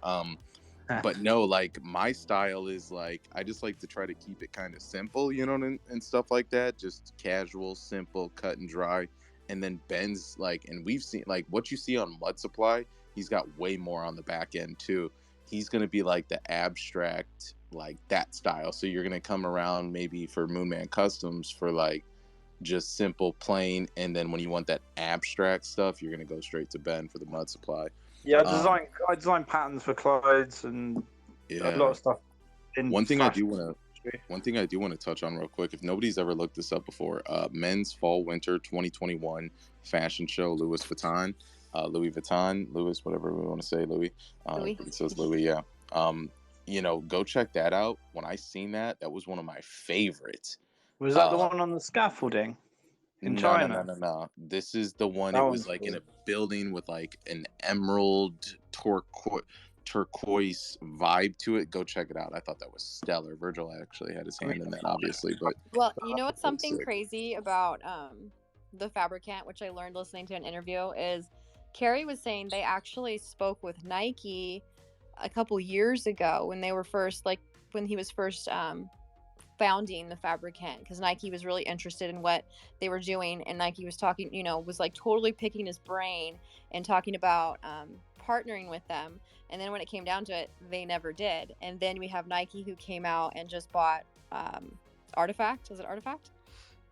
But no, like my style is like I just like to try to keep it kind of simple, you know, and stuff like that. Just casual, simple, cut and dry. And then Ben's like, and we've seen like what you see on Mud Supply. He's got way more on the back end too. He's gonna be like the abstract, like that style. So you're gonna come around maybe for Moonman Customs for like just simple, plain, and then when you want that abstract stuff, you're gonna go straight to Ben for the Mud Supply. Yeah, I design patterns for clothes and a lot of stuff. One thing I do want to touch on real quick, if nobody's ever looked this up before, men's fall winter 2021 fashion show, Louis Vuitton, whatever we want to say, Louis. It says Louis, yeah. You know, go check that out. When I seen that, that was one of my favorites. Was that the one on the scaffolding in China? No. This is the one. It was like in a building with like an emerald turquoise vibe to it. Go check it out. I thought that was stellar. Virgil actually had his hand in that, obviously, but well, you know what's something crazy about the Fabricant, which I learned listening to an interview, is Carrie was saying they actually spoke with Nike a couple years ago when they were first, like when he was first founding the Fabricant, because Nike was really interested in what they were doing, and Nike was talking, you know, was like totally picking his brain and talking about partnering with them. And then when it came down to it, they never did. And then we have Nike who came out and just bought Artifact. Is it Artifact?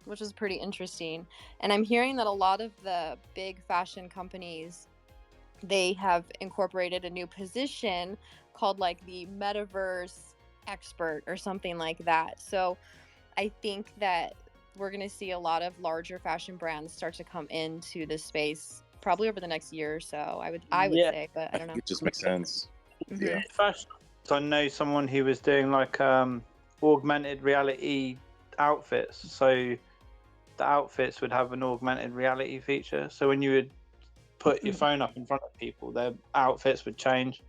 Which is pretty interesting. And I'm hearing that a lot of the big fashion companies, they have incorporated a new position called like the Metaverse expert or something like that. So I think that we're going to see a lot of larger fashion brands start to come into this space probably over the next year or so. I would say, but I don't know. It just makes sense. Mm-hmm. Yeah. Fashion. So I know someone who was doing like augmented reality outfits. So the outfits would have an augmented reality feature. So when you would put your phone up in front of people, their outfits would change.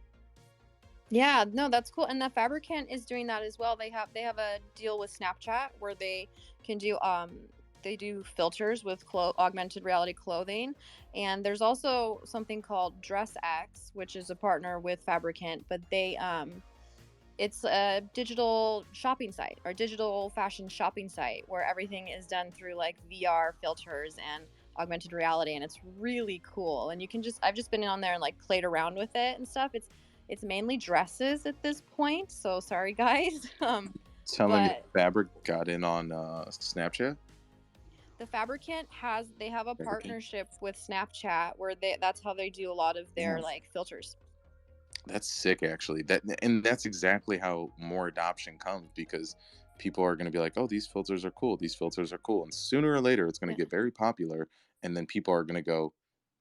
Yeah, no, that's cool. And the Fabricant is doing that as well. They have a deal with Snapchat where they can do they do filters with augmented reality clothing. And there's also something called DressX, which is a partner with Fabricant, but they it's a digital shopping site or digital fashion shopping site where everything is done through like VR filters and augmented reality, and it's really cool. And you can I've just been on there and like played around with it and stuff. It's mainly dresses at this point, so sorry guys. Telling me Fabric got in on Snapchat. The Fabricant they have a partnership with Snapchat where that's how they do a lot of their like filters. That's sick, actually. That's exactly how more adoption comes, because people are going to be like, "Oh, these filters are cool. These filters are cool," and sooner or later, it's going to get very popular, and then people are going to go,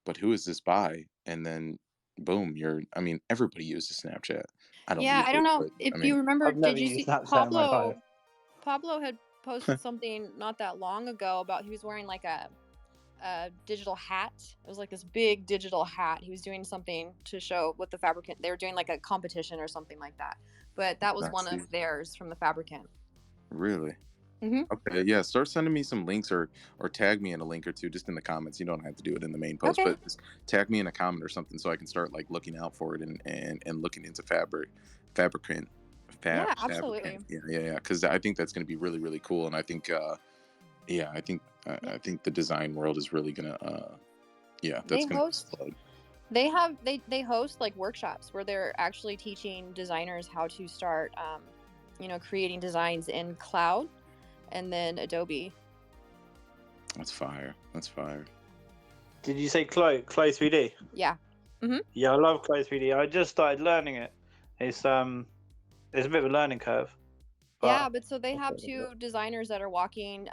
"But who is this by?" And then, boom, everybody uses Snapchat. I don't. Yeah, I don't know if you remember. Did you see Pablo? Pablo had posted something not that long ago about he was wearing like a digital hat. It was like this big digital hat. He was doing something to show what the Fabricant. They were doing like a competition or something like that. But that was one of theirs from the Fabricant. Really? Mm-hmm. Okay, yeah. Start sending me some links or tag me in a link or two, just in the comments. You don't have to do it in the main post, but just tag me in a comment or something so I can start like looking out for it and looking into Fabricant. Yeah, absolutely. Yeah. Because I think that's going to be really, really cool, and I think, I think the design world is really gonna, that's gonna explode. They host like workshops where they're actually teaching designers how to start, creating designs in Cloud, and then Adobe. That's fire. Did you say Clo 3D? Yeah. Mm-hmm. Yeah, I love Clo 3D. I just started learning it. It's a bit of a learning curve. But so they have two designers that are walking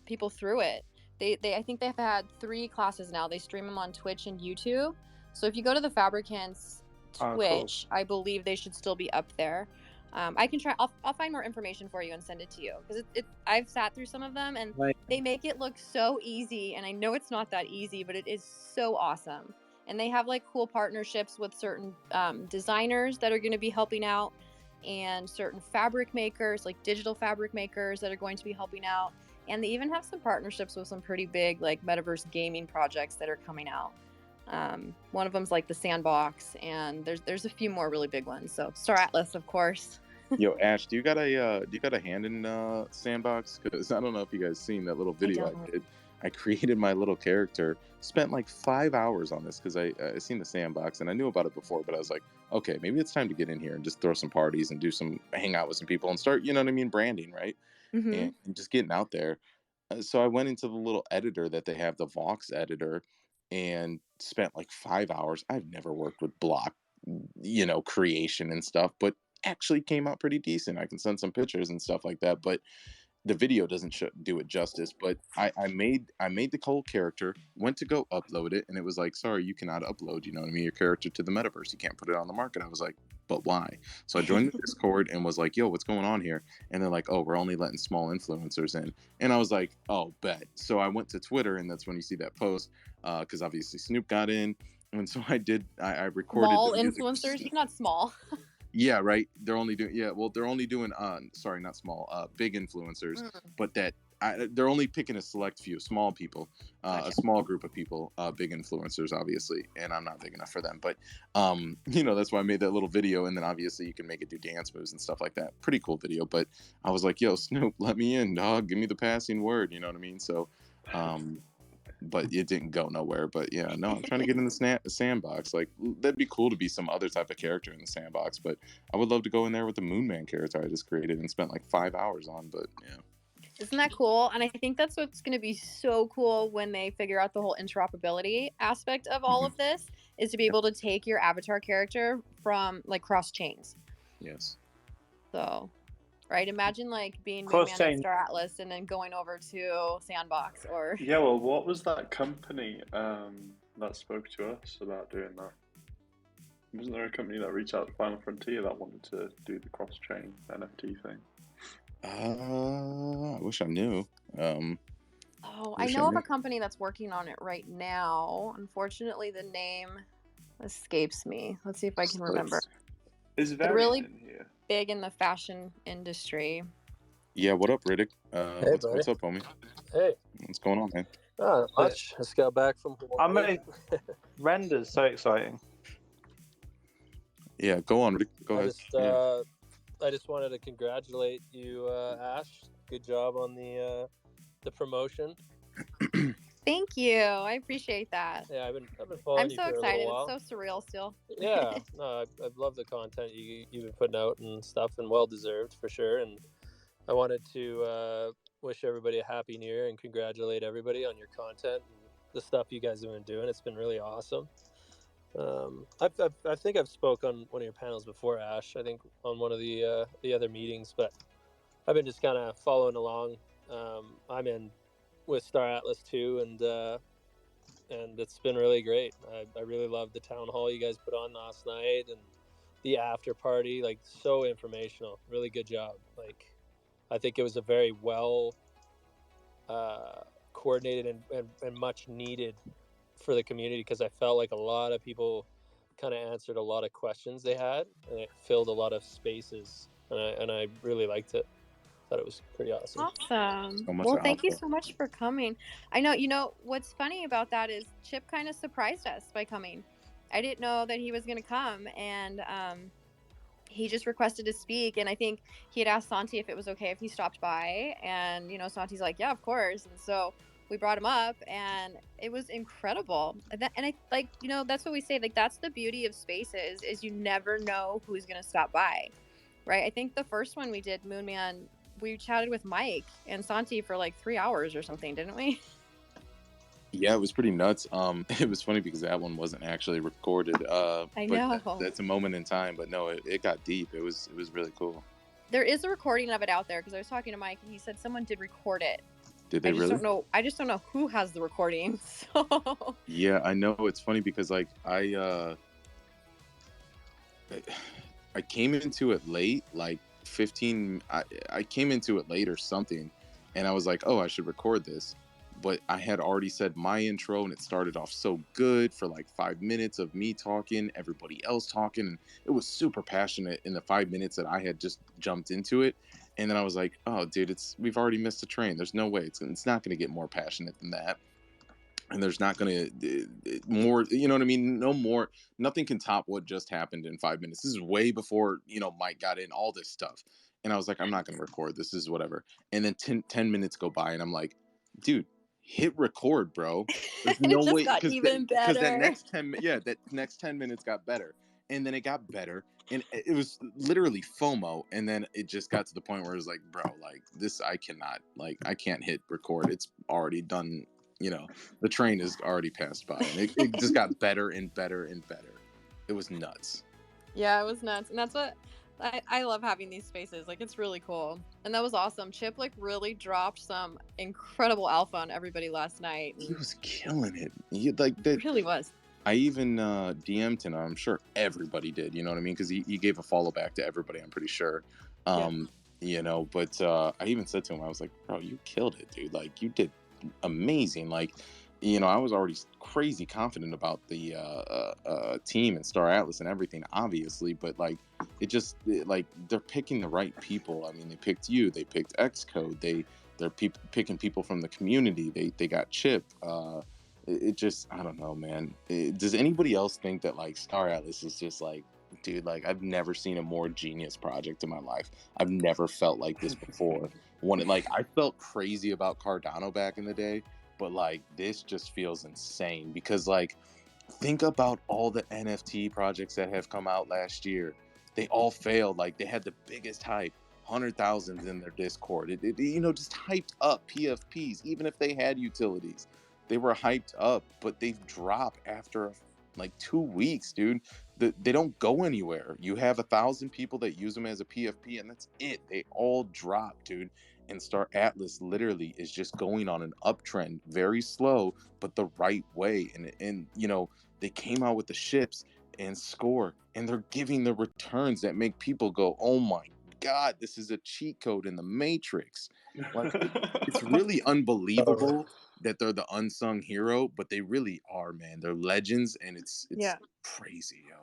people through it. I think they've had 3 classes now. They stream them on Twitch and YouTube. So if you go to the Fabricant's Twitch, cool. I believe they should still be up there. I can try. I'll find more information for you and send it to you, because I've sat through some of them and they make it look so easy. And I know it's not that easy, but it is so awesome. And they have like cool partnerships with certain designers that are going to be helping out. and certain fabric makers, like digital fabric makers that are going to be helping out. And they even have some partnerships with some pretty big like metaverse gaming projects that are coming out. One of them's like the Sandbox, and there's a few more really big ones. So Star Atlas, of course. Yo, Ash, do you got a hand in Sandbox? Because I don't know if you guys seen that little video I did. I created my little character, spent like 5 hours on this because I seen the Sandbox and I knew about it before, but I was like, okay, maybe it's time to get in here and just throw some parties and do some hang out with some people and start, you know what I mean, branding, right? Mm-hmm. And just getting out there. So I went into the little editor that they have, the Vox editor, and spent like 5 hours. I've never worked with block, creation and stuff, but actually came out pretty decent. I can send some pictures and stuff like that, but the video doesn't do it justice. But I made the whole character, went to go upload it, and it was like, sorry, you cannot upload, you know what I mean, your character to the metaverse. You can't put it on the market. I was like, but why? So I joined the Discord and was like, yo, what's going on here? And they're like, oh, we're only letting small influencers in. And I was like, oh, bet. So I went to Twitter, and that's when you see that post, because obviously Snoop got in. And so I recorded Small the music. influencers? He's not small. Yeah, right. They're only doing sorry, not small, big influencers, but they're only picking a select few, small people, a small group of people, big influencers, obviously, and I'm not big enough for them. But that's why I made that little video, and then obviously you can make it do dance moves and stuff like that. Pretty cool video. But I was like, yo, Snoop, let me in, dog. Give me the passing word. You know what I mean? So, but it didn't go nowhere. But yeah, no, I'm trying to get in the Sandbox. Like, that'd be cool to be some other type of character in the Sandbox, but I would love to go in there with the Moon Man character I just created and spent like 5 hours on. But yeah, isn't that cool? And I think that's what's going to be so cool when they figure out the whole interoperability aspect of all of this, is to be able to take your avatar character from like cross chains. Yes. So, right, imagine like being Moon Man at Star Atlas and then going over to Sandbox or. Yeah, well, what was that company that spoke to us about doing that? Wasn't there a company that reached out to Final Frontier that wanted to do the cross-chain NFT thing? I wish I knew. I know of a company that's working on it right now. Unfortunately, the name escapes me. Let's see if I can remember. Is They're really in here? big in the fashion industry. Yeah, what up, Riddick? Hey, what's up, homie? Hey. What's going on, man? Not much. Just got back from Hawaii. I mean, render's so exciting. Yeah, go on, Riddick. Go ahead. I just wanted to congratulate you, Ash. Good job on the promotion. Thank you. I appreciate that. Yeah, I've been following you for a little while. I'm so excited. It's so surreal still. Yeah, no, I've loved the content you've been putting out and stuff, and well deserved for sure. And I wanted to wish everybody a happy new year and congratulate everybody on your content and the stuff you guys have been doing. It's been really awesome. I think I've spoke on one of your panels before, Ash. I think on one of the other meetings, but I've been just kind of following along. I'm in with Star Atlas too, and it's been really great. I really loved the town hall you guys put on last night and the after party. Like, so informational. Really good job. Like, I think it was a very well coordinated and much needed for the community, because I felt like a lot of people kind of answered a lot of questions they had, and it filled a lot of spaces, and I really liked it. Thought it was pretty awesome. Well, thank you so much for coming. I know, what's funny about that is Chip kind of surprised us by coming. I didn't know that he was going to come, and he just requested to speak, and I think he had asked Santi if it was okay if he stopped by, and Santi's like, yeah, of course. And so we brought him up, and it was incredible. And I like, that's what we say, like, that's the beauty of spaces, is you never know who's going to stop by, right? I think the first one we did, Moon Man, we chatted with Mike and Santi for like 3 hours or something, didn't we? Yeah, it was pretty nuts. It was funny because that one wasn't actually recorded. I know. That's a moment in time, but no, it got deep. It was really cool. There is a recording of it out there, because I was talking to Mike and he said someone did record it. Did they really? I just don't know who has the recording. So. Yeah, I know. It's funny because like I came into it late, like 15. I came into it late or something, and I was like, oh, I should record this. but I had already said my intro, and it started off so good for like 5 minutes of me talking, everybody else talking, and it was super passionate in the 5 minutes that I had just jumped into it. And then I was like, oh dude, we've already missed a train. There's no way it's not going to get more passionate than that. And there's not going to more, you know what I mean? No more, nothing can top what just happened in 5 minutes. This is way before, Mike got in, all this stuff. And I was like, I'm not going to record. This is whatever. And then 10 minutes go by, and I'm like, dude, hit record, bro. There's It no just way. got even better. That next 10 minutes got better. And then it got better. And it was literally FOMO. And then it just got to the point where it was like, bro, like this, I can't hit record. It's already done. The train is already passed by, and it just got better and better and better. It was nuts. Yeah, it was nuts. And that's what I love having these spaces. Like, it's really cool. And that was awesome. Chip really dropped some incredible alpha on everybody last night. He was killing it. It really was. I even DM'd him. I'm sure everybody did. You know what I mean? Because he gave a follow back to everybody. I'm pretty sure. But I even said to him, I was like, bro, you killed it, dude. Like, you did amazing. Like, I was already crazy confident about the team and Star Atlas and everything, obviously, but they're picking the right people. I mean, they picked you, they picked Xcode, they're picking people from the community. They got Chip. I don't know, man. Does anybody else think that like Star Atlas is just like, dude, like I've never seen a more genius project in my life. I've never felt like this before. I felt crazy about Cardano back in the day, but like this just feels insane because like think about all the NFT projects that have come out last year. They all failed. Like they had the biggest hype, 100,000 in their Discord. It just hyped up PFPs, even if they had utilities. They were hyped up, but they've dropped after like 2 weeks, dude. They don't go anywhere. You have 1,000 people that use them as a PFP, and that's it. They all drop, dude. And Star Atlas literally is just going on an uptrend, very slow, but the right way. And they came out with the ships and Score, and they're giving the returns that make people go, oh my God, this is a cheat code in the Matrix. Like it's really unbelievable that they're the unsung hero, but they really are, man. They're legends, and it's crazy, yo.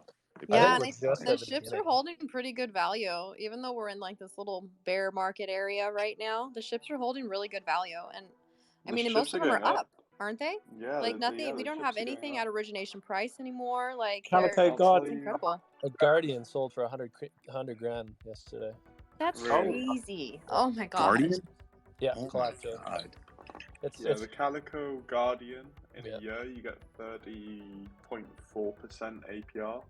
Yeah, and the ships are holding pretty good value, even though we're in like this little bear market area right now. The ships are holding really good value, and I mean, most of them are up, aren't they? Yeah, like nothing. We don't have anything at origination price anymore. Like Calico Guardian, it's incredible. A Guardian sold for 100 grand yesterday. That's crazy. Oh my god. Guardian? Yeah, oh Collector. My god. It's the Calico Guardian in a year you get 30.4% APR.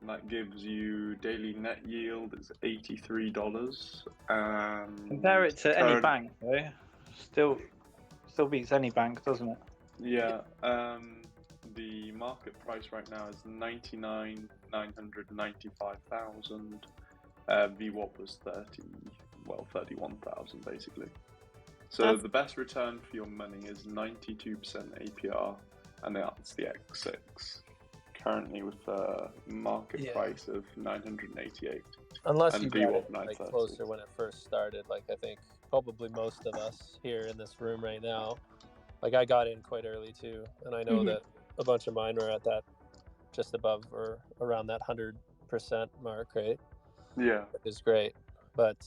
That gives you daily net yield is $83. Compare it to any bank, though. Still beats any bank, doesn't it? Yeah. The market price right now is 99,995,000. VWAP was 31,000 basically. So the best return for your money is 92% APR, and that's the X6. Currently with a market price of 988. Unless you got it like closer when it first started, like I think probably most of us here in this room right now. Like I got in quite early too, and I know that a bunch of mine were at that just above or around that 100% mark, right? Yeah, which is great. But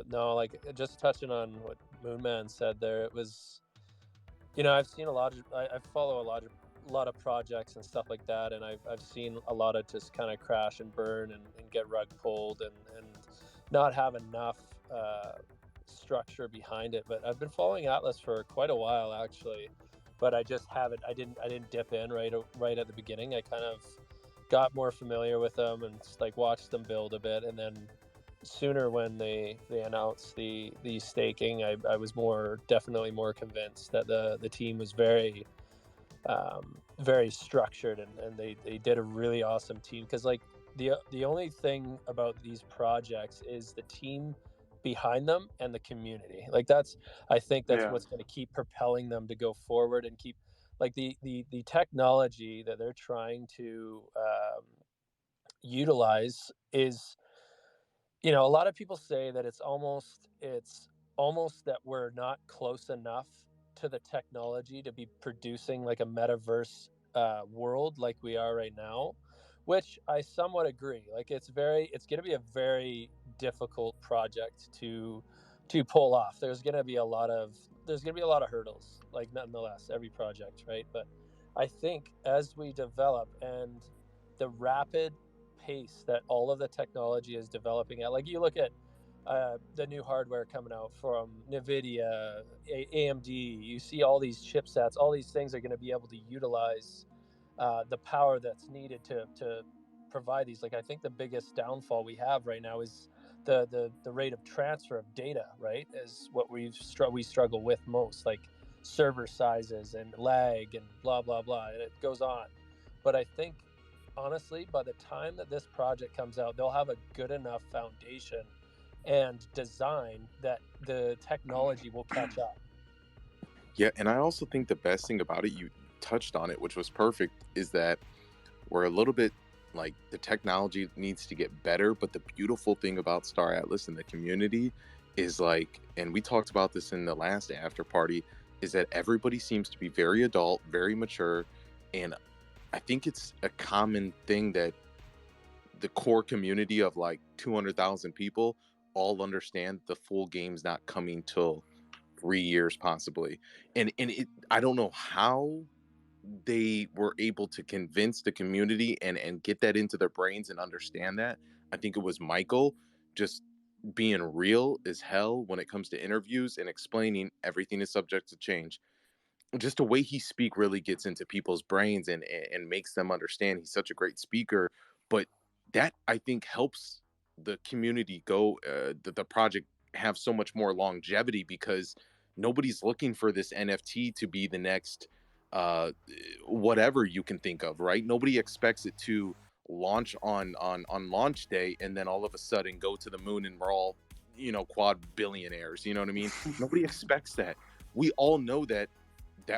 no, like just touching on what Moonman said there, it was, I've seen a lot of, I follow a lot of projects and stuff like that, and I've seen a lot of just kind of crash and burn and get rug pulled and not have enough structure behind it. But I've been following Atlas for quite a while actually, but I just haven't. I didn't dip in right at the beginning. I kind of got more familiar with them and just like watched them build a bit, and then sooner when they announced the staking, I was definitely more convinced that the team was very structured and they did a really awesome team, because like the only thing about these projects is the team behind them and the community. Like I think that's what's going to keep propelling them to go forward and keep like the technology that they're trying to utilize is, a lot of people say that it's almost that we're not close enough to the technology to be producing like a metaverse world like we are right now, which I somewhat agree. Like it's going to be a very difficult project to pull off. There's going to be a lot of hurdles, like nonetheless, every project, right? But I think as we develop and the rapid pace that all of the technology is developing at, like you look at the new hardware coming out from NVIDIA, AMD, you see all these chipsets, all these things are going to be able to utilize the power that's needed to provide these. Like I think the biggest downfall we have right now is the rate of transfer of data, right? Is what we struggle with most, like server sizes and lag and blah blah blah, and it goes on. But I think honestly, by the time that this project comes out, they'll have a good enough foundation and design that the technology will catch up. Yeah, and I also think the best thing about it, you touched on it, which was perfect, is that we're a little bit like the technology needs to get better, but the beautiful thing about Star Atlas and the community is like, and we talked about this in the last after party, is that everybody seems to be very adult, very mature, and I think it's a common thing that the core community of like 200,000 people all understand the full game's not coming till 3 years possibly. And I don't know how they were able to convince the community and get that into their brains and understand that. I think it was Michael just being real as hell when it comes to interviews and explaining everything is subject to change. Just the way he speak really gets into people's brains and makes them understand. He's such a great speaker, but that I think helps the community go the project have so much more longevity, because nobody's looking for this NFT to be the next whatever you can think of, right? Nobody expects it to launch on launch day and then all of a sudden go to the moon and we're all, quad billionaires, you know what I mean? Nobody expects that. We all know that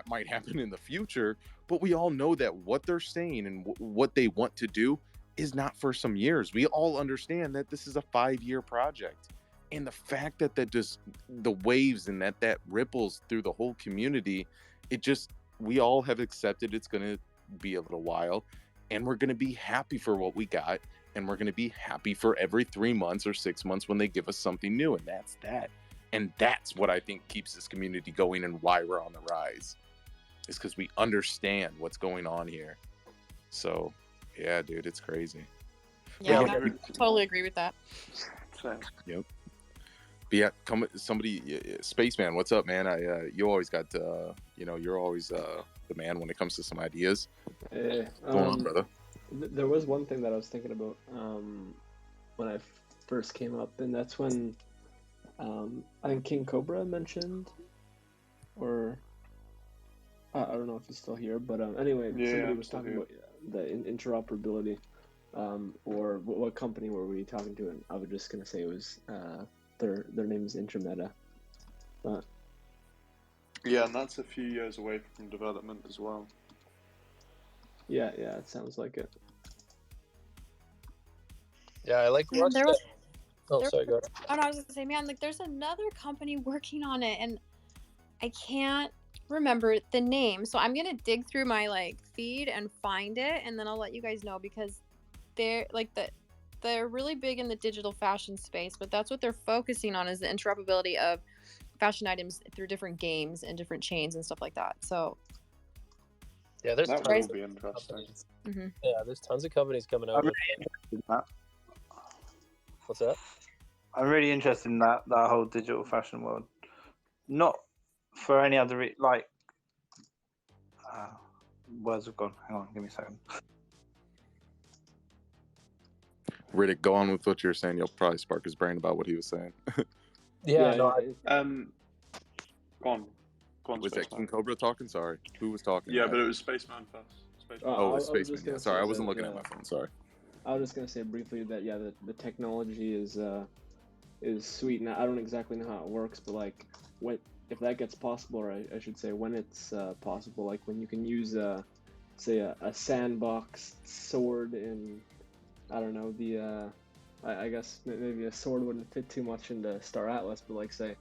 might happen in the future, but we all know that what they're saying and what they want to do is not for some years. We all understand that this is a 5-year project, and the fact that just the waves and that ripples through the whole community, we all have accepted it's going to be a little while, and we're going to be happy for what we got, and we're going to be happy for every 3 months or 6 months when they give us something new, and that's that. And that's what I think keeps this community going and why we're on the rise, is because we understand what's going on here. So, yeah, dude, it's crazy. Yeah, I totally agree with that. Yep. But yeah, Spaceman, what's up, man? You always got, you're always the man when it comes to some ideas. What's going on, brother? There was one thing that I was thinking about when I first came up, and that's when I think King Cobra mentioned, or I don't know if he's still here, but anyway, somebody was talking about the interoperability, or what company were we talking to? And I was just gonna say it was their name is Intermeta, but yeah, and that's a few years away from development as well. Yeah, it sounds like it. Yeah, I like watched it. Sorry, go ahead. Oh, no, I was gonna say, man, like there's another company working on it, and I can't remember the name, so I'm gonna dig through my feed and find it, and then I'll let you guys know, because they're they're really big in the digital fashion space, but that's what they're focusing on, is the interoperability of fashion items through different games and different chains and stuff like that. So yeah, there's that tons will be interesting. Mm-hmm. Yeah, there's tons of companies coming out. I'm really interested in that. What's that? I'm really interested in that whole digital fashion world. Not for any other words have gone. Hang on, give me a second. Riddick, go on with what you're saying. You'll probably spark his brain about what he was saying. Go on. Was that King Cobra talking? Sorry, who was talking? Yeah, but it was Spaceman first. It was Spaceman. Yeah. Sorry, I wasn't looking at my phone. Sorry. I was just gonna say briefly that the technology is sweet, and I don't exactly know how it works, but if that gets possible, or I should say when it's possible, like when you can use say a sandbox sword in, I don't know, I guess maybe a sword wouldn't fit too much into Star Atlas, but say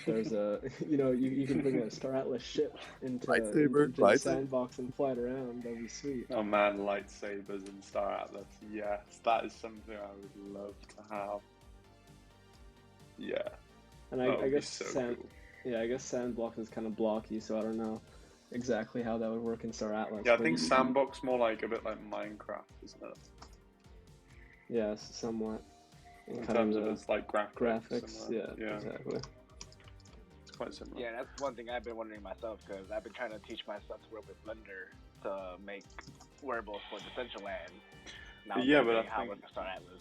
there's a you can bring a Star Atlas ship into Lightsaber, the sandbox and fly it around. That'd be sweet. Oh man, lightsabers in Star Atlas. Yes, that is something I would love to have. Yeah. And I guess so cool. Yeah, I guess Sandbox is kind of blocky, so I don't know exactly how that would work in Star Atlas. Yeah, I think Sandbox more like a bit like Minecraft, isn't it? Yeah, somewhat. In terms of its like graphics. Yeah, exactly. It's quite similar. Yeah, that's one thing I've been wondering myself, because I've been trying to teach myself to work with Blender to make wearables for Decentraland. Now yeah, but I think Star Atlas.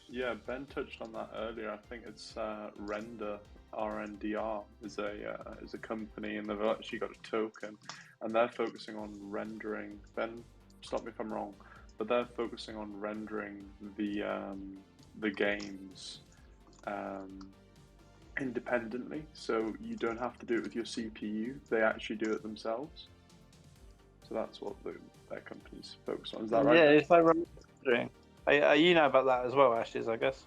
Yeah, Ben touched on that earlier. I think it's Render, RNDR is a company, and they've actually got a token, and they're focusing on rendering. Ben, stop me if I'm wrong, but they're focusing on rendering the games independently, so you don't have to do it with your CPU. They actually do it themselves. So that's what their company's focused on. Is that right? Yeah, it's like rendering. You know about that as well, Ashes, I guess.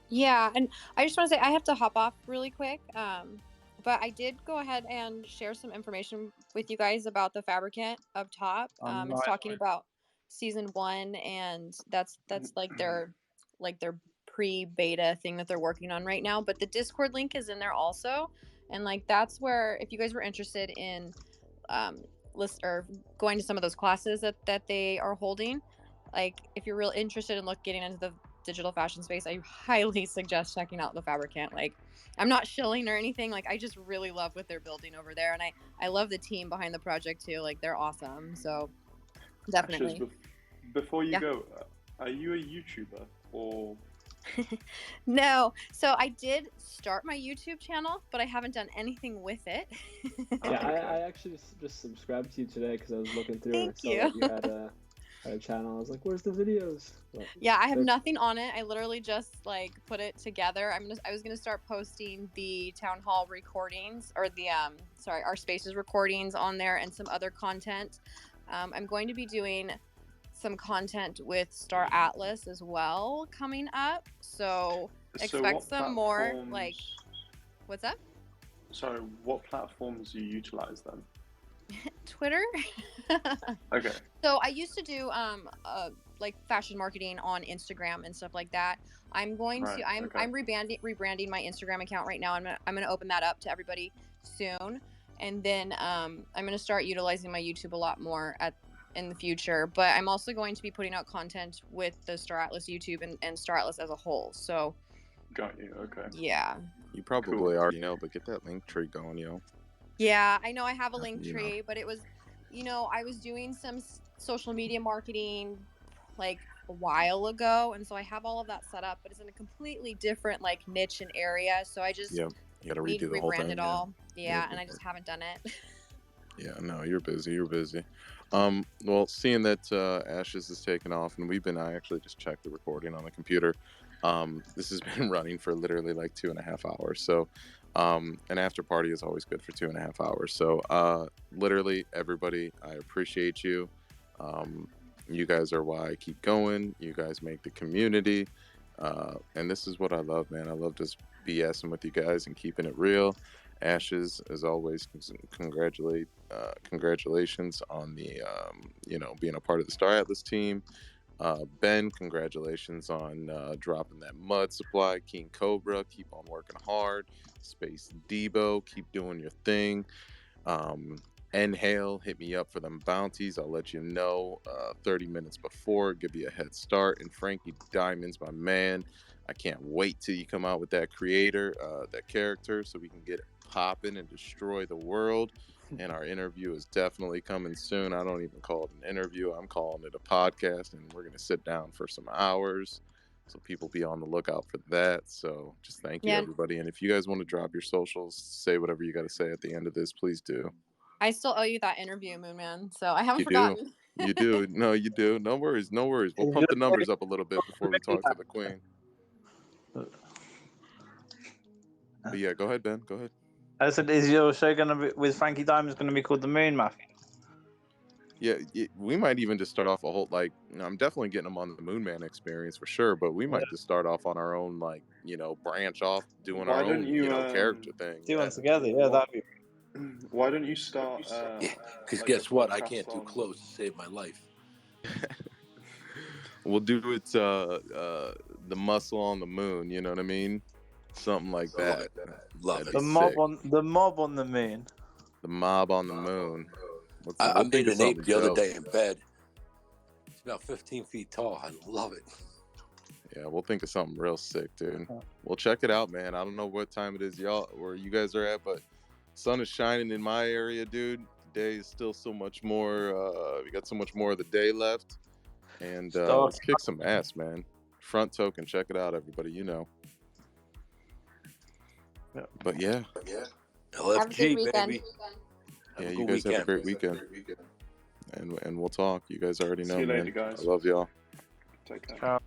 Yeah, and I just want to say I have to hop off really quick. But I did go ahead and share some information with you guys about the Fabricant up top. It's talking about season 1, and that's like their pre-beta thing that they're working on right now. But the Discord link is in there also, and like that's where, if you guys were interested in or going to some of those classes that they are holding, like if you're real interested in getting into the digital fashion space, I highly suggest checking out the Fabricant. Like, I'm not shilling or anything. Like, I just really love what they're building over there, and I love the team behind the project too. Like, they're awesome. So definitely. Ashes, before you go, are you a YouTuber or? No. So I did start my YouTube channel, but I haven't done anything with it. Yeah, I actually just subscribed to you today because I was looking through and I saw that you had a channel. I was like, "Where's the videos?" But yeah, I have nothing on it. I literally just like put it together. I was gonna start posting the town hall recordings, or the our Spaces recordings on there, and some other content. I'm going to be doing some content with Star Atlas as well coming up, so expect some more. Like, what's up? Sorry, what platforms do you utilize then? Twitter. Okay. So I used to do like fashion marketing on Instagram and stuff like that. I'm rebranding my Instagram account right now. I'm gonna open that up to everybody soon, and then I'm gonna start utilizing my YouTube a lot more in the future. But I'm also going to be putting out content with the Star Atlas YouTube and Star Atlas as a whole. So. Got you. Okay. Yeah. You probably already know, but get that link tree going, yo. Yeah, I know I have a link tree, but it was, I was doing some social media marketing like a while ago, and so I have all of that set up, but it's in a completely different like niche and area. So I just you gotta need to redo the whole thing. It all. Yeah, and I just haven't done it. Yeah, no, you're busy. Well, seeing that Ashes is taking off, and I actually just checked the recording on the computer. This has been running for literally like 2.5 hours. So, an after party is always good for 2.5 hours. So, literally everybody, I appreciate you. You guys are why I keep going. You guys make the community. And this is what I love, man. I love just BSing with you guys and keeping it real. Ashes, as always, congratulations on the being a part of the Star Atlas team. Ben, congratulations on dropping that mud supply. King Cobra, keep on working hard. Space Debo, keep doing your thing. Inhale, hit me up for them bounties. I'll let you know 30 minutes before, give you a head start. And Frankie Diamond's my man. I can't wait till you come out with that that character, so we can get it popping and destroy the world. And our interview is definitely coming soon. I don't even call it an interview. I'm calling it a podcast, and we're going to sit down for some hours. So people be on the lookout for that. So just thank you, everybody. And if you guys want to drop your socials, say whatever you got to say at the end of this, please do. I still owe you that interview, Moon Man. So I haven't forgotten. You do. No, you do. No worries. We'll pump the numbers up a little bit before we talk to the queen. But yeah, go ahead, Ben. Go ahead. I said, is your show going to be with Frankie Diamond's going to be called The Moon Mafia? Yeah, we might even just start off a whole like. I'm definitely getting them on the Moon Man experience for sure, but we might just start off on our own, like branch off doing Why our don't own you character thing. Do Yeah. one together, yeah, Why, that'd be. why don't you start Yeah, because like guess a what? I podcast can't do on? close to save my life. We'll do it. The muscle on the moon. You know what I mean? Something like that. Love That'd it. be The mob sick. on the mob on the moon. The mob on the moon. I We'll made think of an ape something the other dope. day in bed. It's about 15 feet tall. I love it. Yeah, we'll think of something real sick, dude. We'll check it out, man. I don't know what time it is, y'all, where you guys are at, but sun is shining in my area, dude. The day is still so much more. We got so much more of the day left, and let's kick some ass, man. Front token, check it out, everybody. But yeah. Have a good weekend. baby. Yeah, you guys have a great weekend. And we'll talk. You guys already know, See you later, man. guys. I love y'all. Take care. Ciao.